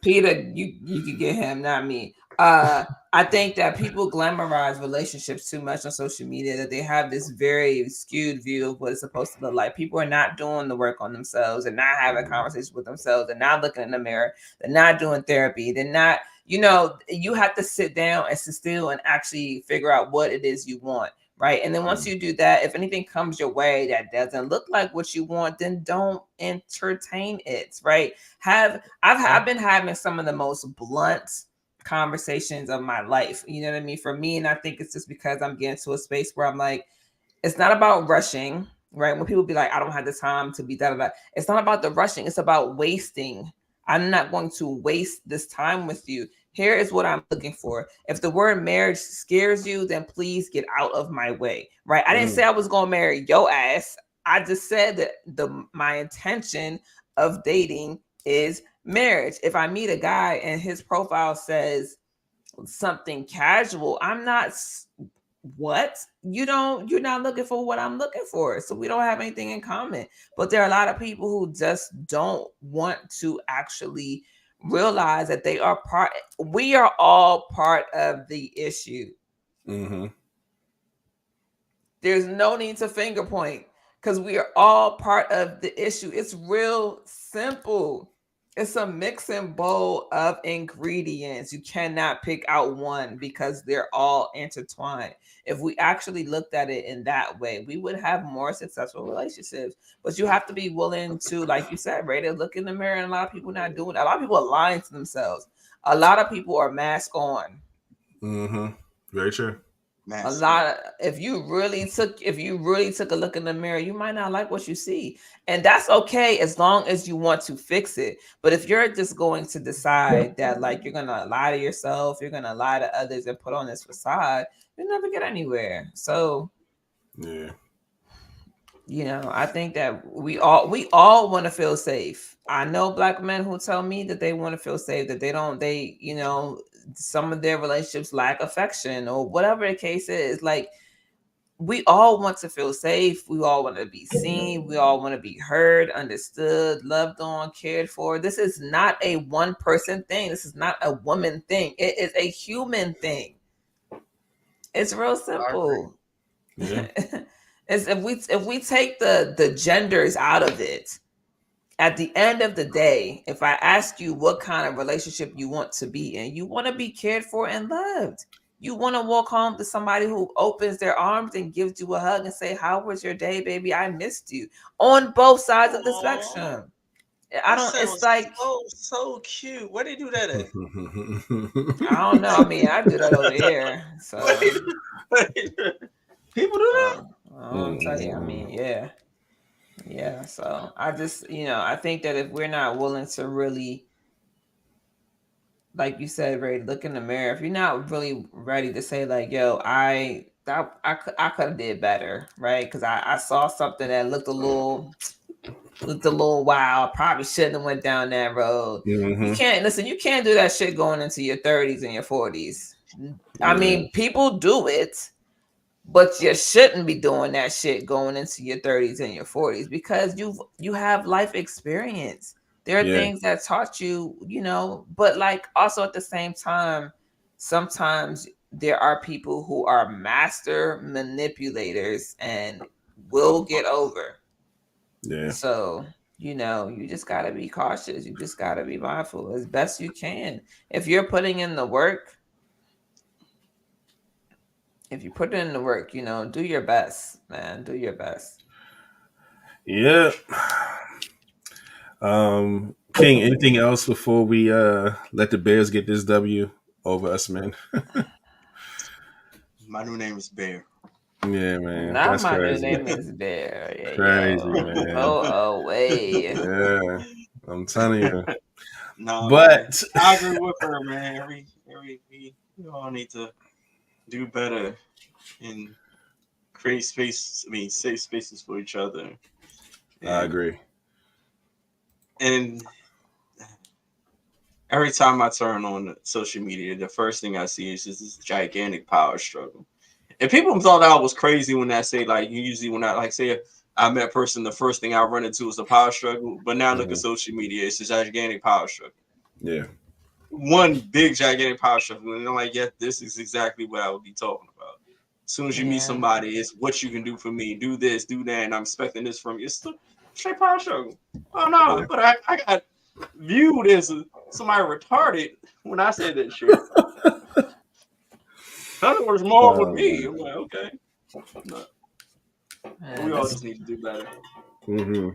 Peter, you could get him, not me. I think that people glamorize relationships too much on social media, that they have this very skewed view of what it's supposed to look like. People are not doing the work on themselves. They're not having conversations with themselves. They're not looking in the mirror. They're not doing therapy. They're not, you have to sit down and sit still and actually figure out what it is you want. Right. And then once you do that, if anything comes your way that doesn't look like what you want, then don't entertain it. Right. I've been having some of the most blunt conversations of my life. You know what I mean? For me, and I think it's just because I'm getting to a space where I'm like, it's not about rushing. Right. When people be like, I don't have the time to be da da da. It's not about the rushing. It's about wasting I'm not going to waste this time with you. Here is what I'm looking for. If the word marriage scares you, then please get out of my way. Right? I didn't say I was going to marry your ass. I just said that my intention of dating is marriage. If I meet a guy and his profile says something casual, I'm not you're not looking for what I'm looking for. So we don't have anything in common. But there are a lot of people who just don't want to actually realize that we are all part of the issue. Mm-hmm. There's no need to finger point because we are all part of the issue. It's real simple. It's a mixing bowl of ingredients. You cannot pick out one because they're all intertwined. If we actually looked at it in that way, we would have more successful relationships. But you have to be willing to, like you said, Ray, to look in the mirror. And a lot of people not doing it. A lot of people are lying to themselves. A lot of people are mask on. Mm-hmm. Very true. If you really took a look in the mirror, you might not like what you see, and that's okay as long as you want to fix it. But if you're just going to decide that like you're gonna lie to yourself, you're gonna lie to others and put on this facade, you'll never get anywhere. So yeah, I think that we all want to feel safe. I know Black men who tell me that they want to feel safe, that some of their relationships lack affection or whatever the case is. Like, we all want to feel safe. We all want to be seen. We all want to be heard, understood, loved on, cared for. This is not a one person thing. This is not a woman thing. It is a human thing. It's real simple. Yeah. If we take the genders out of it, at the end of the day, if I ask you what kind of relationship you want to be in, you want to be cared for and loved. You want to walk home to somebody who opens their arms and gives you a hug and say, "How was your day, baby? I missed you." On both sides of the spectrum. It's like so cute. Where they do that at? I don't know. I mean, I do that over here. So people do that. I'll tell you. I mean, yeah. Yeah, so I just, I think that if we're not willing to really, like you said, Ray, look in the mirror, if you're not really ready to say like, yo, I could have did better, right? Because I saw something that looked a little wild. Probably shouldn't have went down that road. Mm-hmm. You can't do that shit going into your 30s and your 40s. I mean, people do it. But you shouldn't be doing that shit going into your 30s and your 40s because you have life experience. There are things that taught you, but like also at the same time, sometimes there are people who are master manipulators and will get over. Yeah. So, you just got to be cautious. You just got to be mindful as best you can. If you're putting in the work, if you put in the work, do your best, man. Do your best. Yeah. King, anything else before we let the Bears get this W over us, man? My new name is Bear. Yeah, man. Now That's my crazy. new name is Bear. Yeah, crazy, man. Oh, away. Yeah, I'm telling you. No, but man, I agree with her, man. We all need to do better and create space. Safe spaces for each other. I agree. And every time I turn on social media, the first thing I see is just this gigantic power struggle. And people thought I was crazy when I say, like, usually when I say I met a person, the first thing I run into is a power struggle. But now look at social media, it's a gigantic power struggle. Yeah. One big gigantic power struggle. And I'm like, yeah, this is exactly what I would be talking about. As soon as you meet somebody, it's what you can do for me. Do this, do that, and I'm expecting this from you. It's straight power struggle. Oh no, but I got viewed as somebody retarded when I said that shit. That was more with me. I'm like, okay. No. We all just need to do better. Mm-hmm.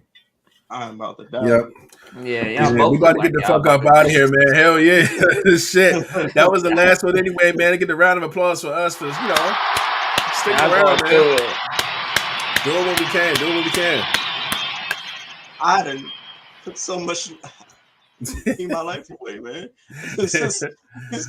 I'm about to die. Yep. Yeah, we about to get the fuck up out of here, man. Hell yeah. Shit. That was the last one anyway, man. To get a round of applause for us for, sticking around, man. Doing what we can. I done put so much Taking my life away, man. Just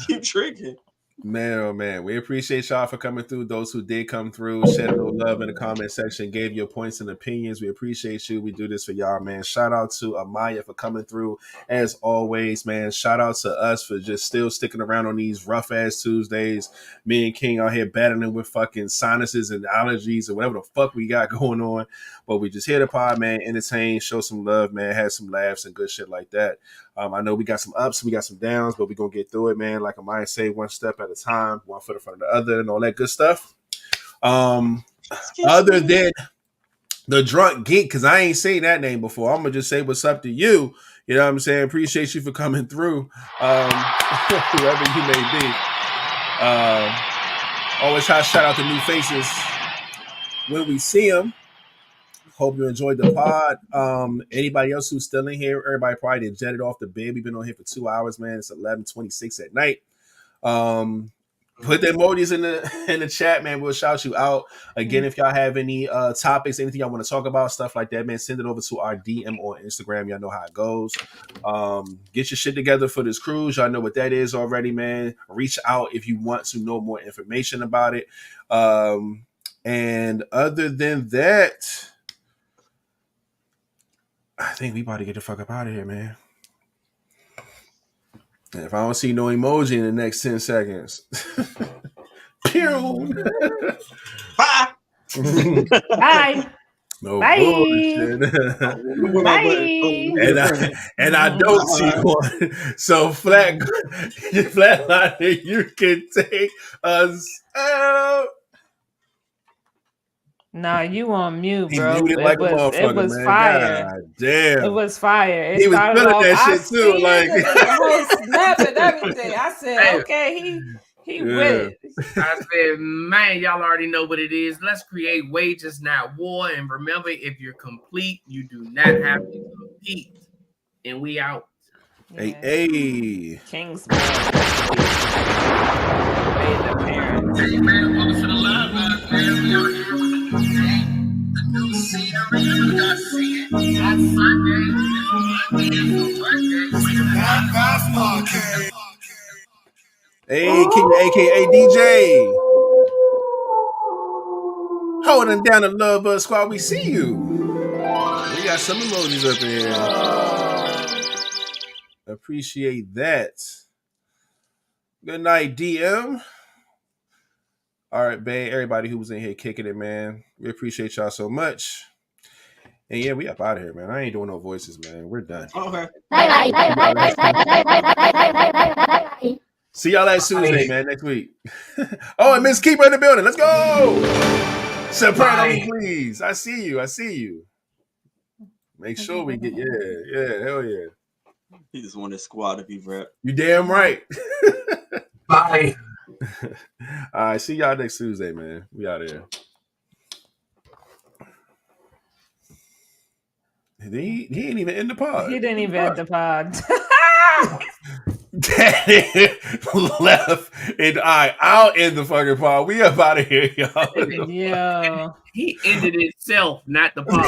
keep drinking. Man, oh man, we appreciate y'all for coming through. Those who did come through, shed a little love in the comment section, gave your points and opinions. We appreciate you. We do this for y'all, man. Shout out to Amaya for coming through as always, man. Shout out to us for just still sticking around on these rough ass Tuesdays. Me and King out here battling with fucking sinuses and allergies or whatever the fuck we got going on. But we just here to pod, man, entertain, show some love, man, have some laughs and good shit like that. I know we got some ups, we got some downs, but we're going to get through it, man. Like I might say, one step at a time, one foot in front of the other and all that good stuff. Other than the drunk geek, because I ain't seen that name before, I'm going to just say what's up to you. You know what I'm saying? Appreciate you for coming through, whoever you may be. Always shout out to new faces when we see them. Hope you enjoyed the pod. Anybody else who's still in here, everybody probably did jetted off the bed. We've been on here for 2 hours, man. It's 11:26 at night. Put the emojis in the chat, man. We'll shout you out. Again, if y'all have any topics, anything y'all want to talk about, stuff like that, man, send it over to our DM on Instagram. Y'all know how it goes. Get your shit together for this cruise. Y'all know what that is already, man. Reach out if you want to know more information about it. And other than that, I think we about to get the fuck up out of here, man. And if I don't see no emoji in the next 10 seconds. Pew! Bye. Bye. No Bye. bullshit. Bye. And I don't see one. So flatline, you can take us out. Nah, you on mute, He bro. muted like a It motherfucker, was man. fire. God damn. It was fire. It He was started feeling off, that I shit too, see like- it, the whole snap and everything. I said, Hey. okay, he Yeah. with it. I said, man, y'all already know what it is. Let's create wages, not war. And remember, if you're complete, you do not have to compete. And we out. Hey, Yeah. hey. King's Way the parents. Hey, man, welcome to the live, man. We out here with the new scenery. You got to see it on Sunday. Hey, King, aka DJ. Holding down the Love Buzz Squad, we see you. We got some emojis up in here. Appreciate that. Good night, DM. All right, babe. Everybody who was in here kicking it, man. We appreciate y'all so much. And yeah, we up out of here, man. I ain't doing no voices, man. We're done. Okay. See y'all last Tuesday, man, next week. Oh, and Miss Keeper in the building. Let's go. Soprano, please. I see you. Make sure we get, yeah, hell yeah. He just wanted squad to be rep. You damn right. Bye. All right, see y'all next Tuesday, man. We out of here. He ain't even in the pod. He didn't even end the pod. Daddy left and I'll end the fucking pod. We up out of here, y'all. Yo. He ended himself, not the pod.